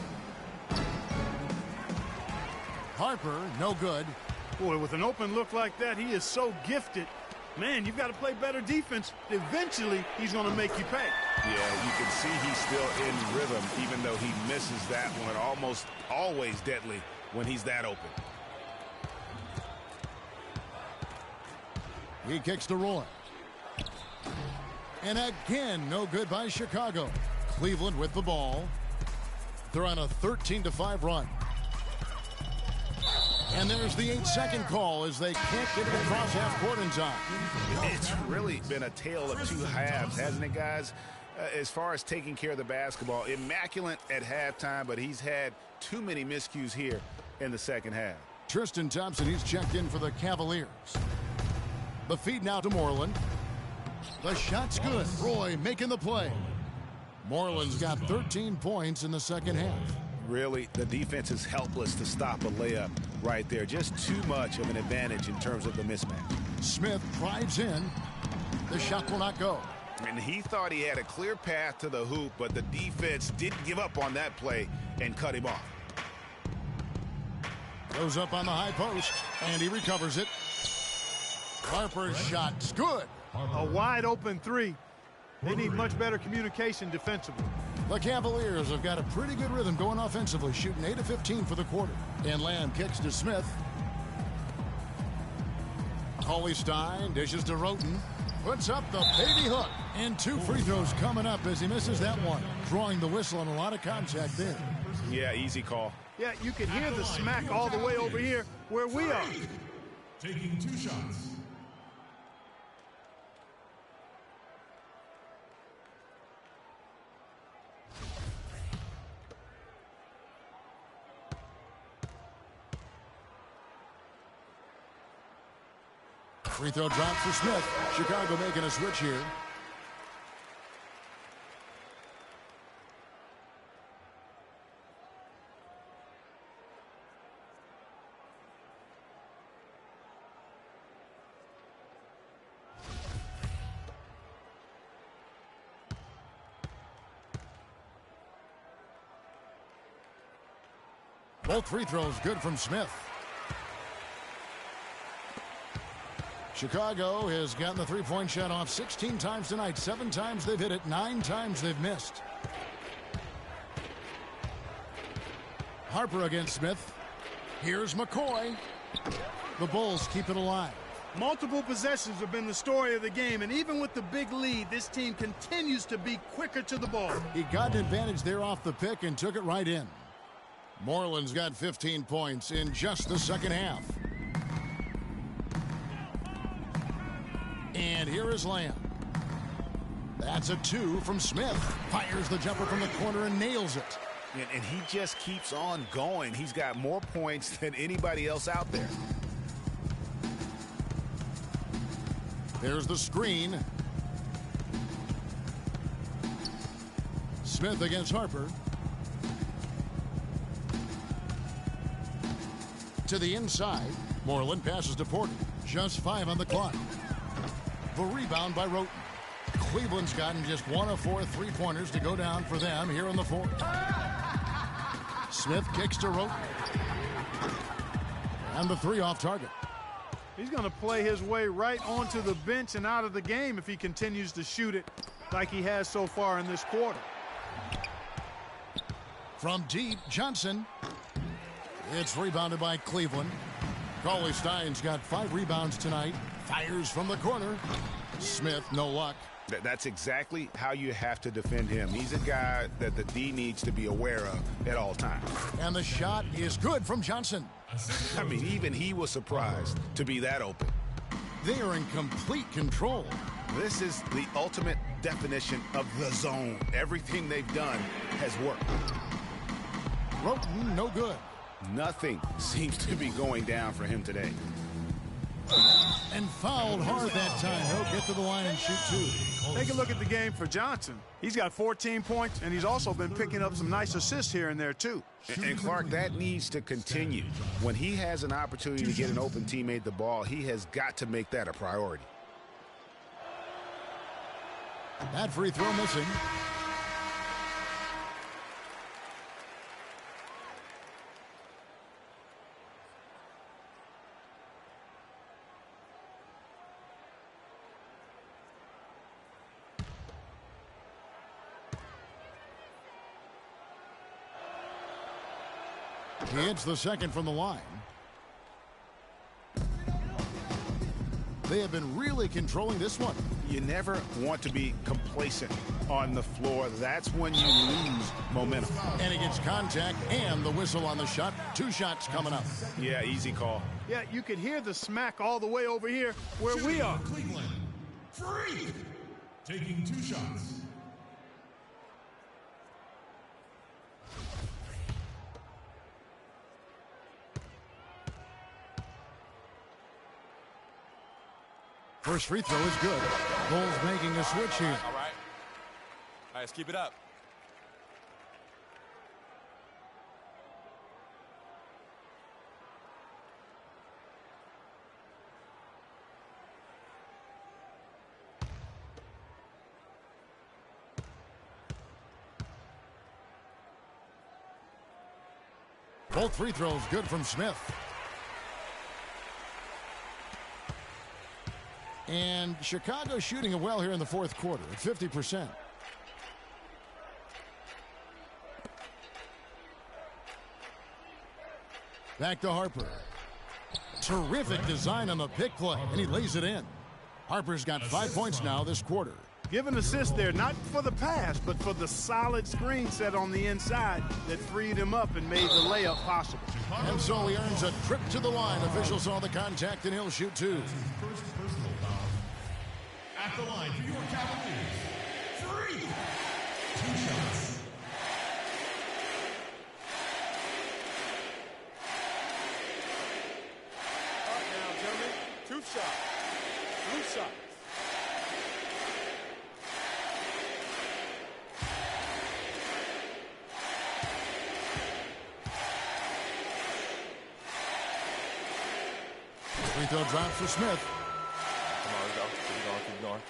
Harper, no good. Boy, with an open look like that, he is so gifted. Man, you've got to play better defense. Eventually, he's going to make you pay. Yeah, you can see he's still in rhythm, even though he misses that one. Almost always deadly when he's that open. He kicks to Roy. And again, no good by Chicago. Cleveland with the ball. They're on a 13-5 run. And there's the 8-second call as they can't get it across half court in time. It's really been a tale of two halves, hasn't it, guys? As far as taking care of the basketball, immaculate at halftime, but he's had too many miscues here in the second half. Tristan Thompson, he's checked in for the Cavaliers. The feed now to Moreland. The shot's good. Roy making the play. Moreland's got 13 points in the second half. Really, the defense is helpless to stop a layup right there. Just too much of an advantage in terms of the mismatch. Smith drives in. The shot will not go. And he thought he had a clear path to the hoop, but the defense didn't give up on that play and cut him off. Goes up on the high post, and he recovers it. Harper's shot's good. A wide open three. They need much better communication defensively. The Cavaliers have got a pretty good rhythm going offensively, shooting 8 of 15 for the quarter. And Lamb kicks to Smith. Stein dishes to Roten. Puts up the baby hook. And 2 free throws coming up as he misses that one. Drawing the whistle on a lot of contact there. Yeah, easy call. Yeah, you can hear the smack all the way over here where we are. Taking 2 shots. Free throw drop for Smith. Chicago making a switch here. Both free throws good from Smith. Chicago has gotten the three-point shot off 16 times tonight. 7 times they've hit it, 9 times they've missed. Harper against Smith. Here's McCoy. The Bulls keep it alive. Multiple possessions have been the story of the game, and even with the big lead, this team continues to be quicker to the ball. He got an advantage there off the pick and took it right in. Moreland's got 15 points in just the second half. And here is Lamb. That's a 2 from Smith. Fires the jumper from the corner and nails it. And he just keeps on going. He's got more points than anybody else out there. There's the screen. Smith against Harper. To the inside. Moreland passes to Porter. Just 5 on the clock. The rebound by Roten. Cleveland's gotten just 1 of 4 3-pointers to go down for them here in the fourth. Smith kicks to Roten. And the 3 off target. He's going to play his way right onto the bench and out of the game if he continues to shoot it like he has so far in this quarter. From deep, Johnson. It's rebounded by Cleveland. Cauley Stein's got 5 rebounds tonight. Fires from the corner. Smith, no luck. That's exactly how you have to defend him. He's a guy that the D needs to be aware of at all times. And the shot is good from Johnson. I mean, even he was surprised to be that open. They are in complete control. This is the ultimate definition of the zone. Everything they've done has worked. Roten, no good. Nothing seems to be going down for him today. And fouled hard that time. He'll get to the line and shoot 2. Take a look at the game for Johnson. He's got 14 points, and he's also been picking up some nice assists here and there, too. And Clark, that needs to continue. When he has an opportunity to get an open teammate the ball, he has got to make that a priority. That free throw missing. He hits the second from the line. They have been really controlling this one. You never want to be complacent on the floor. That's when you lose momentum. And he gets contact and the whistle on the shot. 2 shots coming up. Yeah, easy call. Yeah, you could hear the smack all the way over here where we are. Cleveland. Free. Taking 2 shots. First free throw is good. Bulls making a switch here. All right, let's keep it up. Both free throws good from Smith. And Chicago shooting it well here in the fourth quarter at 50%. Back to Harper. Terrific design on the pick play, and he lays it in. Harper's got 5 points now this quarter. Give an assist there, not for the pass, but for the solid screen set on the inside that freed him up and made the layup possible. And so he earns a trip to the line. Officials saw the contact, and he'll shoot 2. First personal foul. At the line for your Cavaliers. 3. 2 shots. Up now, gentlemen. 2 shots. 2 shots. Free throw drops for Smith. Come on, let's go. Keep going, keep going.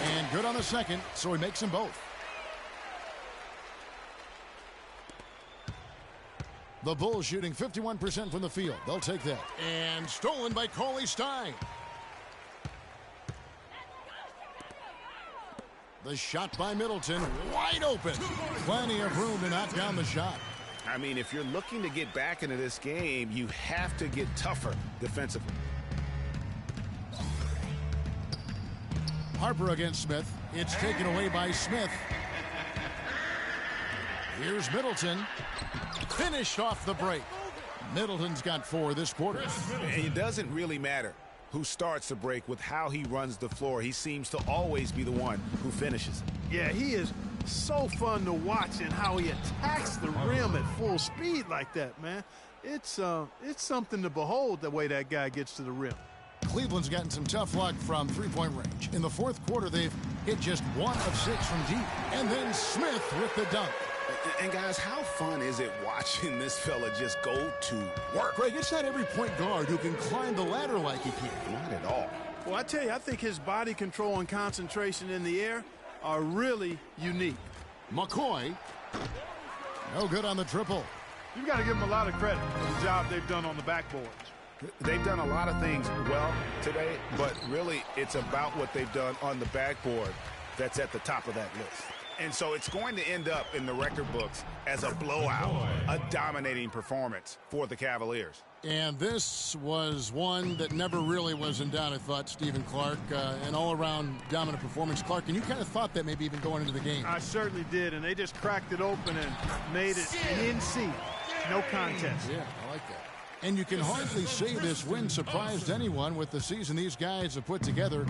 And good on the second, so he makes them both. The Bulls shooting 51% from the field. They'll take that. And stolen by Cauley Stein. The shot by Middleton, wide open. Plenty of room to knock down the shot. I mean, if you're looking to get back into this game, you have to get tougher defensively. Harper against Smith. It's taken away by Smith. Here's Middleton. Finished off the break. Middleton's got 4 this quarter. It doesn't really matter who starts the break with how he runs the floor. He seems to always be the one who finishes. Yeah, he is so fun to watch and how he attacks the rim at full speed like that, man. It's something to behold the way that guy gets to the rim. Cleveland's gotten some tough luck from three-point range. In the fourth quarter, they've hit just 1 of 6 from deep. And then Smith with the dunk. And guys, how fun is it watching this fella just go to work? Greg, it's not every point guard who can climb the ladder like he can. Not at all. Well, I tell you, I think his body control and concentration in the air are really unique. McCoy, no good on the triple. You've got to give them a lot of credit for the job they've done on the backboards. They've done a lot of things well today, but really it's about what they've done on the backboard that's at the top of that list. And so it's going to end up in the record books as a blowout, a dominating performance for the Cavaliers. And this was one that never really was in doubt, I thought, Stephen Clark. An all-around dominant performance. Clark, and you kind of thought that maybe even going into the game. I certainly did, and they just cracked it open and made it NC. No contest. Yeah, I like that. And you can hardly say this win surprised anyone with the season these guys have put together.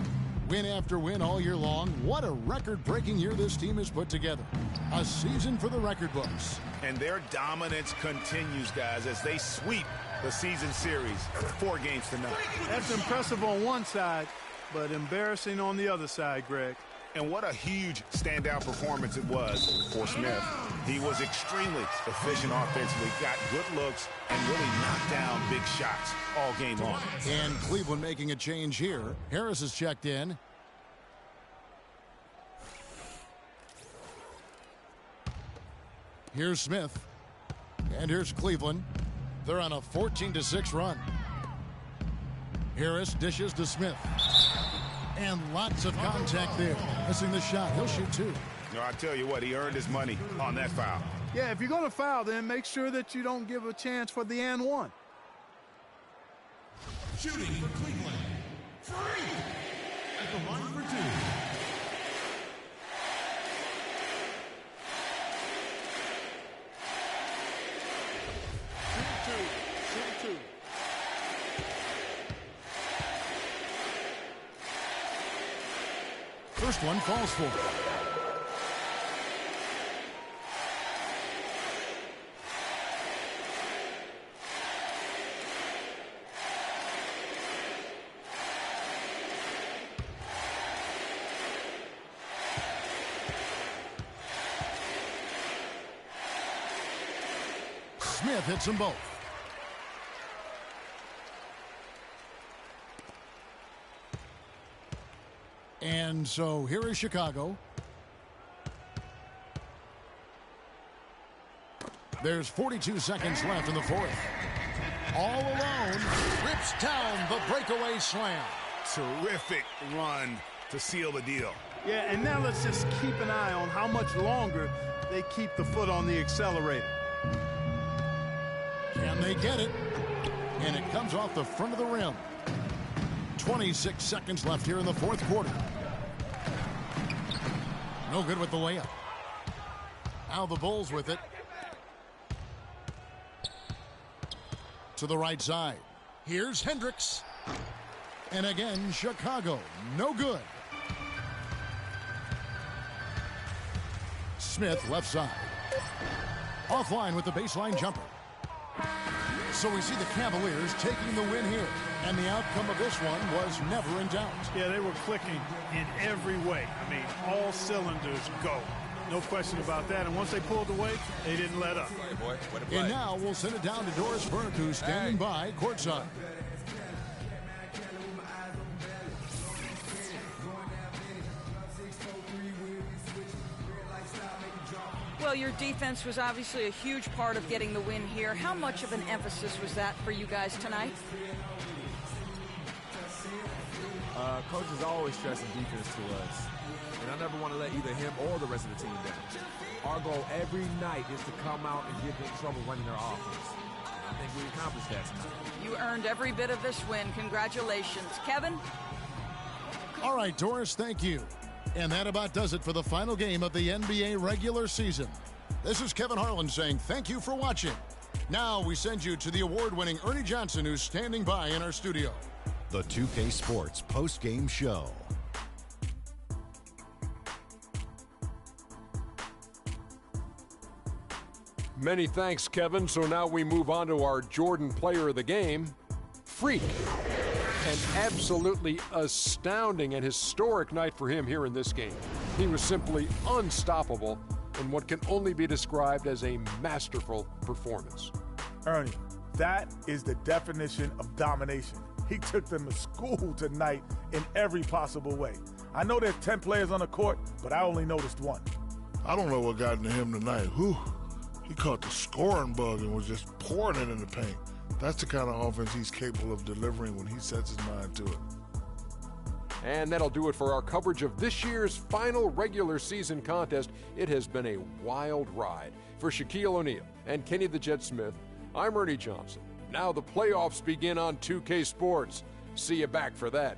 Win after win all year long. What a record-breaking year this team has put together. A season for the record books. And their dominance continues, guys, as they sweep the season series 4 games to none. That's impressive on one side, but embarrassing on the other side, Greg. And what a huge standout performance it was for Smith. He was extremely efficient offensively, got good looks, and really knocked down big shots all game long. And Cleveland making a change here. Harris is checked in. Here's Smith. And here's Cleveland. They're on a 14-6 run. Harris dishes to Smith. And lots of contact there. Missing the shot. He'll shoot 2. No, I tell you what, he earned his money on that foul. Yeah, if you're going to foul, then make sure that you don't give a chance for the and one. Shooting for Cleveland. 3. At the line for 2. Shoot 2. First one falls for. Smith hits them both. And so here is Chicago. There's 42 seconds left in the fourth. All alone, rips down the breakaway slam. Terrific run to seal the deal. Yeah, and now let's just keep an eye on how much longer they keep the foot on the accelerator. Can they get it? And it comes off the front of the rim. 26 seconds left here in the fourth quarter. No good with the layup. Now the Bulls with it. To the right side. Here's Hendricks. And again, Chicago. No good. Smith left side. Offline with the baseline jumper. So we see the Cavaliers taking the win here. And the outcome of this one was never in doubt. Yeah, they were clicking in every way. I mean, all cylinders go. No question about that. And once they pulled away, they didn't let up. And now we'll send it down to Doris Burke, who's standing by courtside. So your defense was obviously a huge part of getting the win here. How much of an emphasis was that for you guys tonight? Coach is always stressing defense to us, and I never want to let either him or the rest of the team down. Our goal every night is to come out and get them in trouble running their offense. I think we accomplished that tonight. You earned every bit of this win. Congratulations. Kevin? All right, Doris, thank you. And that about does it for the final game of the NBA regular season. This is Kevin Harlan saying thank you for watching. Now we send you to the award-winning Ernie Johnson, who's standing by in our studio. The 2K Sports post-game show. Many thanks, Kevin. So now we move on to our Jordan player of the game, Freak. An absolutely astounding and historic night for him here in this game. He was simply unstoppable in what can only be described as a masterful performance. Ernie, that is the definition of domination. He took them to school tonight in every possible way. I know there's 10 players on the court, but I only noticed one. I don't know what got into him tonight. Whew. He caught the scoring bug and was just pouring it in the paint. That's the kind of offense he's capable of delivering when he sets his mind to it. And that'll do it for our coverage of this year's final regular season contest. It has been a wild ride. For Shaquille O'Neal and Kenny the Jet Smith, I'm Ernie Johnson. Now the playoffs begin on 2K Sports. See you back for that.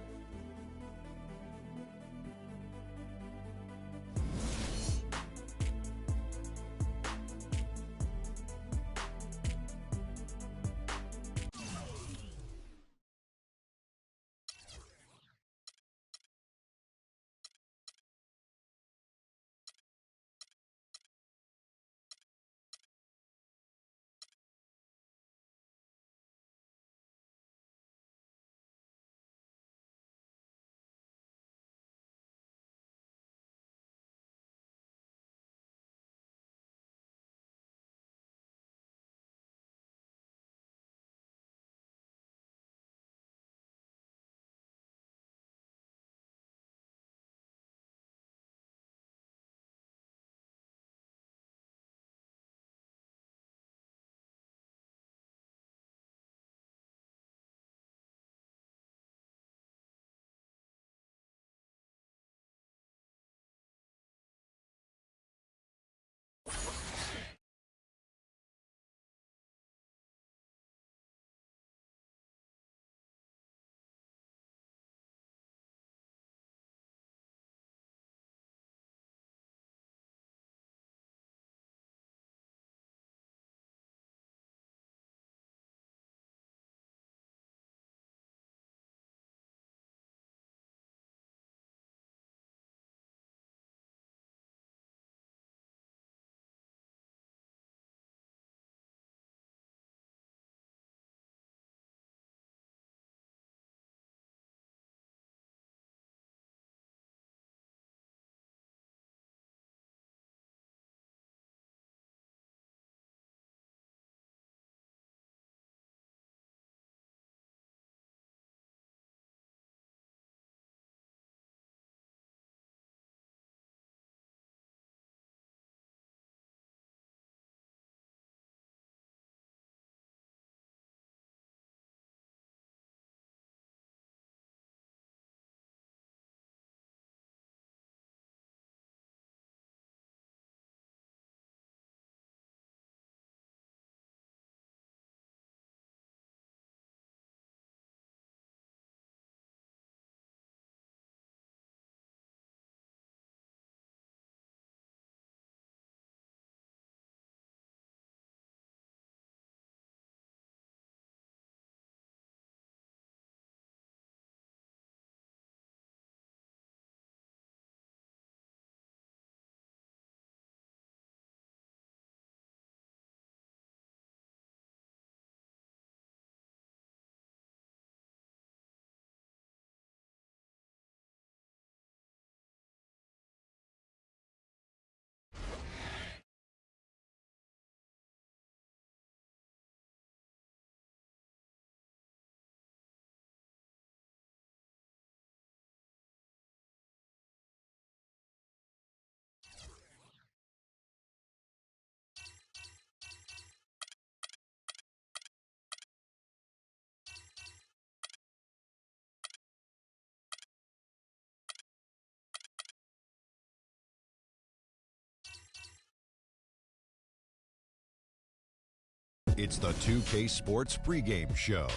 It's the 2K Sports pregame show.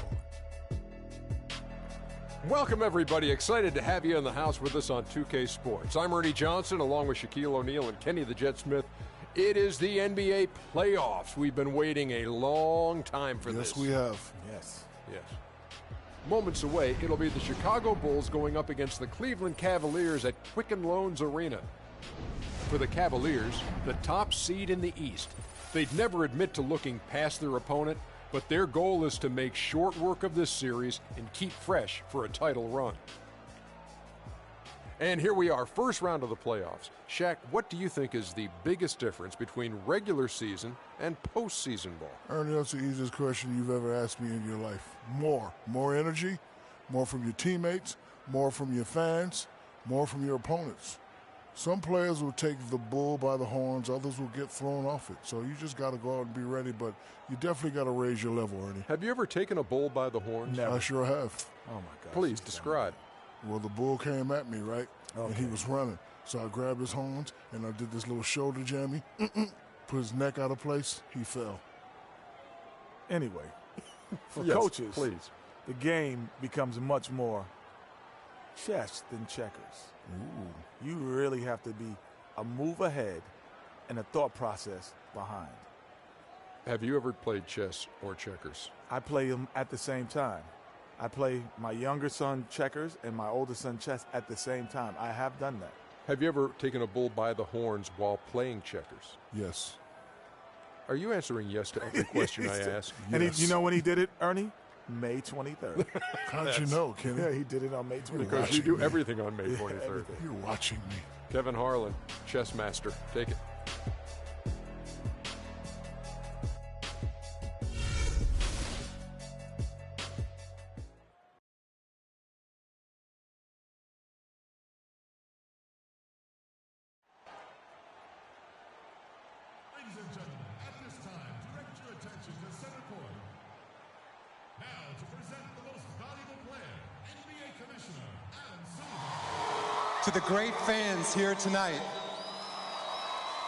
Welcome, everybody. Excited to have you in the house with us on 2K Sports. I'm Ernie Johnson, along with Shaquille O'Neal and Kenny the Jet Smith. It is the NBA playoffs. We've been waiting a long time for this. Yes, we have. Yes. Yes. Moments away, it'll be the Chicago Bulls going up against the Cleveland Cavaliers at Quicken Loans Arena. For the Cavaliers, the top seed in the East, they'd never admit to looking past their opponent, but their goal is to make short work of this series and keep fresh for a title run. And here we are, first round of the playoffs. Shaq, what do you think is the biggest difference between regular season and postseason ball? Ernie, that's the easiest question you've ever asked me in your life. More energy, more from your teammates, more from your fans, more from your opponents. Some players will take the bull by the horns, others will get thrown off it. So you just got to go out and be ready, but you definitely got to raise your level, Ernie. Have you ever taken a bull by the horns? I sure have. Oh, my God. Please describe. Well, the bull came at me, right? Okay. And he was running. So I grabbed his horns, and I did this little shoulder jammy. Put his neck out of place. He fell. Anyway, for yes, coaches, please. The game becomes much more chess than checkers. Ooh. You really have to be a move ahead and a thought process behind. Have you ever played chess or checkers? I play them at the same time. I play my younger son checkers and my older son chess at the same time. I have done that. Have you ever taken a bull by the horns while playing checkers? Yes. Are you answering yes to every question I ask? And you know when he did it, Ernie? May 23rd. How'd you know, Kenny? Yeah, he did it on May 23rd. Because you do everything on May 23rd. You're watching me. Kevin Harlan, chess master. Take it. Ladies and gentlemen, at this time, direct your attention to center court. Now, to present the most valuable player, NBA Commissioner Adam Silver. To the great fans here tonight,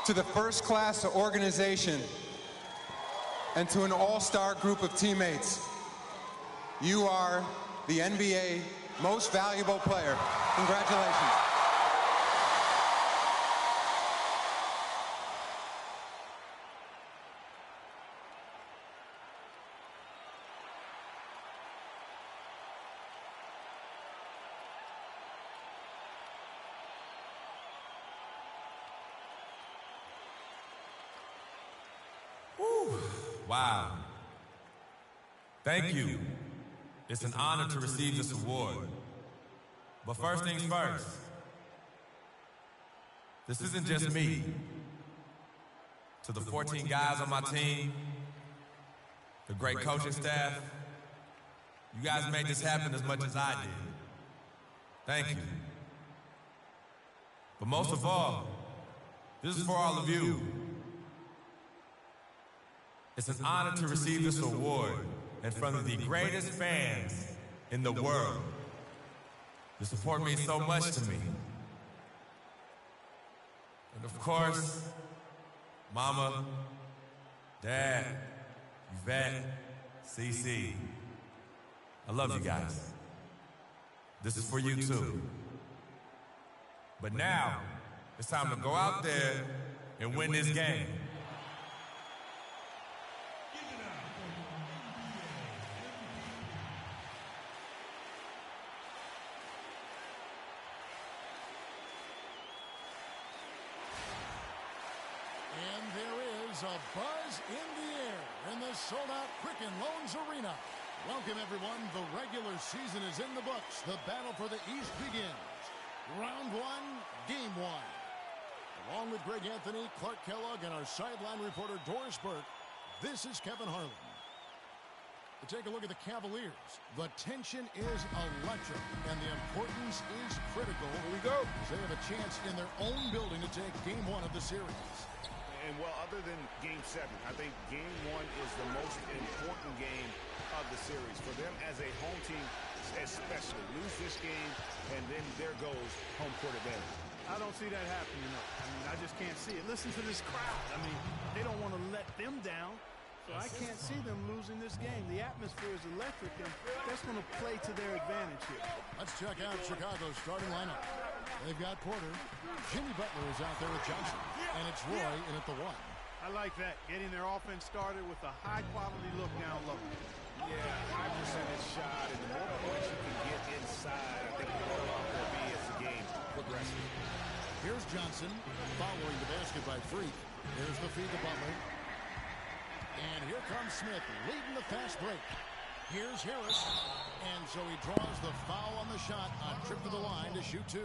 to the first-class organization, and to an all-star group of teammates, you are the NBA most valuable player. Congratulations. Wow. Thank you. It's an honor to receive this award. But first things first, this isn't just me. To the 14 guys on my team, the great coaching staff, you guys made this happen as much as I did. Thank you. But most of all, this is for all of you. It's an honor to receive this award in front of the greatest fans in the world. The support means so much to me. And of course, Mama, Dad, Yvette, CC. I love you guys. This is for you too. But now, it's time to go out there and win this game. A buzz in the air in the sold-out Quicken Loans Arena. Welcome, everyone. The regular season is in the books. The battle for the East begins. Round one, game one. Along with Greg Anthony, Clark Kellogg, and our sideline reporter Doris Burke, this is Kevin Harlan. To take a look at the Cavaliers, the tension is electric, and the importance is critical. Here we go. They have a chance in their own building to take game one of the series. And, well, other than Game 7, I think Game 1 is the most important game of the series. For them as a home team, especially. Lose this game, and then there goes home court advantage. I don't see that happening, though. I mean, I just can't see it. Listen to this crowd. I mean, they don't want to let them down. So I can't see them losing this game. The atmosphere is electric, and that's going to play to their advantage here. Let's check out Chicago's starting lineup. They've got Porter. Jimmy Butler is out there with Johnson. And it's Roy in at the 1. I like that, getting their offense started with a high-quality look down low. Yeah, high percentage shot, and the more points you can get inside, I think the more off will be as the game progresses. Here's Johnson following the basket by Freak. Here's the feed to Butler. And here comes Smith leading the fast break. Here's Harris. And so he draws the foul on the shot, a trip to the line to shoot 2.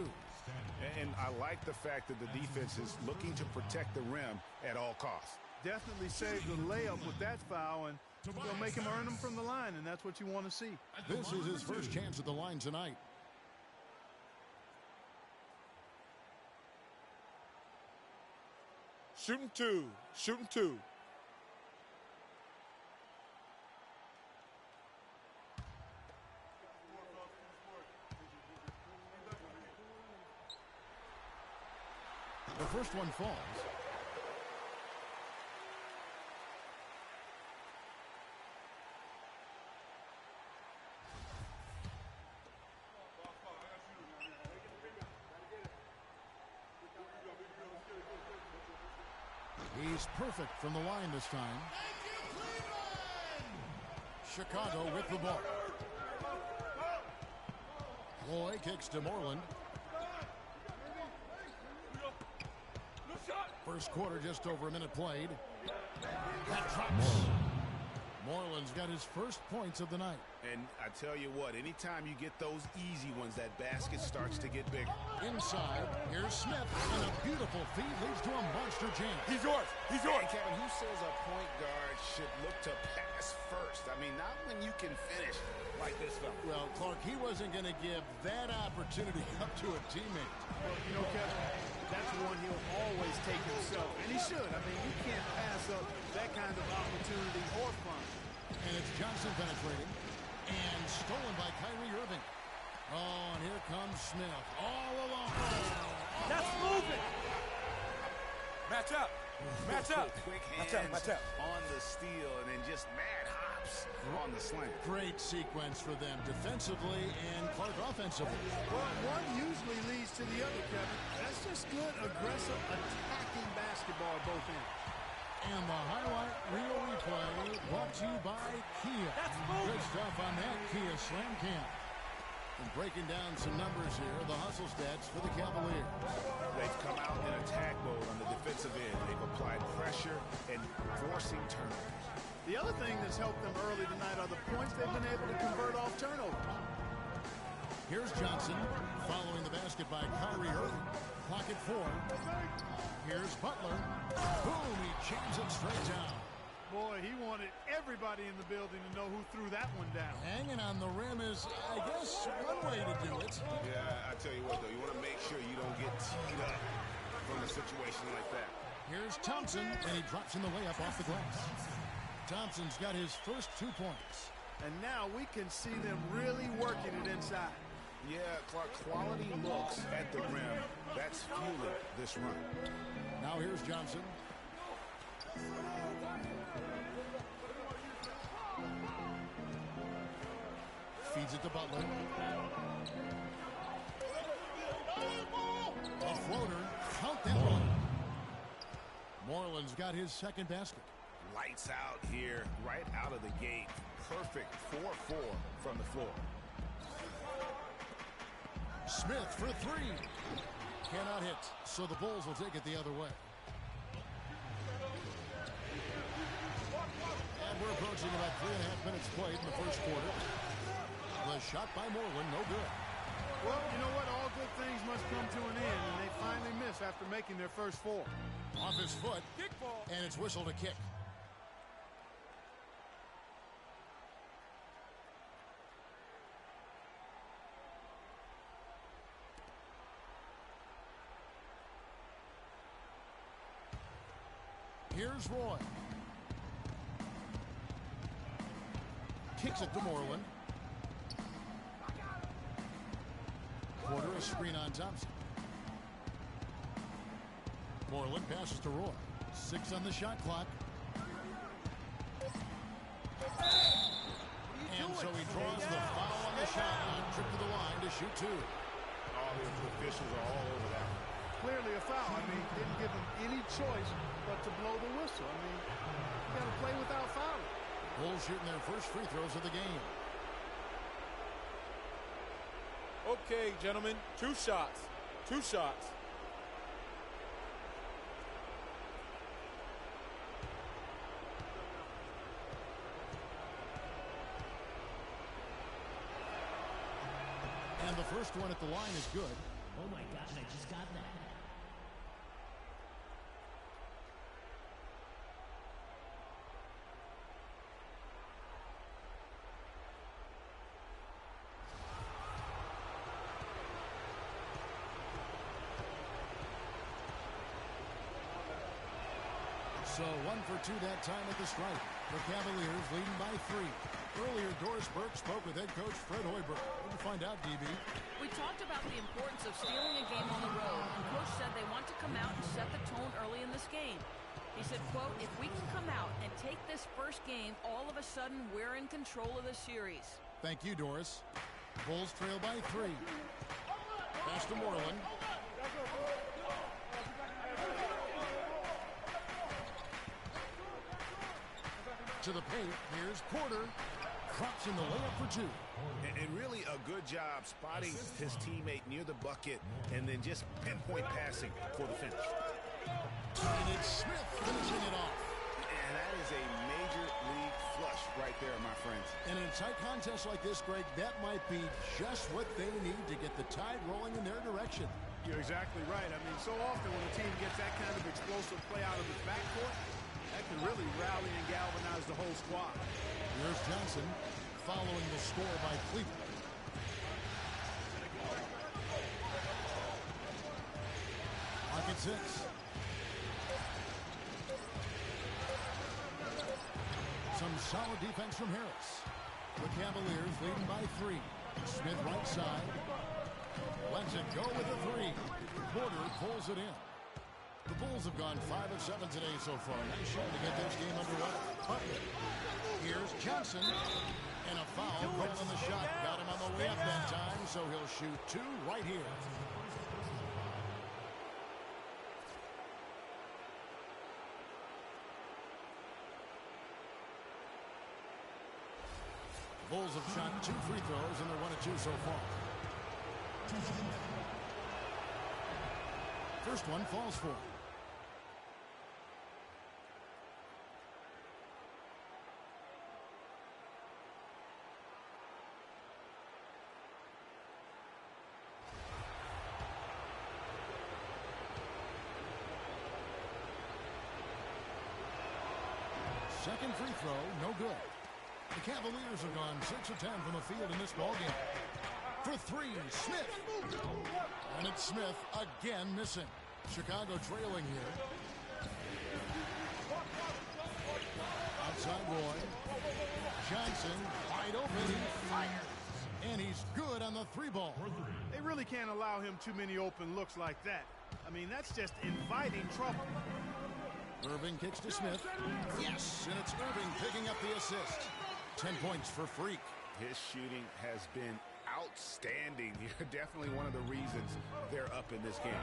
And I like the fact that the defense is looking to protect the rim at all costs. Definitely saved the layup with that foul, and they'll make him earn them from the line, and that's what you want to see. This is his first chance at the line tonight. Shooting 2. Shooting 2. The first one falls. He's perfect from the line this time. Chicago with the ball. Roy kicks to Moreland. First quarter, just over a minute played. That drops. Moreland's got his first points of the night. And I tell you what, anytime you get those easy ones, that basket starts to get bigger. Inside, here's Smith, and a beautiful feed leads to a monster jam. He's yours. He's yours. Hey, Kevin, who says a point guard should look to pass first? I mean, not when you can finish like this fella. Well, Clark, he wasn't going to give that opportunity up to a teammate. Well, you know, Kevin, that's one he'll always take himself, and he should. I mean, you can't pass up that kind of opportunity or fun. And it's Johnson penetrating and stolen by Kyrie Irving. Oh, and here comes Smith all alone. That's moving. Match up. Match up. Quick hands Match up. on the steal, and then just mad hops on the slant. Great sequence for them defensively and Clark offensively. Well, one usually leads to the other, Kevin. That's just good, aggressive, attacking basketball at both ends. And the highlight reel replay brought to you by Kia. Good stuff on that Kia Slam Cam. And breaking down some numbers here, the hustle stats for the Cavaliers. They've come out in attack mode on the defensive end. They've applied pressure and forcing turnovers. The other thing that's helped them early tonight are the points they've been able to convert off turnovers. Here's Johnson following the basket by Kyrie Irving. Clock at 4. Here's Butler. Boom, he jams it straight down. Boy, he wanted everybody in the building to know who threw that one down. Hanging on the rim is, I guess, one way to do it. Yeah, I tell you what, though, you want to make sure you don't get teed up from a situation like that. Here's Thompson, and he drops in the layup off the glass. Thompson's got his first 2 points. And now we can see them really working it inside. Yeah, Clark, quality looks at the rim. That's fueling this run. Now here's Johnson. Feeds it to Butler. A floater. Count that one. Moreland's got his second basket. Lights out here, right out of the gate. Perfect 4-4 from the floor. Smith for 3. Cannot hit, so the Bulls will take it the other way. And we're approaching about 3.5 minutes played in the first quarter. The shot by Moreland, no good. Well, you know what? All good things must come to an end, and they finally miss after making their first 4. Off his foot, and it's whistled a kick. Here's Roy. Kicks it to Moreland. Porter, a screen on Thompson. Moreland passes to Roy. 6 on the shot clock. And so he draws the foul on the shot line, trip to the line to shoot two. All the officials are all over that. Clearly a foul. I mean, didn't give him any choice but to blow the whistle. I mean, you got to play without fouling. Bulls shooting their first free throws of the game. Okay, gentlemen, 2 shots. 2 shots. And the first one at the line is good. Oh my gosh, I just got that. So 1 for 2 that time at the stripe. The Cavaliers leading by 3. Earlier, Doris Burke spoke with head coach Fred Hoiberg. We'll find out, DB. We talked about the importance of stealing a game on the road, and Coach said they want to come out and set the tone early in this game. He said, quote, if we can come out and take this first game, all of a sudden we're in control of the series. Thank you, Doris. Bulls trail by 3. Pass to Moreland. To the paint, here's Porter. Drops in the layup for 2. And really a good job spotting his teammate near the bucket and then just pinpoint passing for the finish. And it's Smith finishing it off. And that is a major league flush right there, my friends. And in tight contests like this, Greg, that might be just what they need to get the tide rolling in their direction. You're exactly right. I mean, so often when a team gets that kind of explosive play out of its backcourt, that can really rally and galvanize the whole squad. Here's Johnson following the score by Cleveland. Pocket 6. Some solid defense from Harris. The Cavaliers leading by 3. Smith right side. Lets it go with a 3. Porter pulls it in. The Bulls have gone 5 of 7 today so far. Nice shot to get this game underway. Butler. Here's Johnson. And a foul called on the shot. Got him on the way up that time, so he'll shoot 2 right here. The Bulls have shot 2 free throws, and they're 1 of 2 so far. First one falls for him. Second free throw, no good. The Cavaliers have gone 6 of 10 from the field in this ballgame. For 3, Smith. And it's Smith again missing. Chicago trailing here. Outside Roy. Johnson wide open. He fires. And he's good on the 3-ball. They really can't allow him too many open looks like that. I mean, that's just inviting trouble. Irving kicks to Smith. Yes, and it's Irving picking up the assist. 10 points for Freak. His shooting has been outstanding. You're definitely one of the reasons they're up in this game.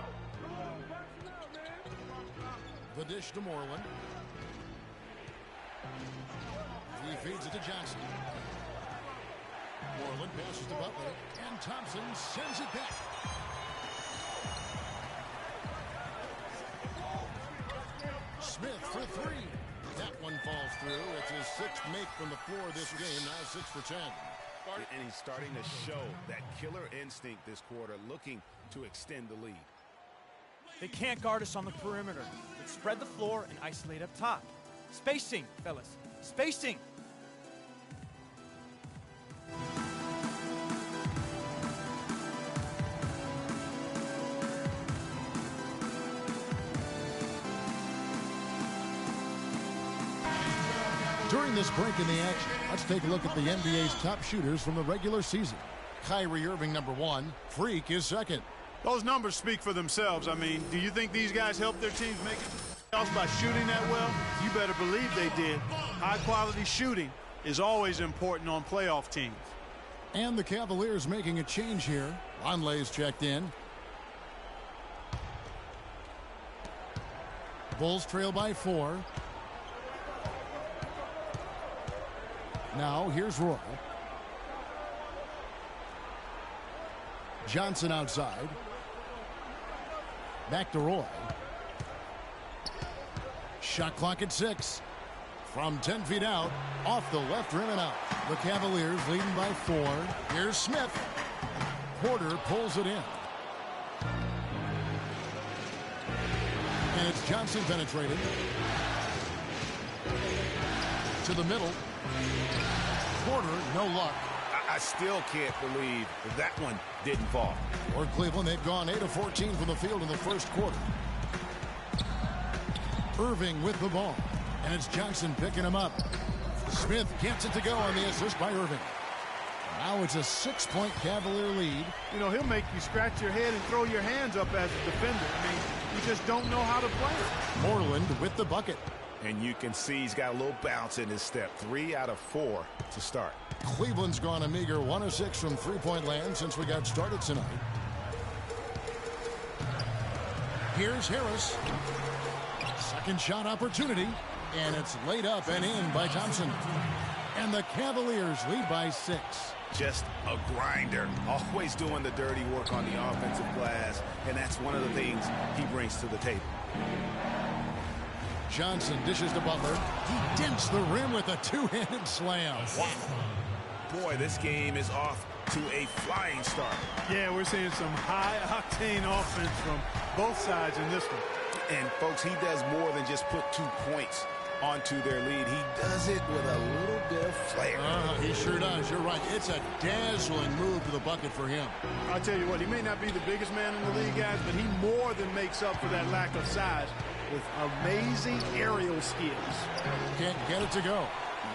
The dish to Moreland. He feeds it to Johnson. Moreland passes to Butler. And Thompson sends it back. Smith for 3. That one falls through. It's his 6th make from the floor this game. Now 6 for 10. And he's starting to show that killer instinct this quarter, looking to extend the lead. They can't guard us on the perimeter. Let's spread the floor and isolate up top. Spacing, fellas. Spacing. During this break in the action, let's take a look at the NBA's top shooters from the regular season. Kyrie Irving, number 1. Freak is 2nd. Those numbers speak for themselves. I mean, do you think these guys help their teams make it else by shooting that well? You better believe they did. High-quality shooting is always important on playoff teams. And the Cavaliers making a change here. Lonley's checked in. Bulls trail by 4. Now here's Roy. Johnson outside. Back to Roy. Shot clock at 6. From 10 feet out, off the left rim and out. The Cavaliers leading by 4. Here's Smith. Porter pulls it in. And it's Johnson penetrating. To the middle. Porter, no luck. I still can't believe that one didn't fall. For Cleveland, they've gone 8 of 14 from the field in the first quarter. Irving with the ball. And it's Johnson picking him up. Smith gets it to go on the assist by Irving. Now it's a 6-point Cavalier lead. You know, he'll make you scratch your head and throw your hands up as a defender. I mean, you just don't know how to play it. Moreland with the bucket. And you can see he's got a little bounce in his step. 3 out of 4 to start. Cleveland's gone a meager 1 of 6 from three-point land since we got started tonight. Here's Harris. Second shot opportunity. And it's laid up and in by Thompson. And the Cavaliers lead by 6. Just a grinder. Always doing the dirty work on the offensive glass. And that's one of the things he brings to the table. Johnson dishes to Butler. He dents the rim with a two-handed slam. Wow. Boy, this game is off to a flying start. Yeah, we're seeing some high-octane offense from both sides in this one. And, folks, he does more than just put 2 points onto their lead. He does it with a little bit of flair. He sure does. You're right. It's a dazzling move to the bucket for him. I'll tell you what, he may not be the biggest man in the league, guys, but he more than makes up for that lack of size with amazing aerial skills. Can't get it to go.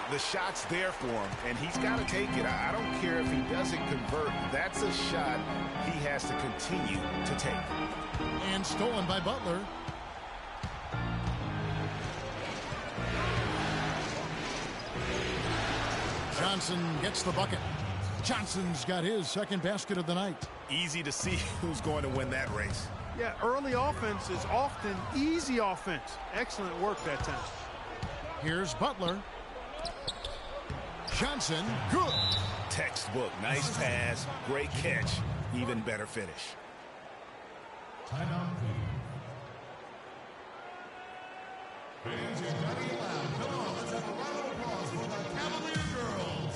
The shot's there for him, and he's got to take it. I don't care if he doesn't convert. That's a shot he has to continue to take. And stolen by Butler. Johnson gets the bucket. Johnson's got his second basket of the night. Easy to see who's going to win that race. Yeah, early offense is often easy offense. Excellent work that time. Here's Butler. Johnson, good. Textbook, nice pass, great catch, even better finish. Timeout, please. Fans, you've got to get loud. Come on, let's have a round of applause for the Cavalier girls.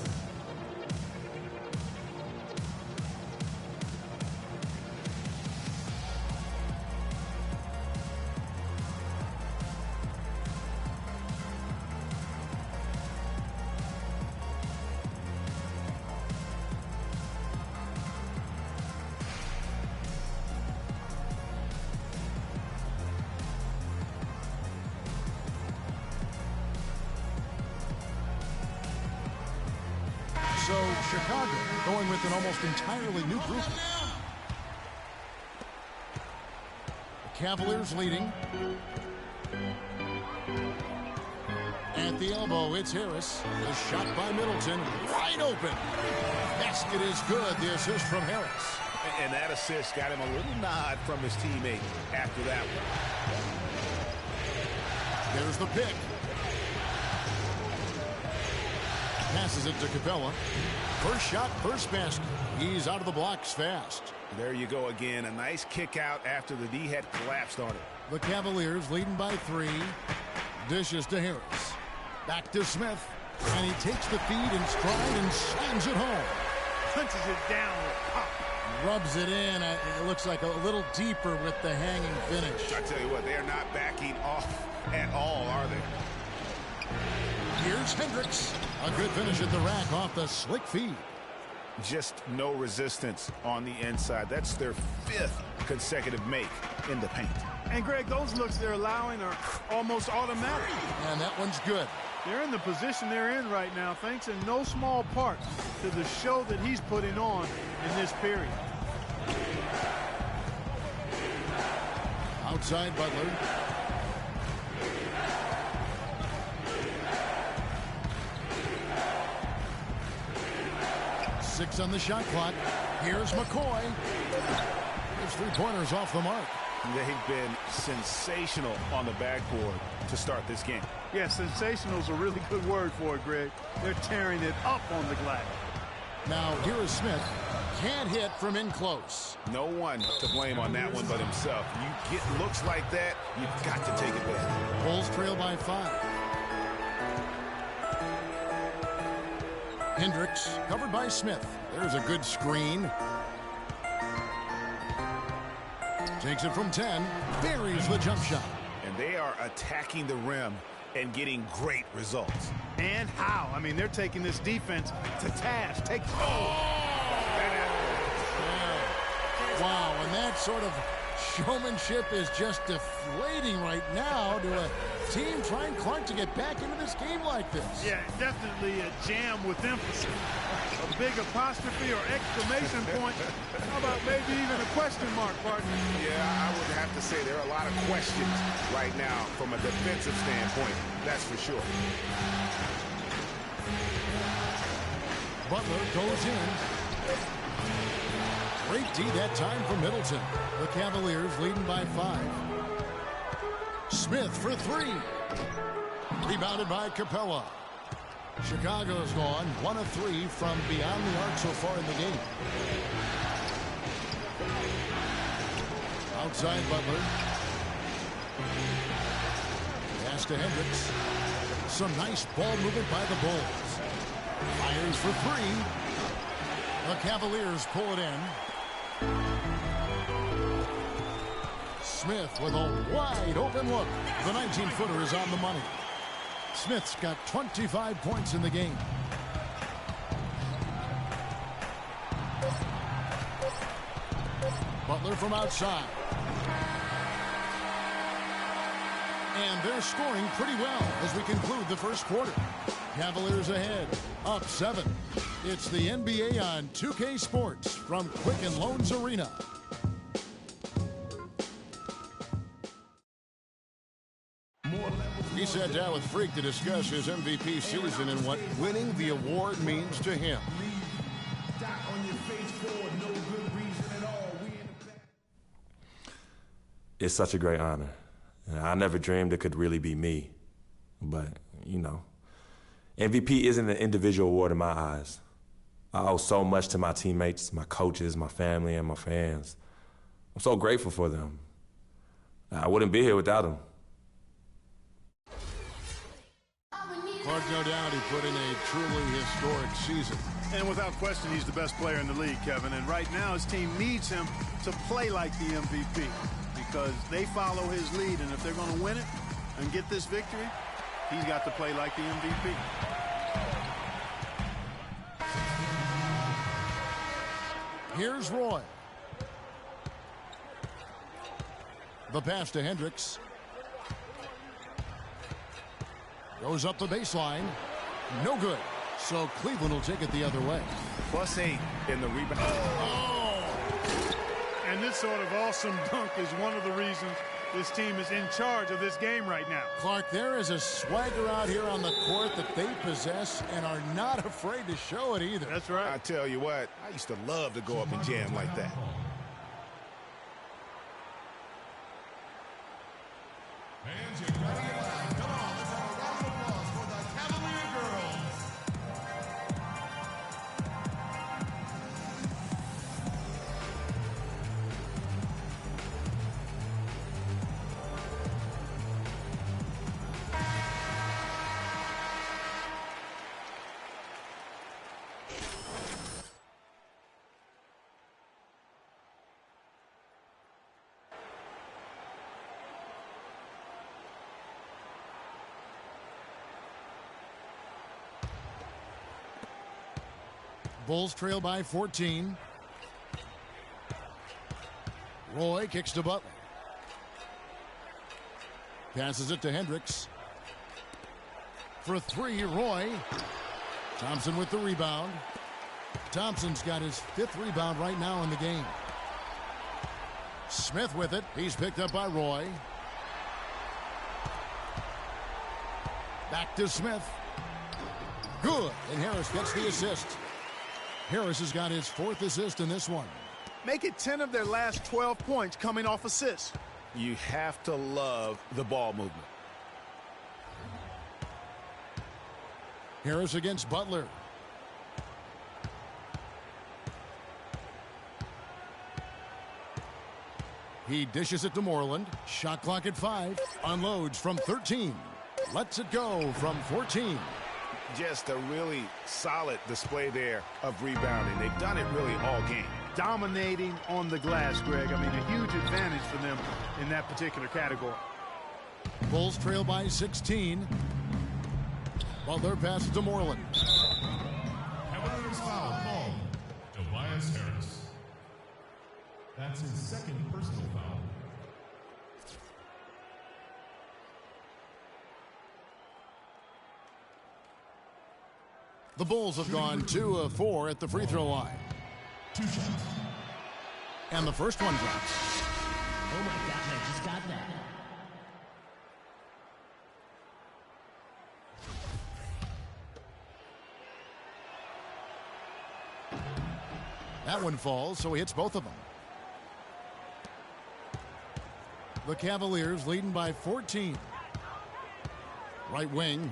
So Chicago going with an almost entirely new group. The Cavaliers leading. At the elbow, it's Harris. The shot by Middleton, wide open. Basket is good. The assist from Harris. And that assist got him a little nod from his teammate after that one. There's the pick. Passes it to Capella. First shot, first basket. He's out of the blocks fast. There you go again. A nice kick out after the D had collapsed on it. The Cavaliers leading by 3. Dishes to Harris. Back to Smith. And he takes the feed in stride and slams it home. Punches it down with pop. Rubs it in. It looks like a little deeper with the hanging finish. I tell you what, they're not backing off at all, are they? Here's Hendricks. A good finish at the rack off the slick feed. Just no resistance on the inside. That's their 5th consecutive make in the paint. And, Greg, those looks they're allowing are almost automatic. And that one's good. They're in the position they're in right now, thanks in no small part to the show that he's putting on in this period. Outside Butler. 6 on the shot clock. Here's McCoy. His three-pointers off the mark. They've been sensational on the backboard to start this game. Yeah, sensational is a really good word for it, Greg. They're tearing it up on the glass. Now here is Smith. Can't hit from in close. No one to blame on that one but himself. You get looks like that, you've got to take advantage. Bulls trail by 5. Hendricks covered by Smith. There's a good screen. Takes it from 10. Buries the jump shot. And they are attacking the rim and getting great results. And how? I mean, they're taking this defense to task. Wow, and that sort of showmanship is just deflating right now to a team trying, Clark, to get back into this game like this. Yeah, definitely a jam with emphasis. A big apostrophe or exclamation point. How about maybe even a question mark, partner? Yeah, I would have to say there are a lot of questions right now from a defensive standpoint. That's for sure. Butler goes in. Great D that time for Middleton. The Cavaliers leading by 5. Smith for 3. Rebounded by Capella. Chicago's gone 1 of 3 from beyond the arc so far in the game. Outside Butler. Pass to Hendricks. Some nice ball movement by the Bulls. Fires for 3. The Cavaliers pull it in. Smith with a wide open look. The 19-footer is on the money. Smith's got 25 points in the game. Butler from outside. And they're scoring pretty well as we conclude the first quarter. Cavaliers ahead, up 7. It's the NBA on 2K Sports from Quicken Loans Arena. He sat down with Freak to discuss his MVP season and what winning the award means to him. It's such a great honor. I never dreamed it could really be me. But, you know, MVP isn't an individual award in my eyes. I owe so much to my teammates, my coaches, my family, and my fans. I'm so grateful for them. I wouldn't be here without them. Clark, no doubt he put in a truly historic season. And without question, he's the best player in the league, Kevin. And right now, his team needs him to play like the MVP because they follow his lead. And if they're going to win it and get this victory, he's got to play like the MVP. Here's Roy. The pass to Hendricks. Goes up the baseline. No good. So Cleveland will take it the other way. +8 in the rebound. Oh! And this sort of awesome dunk is one of the reasons this team is in charge of this game right now. Clark, there is a swagger out here on the court that they possess and are not afraid to show it either. That's right. I tell you what, I used to love to go up and jam like that. Fans, you gotta get loud. Come on, let's have a round of applause for the Cavalier girls. Bulls trail by 14. Roy kicks to Butler. Passes it to Hendricks. For 3, Roy. Thompson with the rebound. Thompson's got his 5th rebound right now in the game. Smith with it. He's picked up by Roy. Back to Smith. Good. And Harris gets the assist. Harris has got his 4th assist in this one. Make it 10 of their last 12 points coming off assists. You have to love the ball movement. Harris against Butler. He dishes it to Moreland. Shot clock at 5. Unloads from 13. Lets it go from 14. Just a really solid display there of rebounding. They've done it really all game. Dominating on the glass, Greg. I mean, a huge advantage for them in that particular category. Bulls trail by 16. Butler passes to Moreland. Cavaliers foul called. Tobias Harris. That's his 2nd personal foul. The Bulls have gone 2 of 4 at the free throw line. 2 shots. And the first one drops. Oh my gosh, I just got that. That one falls, so he hits both of them. The Cavaliers leading by 14. Right wing.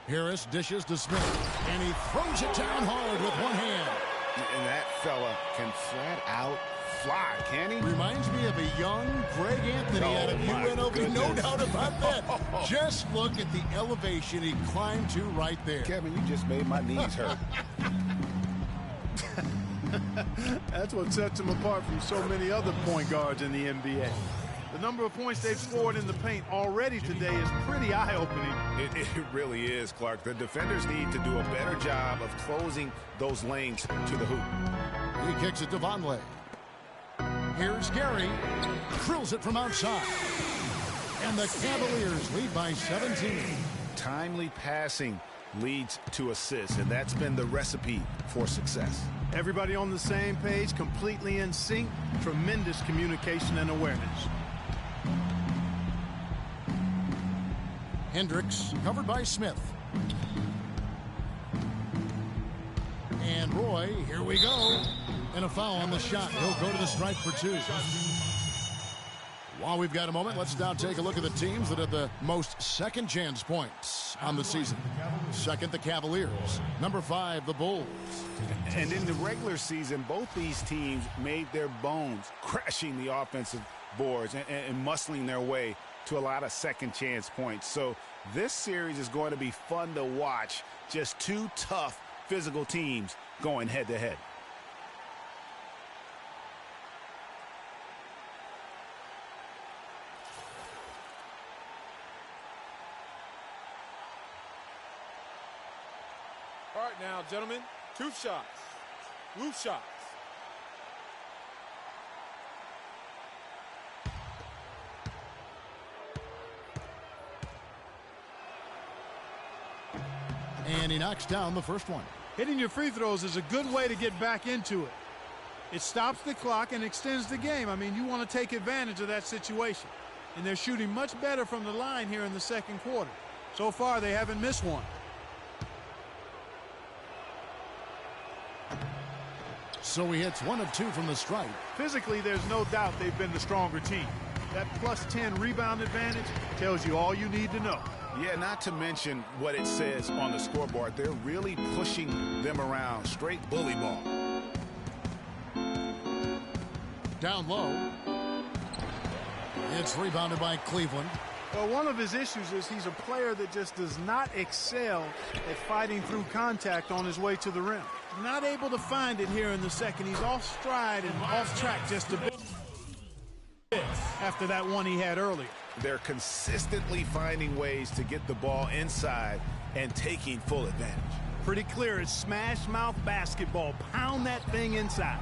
Harris dishes to Smith, and he throws it down hard with one hand. And that fella can flat out fly, can he? Reminds me of a young Greg Anthony out of UNLV, no doubt about that. Just look at the elevation he climbed to right there. Kevin, you just made my knees hurt. That's what sets him apart from so many other point guards in the NBA. The number of points they've scored in the paint already today is pretty eye-opening. It really is, Clark. The defenders need to do a better job of closing those lanes to the hoop. He kicks it to Vonleh. Here's Gary. Drills it from outside. And the Cavaliers lead by 17. Timely passing leads to assists, and that's been the recipe for success. Everybody on the same page, completely in sync. Tremendous communication and awareness. Hendricks covered by Smith. And Roy, here we go. And a foul on the shot. He'll go to the stripe for 2. While we've got a moment, let's now take a look at the teams that have the most second chance points on the season. Second, the Cavaliers. Number 5, the Bulls. And in the regular season, both these teams made their bones crashing the offensive boards and muscling their way to a lot of second chance points. So this series is going to be fun to watch. Just 2 tough physical teams going head to head. All right now, gentlemen, 2 shots. Loose shots. And he knocks down the first one. Hitting your free throws is a good way to get back into it. It stops the clock and extends the game. I mean, you want to take advantage of that situation. And they're shooting much better from the line here in the second quarter. So far, they haven't missed one. So he hits 1 of 2 from the stripe. Physically, there's no doubt they've been the stronger team. That plus 10 rebound advantage tells you all you need to know. Yeah, not to mention what it says on the scoreboard. They're really pushing them around. Straight bully ball. Down low. It's rebounded by Cleveland. Well, one of his issues is he's a player that just does not excel at fighting through contact on his way to the rim. Not able to find it here in the second. He's off stride and off track just a bit after that one he had earlier. They're consistently finding ways to get the ball inside and taking full advantage. Pretty clear. It's smash mouth basketball. Pound that thing inside.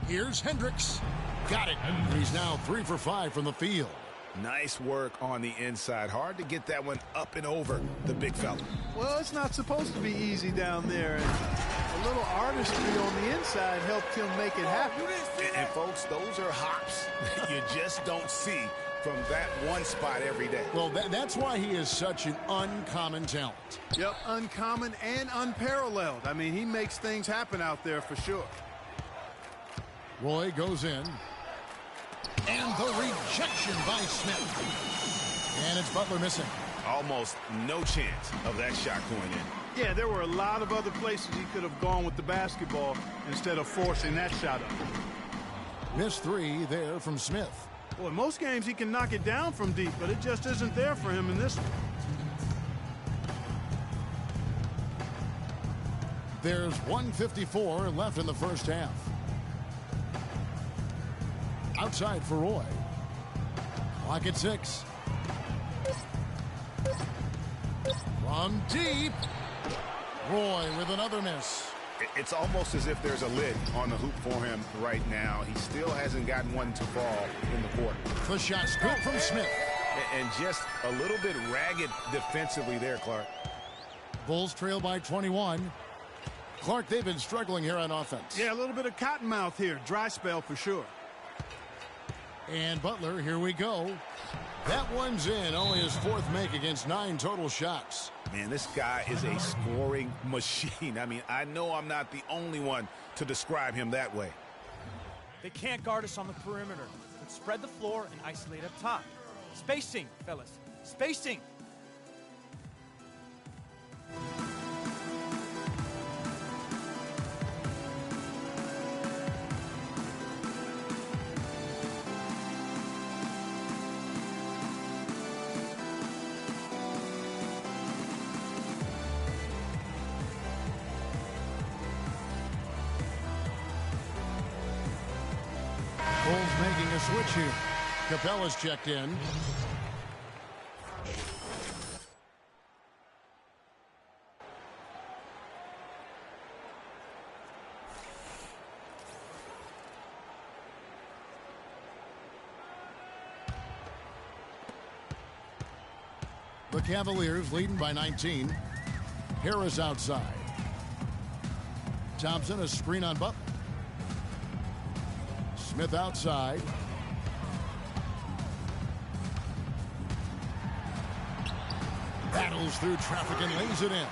Here's Hendricks. Got it. He's now 3 for 5 from the field. Nice work on the inside. Hard to get that one up and over the big fella. Well, it's not supposed to be easy down there. And a little artistry on the inside helped him make it happen. And folks, those are hops you just don't see from that one spot every day. Well, that's why he is such an uncommon talent. Yep, uncommon and unparalleled. I mean, he makes things happen out there for sure. Roy goes in. And the rejection by Smith. And it's Butler missing. Almost no chance of that shot going in. Yeah, there were a lot of other places he could have gone with the basketball instead of forcing that shot up. Missed three there from Smith. Boy, most games he can knock it down from deep, but it just isn't there for him in this one. There's 1:54 left in the first half. Outside for Roy. Clock at 6. From deep. Roy with another miss. It's almost as if there's a lid on the hoop for him right now. He still hasn't gotten one to fall in the quarter. The shot's good from Smith. And just a little bit ragged defensively there, Clark. Bulls trail by 21. Clark, they've been struggling here on offense. Yeah, a little bit of cottonmouth here. Dry spell for sure. And Butler, here we go. That one's in. Only his fourth make against 9 total shots. Man, this guy is a scoring machine. I mean, I know I'm not the only one to describe him that way. They can't guard us on the perimeter. Let's spread the floor and isolate up top. Spacing, fellas. Spacing. Bulls making a switch here. Capella's checked in. The Cavaliers leading by 19. Harris outside. Thompson a screen on Butler. Smith outside. Battles through traffic and lays it in.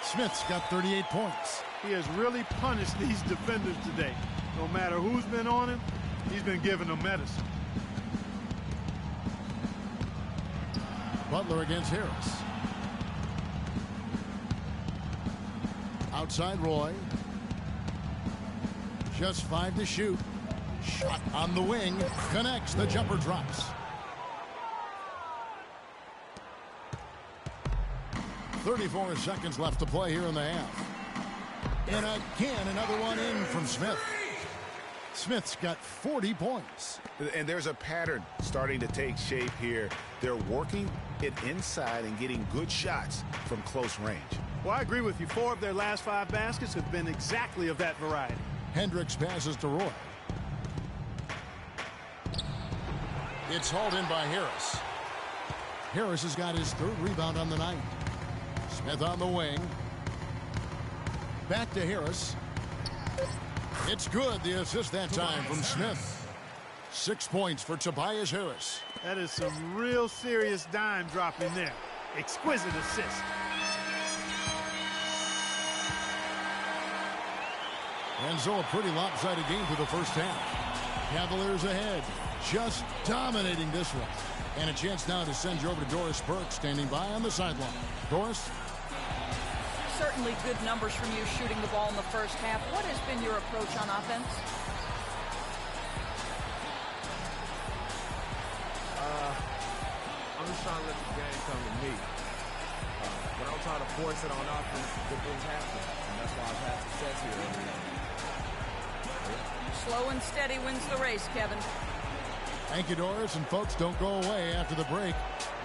Smith's got 38 points. He has really punished these defenders today. No matter who's been on him, he's been giving them medicine. Butler against Harris. Outside Roy. Just 5 to shoot. Shot on the wing. Connects. The jumper drops. 34 seconds left to play here in the half. And again, another one in from Smith. Smith's got 40 points. And there's a pattern starting to take shape here. They're working it inside and getting good shots from close range. Well, I agree with you. 4 of their last 5 baskets have been exactly of that variety. Hendricks passes to Roy. It's hauled in by Harris. Harris has got his 3rd rebound on the night. Smith on the wing. Back to Harris. It's good. The assist that time from Smith. 6 points for Tobias Harris. That is some real serious dime dropping there. Exquisite assist. And so a pretty lopsided game for the first half. Cavaliers ahead. Just dominating this one. And a chance now to send you over to Doris Burke, standing by on the sideline. Doris? Certainly good numbers from you shooting the ball in the first half. What has been your approach on offense? I'm just trying to let the game come to me. But I'm trying to force it on offense, good things happen. And that's why I've had success here early on. Slow and steady wins the race, Kevin. Thank you, Doris. And folks, don't go away after the break.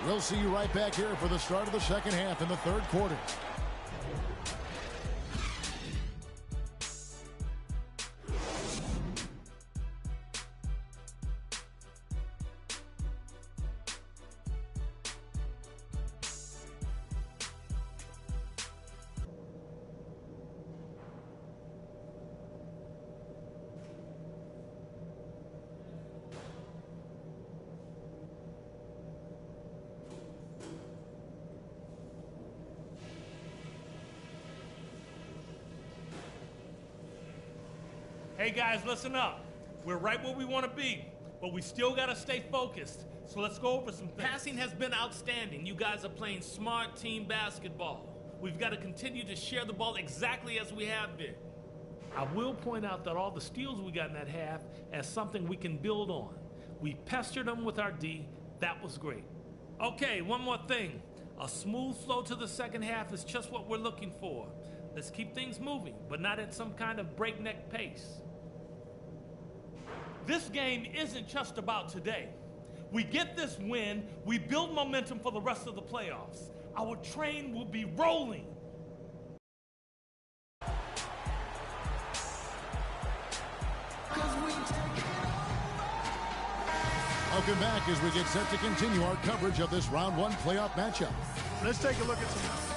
We'll see you right back here for the start of the second half in the 3rd quarter. Hey guys, listen up. We're right where we want to be, but we still got to stay focused. So let's go over some things. Passing has been outstanding. You guys are playing smart team basketball. We've got to continue to share the ball exactly as we have been. I will point out that all the steals we got in that half as something we can build on. We pestered them with our D. That was great. Okay, one more thing. A smooth flow to the second half is just what we're looking for. Let's keep things moving, but not at some kind of breakneck pace. This game isn't just about today. We get this win, we build momentum for the rest of the playoffs. Our train will be rolling. Welcome back as we get set to continue our coverage of this round one playoff matchup. Let's take a look at some.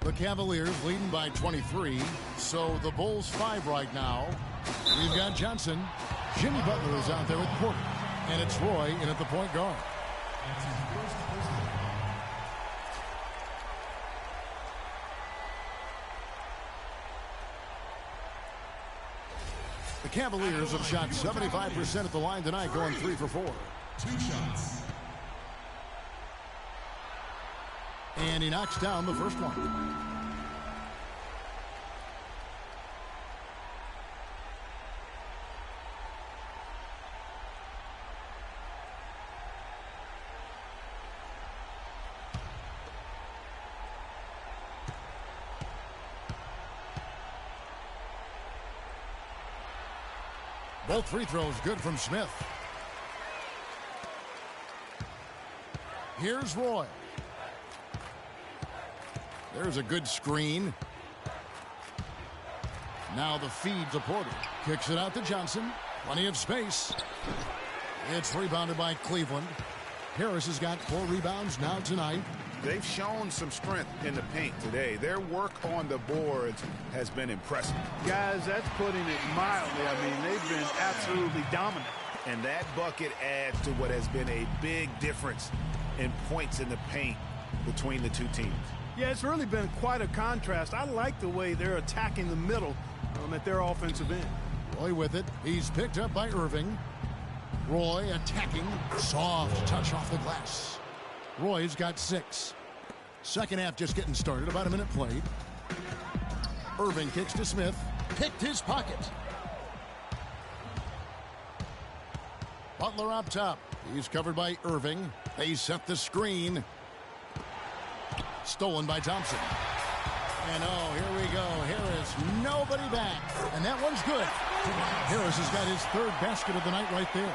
The Cavaliers leading by 23, so the Bulls 5 right now. We've got Johnson. Jimmy Butler is out there at Porter, and it's Roy in at the point guard. The Cavaliers have shot 75% at the line tonight, going 3 for 4. 2 shots. And he knocks down the first one. Both free throws good from Smith. Here's Roy. There's a good screen. Now the feed to Porter. Kicks it out to Johnson. Plenty of space. It's rebounded by Cleveland. Harris has got 4 rebounds now tonight. They've shown some strength in the paint today. Their work on the boards has been impressive. Guys, that's putting it mildly. I mean, they've been absolutely dominant. And that bucket adds to what has been a big difference in points in the paint between the two teams. Yeah, it's really been quite a contrast. I like the way they're attacking the middle at their offensive end. Roy with it. He's picked up by Irving. Roy attacking. Soft touch off the glass. Roy's got 6. Second half just getting started. About a minute played. Irving kicks to Smith. Picked his pocket. Butler up top. He's covered by Irving. They set the screen. Stolen by Thompson. And oh, here we go. Harris, nobody back. And that one's good. Harris has got his 3rd basket of the night right there.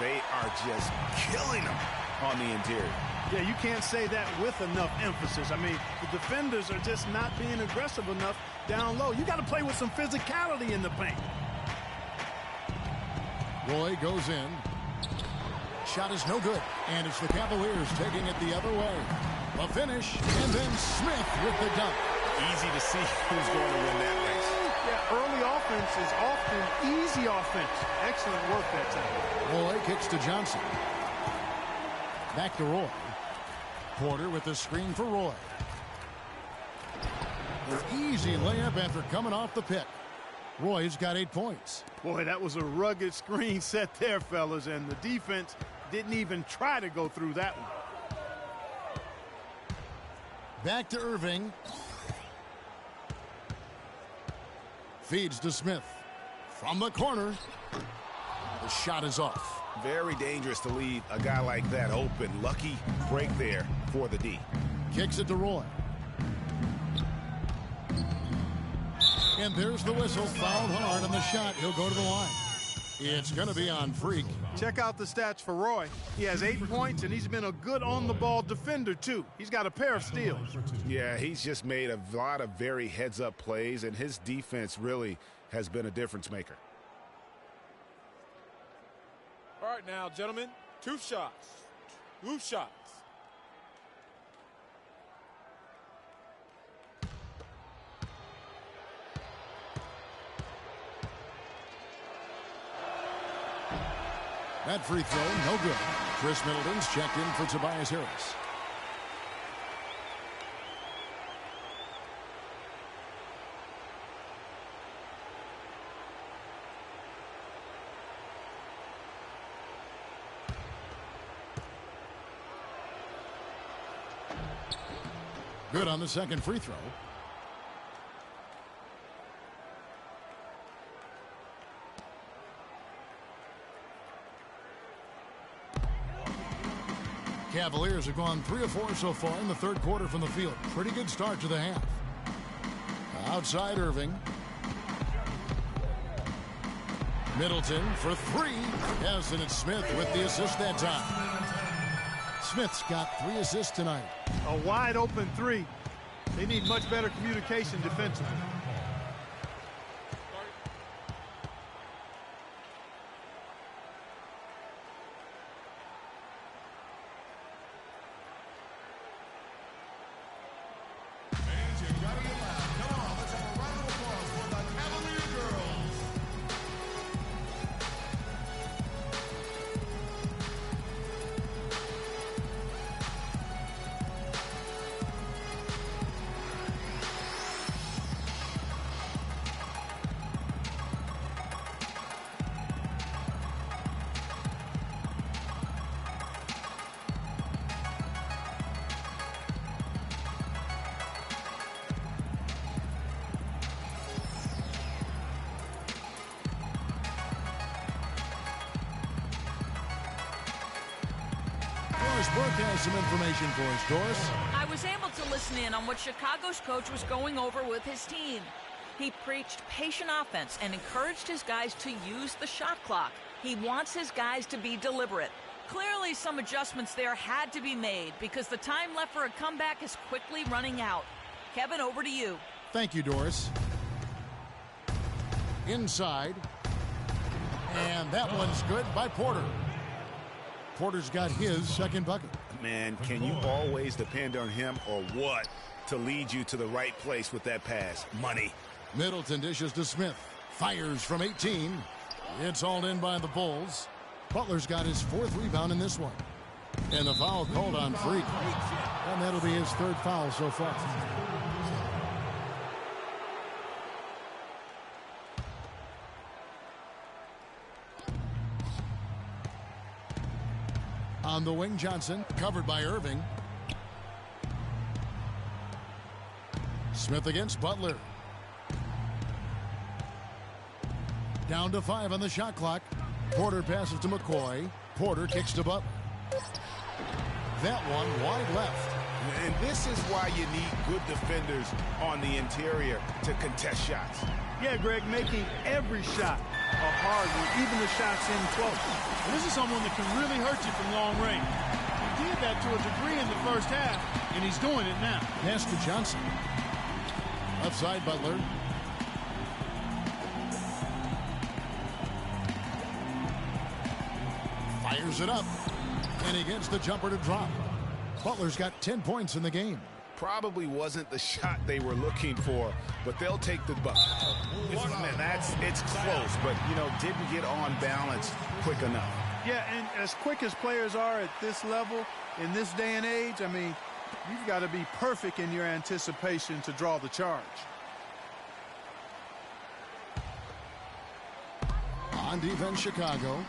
They are just killing them on the interior. Yeah, you can't say that with enough emphasis. I mean, the defenders are just not being aggressive enough down low. You got to play with some physicality in the paint. Roy goes in. Shot is no good. And it's the Cavaliers taking it the other way. A finish, and then Smith with the dunk. Easy to see who's going to win that race. Yeah, early offense is often easy offense. Excellent work that time. Roy kicks to Johnson. Back to Roy. Porter with the screen for Roy. An easy layup after coming off the pick. Roy's got 8 points. Boy, that was a rugged screen set there, fellas, and the defense didn't even try to go through that one. Back to Irving. Feeds to Smith. From the corner. The shot is off. Very dangerous to leave a guy like that open. Lucky break there for the D. Kicks it to Roy. And there's the whistle. Fouled hard on the shot. He'll go to the line. It's going to be on Freak. Check out the stats for Roy. He has 8 points, and he's been a good on-the-ball defender, too. He's got a pair of steals. Yeah, he's just made a lot of very heads-up plays, and his defense really has been a difference maker. start now, gentlemen. 2 shots. 2 shots. That free throw, no good. Chris Middleton's checked in for Tobias Harris. Good on the second free throw. Cavaliers have gone 3 of 4 so far in the third quarter from the field. Pretty good start to the half. Outside Irving. Middleton for 3. Yes, and it's Smith with the assist that time. Smith's got 3 assists tonight. A wide open 3. They need much better communication defensively. Burke has some information for us, Doris. I was able to listen in on what Chicago's coach was going over with his team. He preached patient offense and encouraged his guys to use the shot clock. He wants his guys to be deliberate. Clearly, some adjustments there had to be made because the time left for a comeback is quickly running out. Kevin, over to you. Thank you, Doris. Inside. And that one's good by Porter. Porter's got his second bucket. Man, can you always depend on him or what to lead you to the right place with that pass? Money. Middleton dishes to Smith. Fires from 18. It's all in by the Bulls. Butler's got his 4th rebound in this one. And the foul called on Freak. And that'll be his 3rd foul so far. On the wing, Johnson, covered by Irving. Smith against Butler. Down to 5 on the shot clock. Porter passes to McCoy. Porter kicks to Butler. That one wide left. And this is why you need good defenders on the interior to contest shots. Yeah, Greg, making every shot a hard one, even the shots in close. And this is someone that can really hurt you from long range. He did that to a degree in the first half, and he's doing it now. Pass to Johnson. Left side, Butler. Fires it up. And he gets the jumper to drop. Butler's got 10 points in the game. Probably wasn't the shot they were looking for, but they'll take the bucket. It's close, but, didn't get on balance quick enough. Yeah, and as quick as players are at this level, in this day and age, I mean, you've got to be perfect in your anticipation to draw the charge. On defense, Chicago.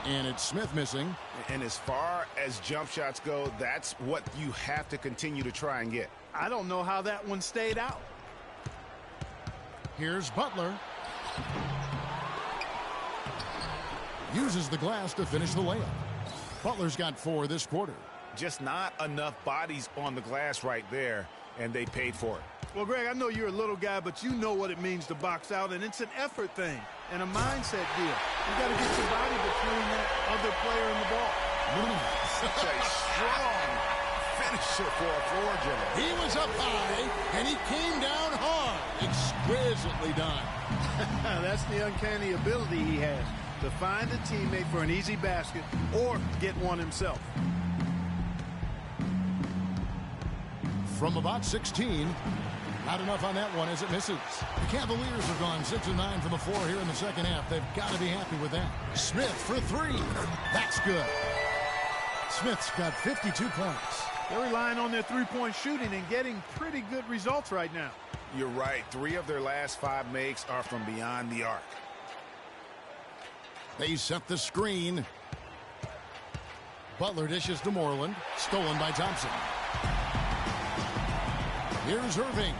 And it's Smith missing. And as far as jump shots go, that's what you have to continue to try and get. I don't know how that one stayed out. Here's Butler. Uses the glass to finish the layup. Butler's got 4 this quarter. Just not enough bodies on the glass right there, and they paid for it. Well, Greg, I know you're a little guy, but you know what it means to box out, and it's an effort thing and a mindset deal. You got to get your body between that other player and the ball. Such a strong finisher for a floor general. He was up high, and he came down hard. Exquisitely done. That's the uncanny ability he has. to find a teammate for an easy basket or get one himself. From about 16, not enough on that one as it misses. The Cavaliers have gone 6 of 9 from the floor here in the second half. They've got to be happy with that. Smith for 3. That's good. Smith's got 52 points. They're relying on their three-point shooting and getting pretty good results right now. You're right. 3 of their last 5 makes are from beyond the arc. They set the screen. Butler dishes to Moreland. Stolen by Thompson. Here's Irving.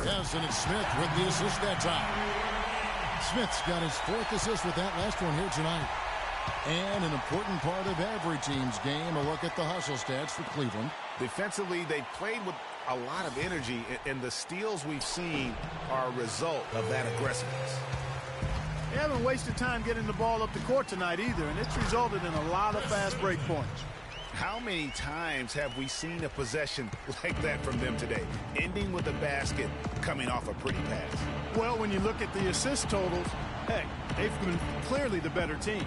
Yes, and it's Smith with the assist that time. Smith's got his 4th assist with that last one here tonight. And an important part of every team's game, a look at the hustle stats for Cleveland. Defensively, they played with a lot of energy, and the steals we've seen are a result of that aggressiveness. They haven't wasted time getting the ball up the court tonight either, and it's resulted in a lot of fast break points. How many times have we seen a possession like that from them today, ending with a basket coming off a pretty pass? Well, when you look at the assist totals, heck, they've been clearly the better team.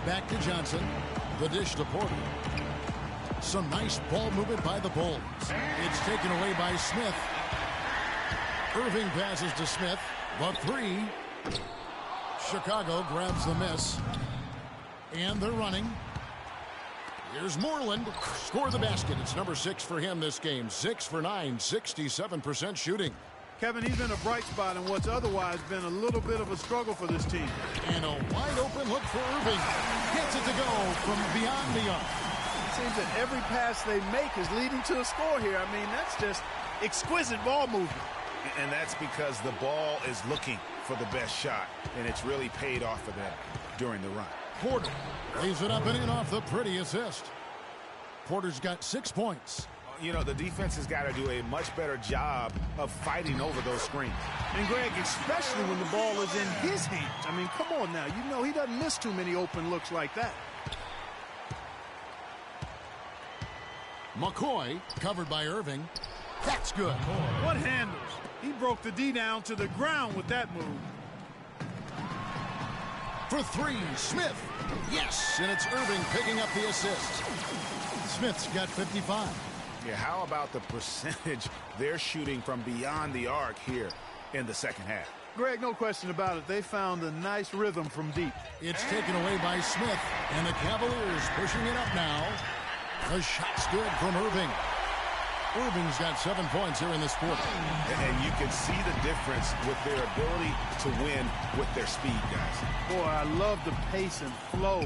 Back to Johnson. The dish to Porter. Some nice ball movement by the Bulls. It's taken away by Smith. Irving passes to Smith. The 3. Chicago grabs the miss. And they're running. Here's Moreland. Score the basket. It's number 6 for him this game. 6 for 9. 67% shooting. Kevin, he's been a bright spot in what's otherwise been a little bit of a struggle for this team. And a wide open look for Irving. Gets it to go from beyond the arc. It seems that every pass they make is leading to a score here. I mean, that's just exquisite ball movement. And that's because the ball is looking for the best shot, and it's really paid off for them during the run. Porter lays it up and in off the pretty assist. Porter's got 6 points. You know, the defense has got to do a much better job of fighting over those screens. And, Greg, especially when the ball is in his hands. I mean, come on now. You know he doesn't miss too many open looks like that. McCoy covered by Irving. That's good. What handles? He broke the D down to the ground with that move. For 3, Smith. Yes, and it's Irving picking up the assist. Smith's got 55. Yeah, how about the percentage they're shooting from beyond the arc here in the second half? Greg, no question about it. They found a nice rhythm from deep. It's taken away by Smith, and the Cavaliers pushing it up now. The shot's good from Irving. Irving's got 7 points here in this quarter. And you can see the difference with their ability to win with their speed, guys. Boy, I love the pace and flow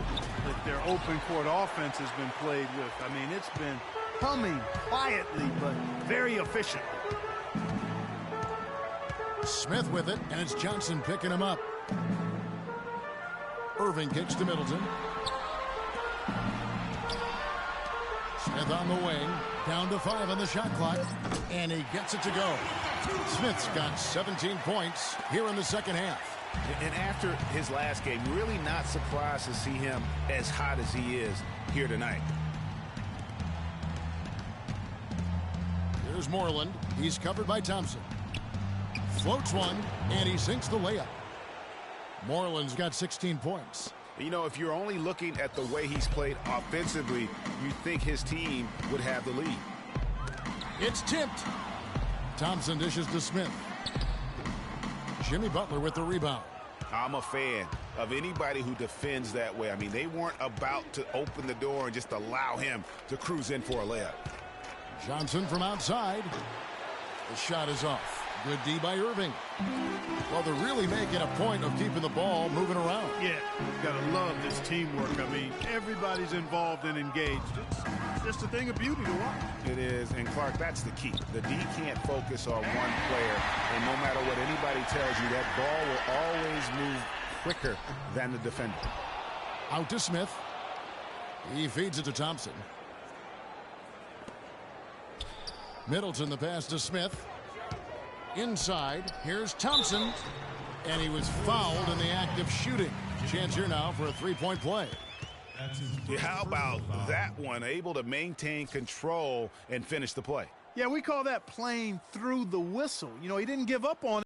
that their open court offense has been played with. I mean, it's been humming quietly, but very efficient. Smith with it, and it's Johnson picking him up. Irving kicks to Middleton. Smith on the wing, down to 5 on the shot clock, and he gets it to go. Smith's got 17 points here in the second half. And after his last game, really not surprised to see him as hot as he is here tonight. Here's Moreland. He's covered by Thompson. Floats one, and he sinks the layup. Moreland's got 16 points. You know, if you're only looking at the way he's played offensively, you'd think his team would have the lead. It's tipped. Thompson dishes to Smith. Jimmy Butler with the rebound. I'm a fan of anybody who defends that way. I mean, they weren't about to open the door and just allow him to cruise in for a layup. Johnson from outside. The shot is off. Good D by Irving. Well, they're really making a point of keeping the ball moving around. Yeah, gotta love this teamwork. I mean, everybody's involved and engaged. It's just a thing of beauty to watch. It is, and Clark, that's the key. The D can't focus on one player, and no matter what anybody tells you, that ball will always move quicker than the defender. Out to Smith. He feeds it to Thompson. Middleton the pass to Smith. Inside, here's Thompson, and he was fouled in the act of shooting. Chance here now for a three-point play. Yeah, how about that one? Able to maintain control and finish the play. Yeah, we call that playing through the whistle. You know, he didn't give up on it.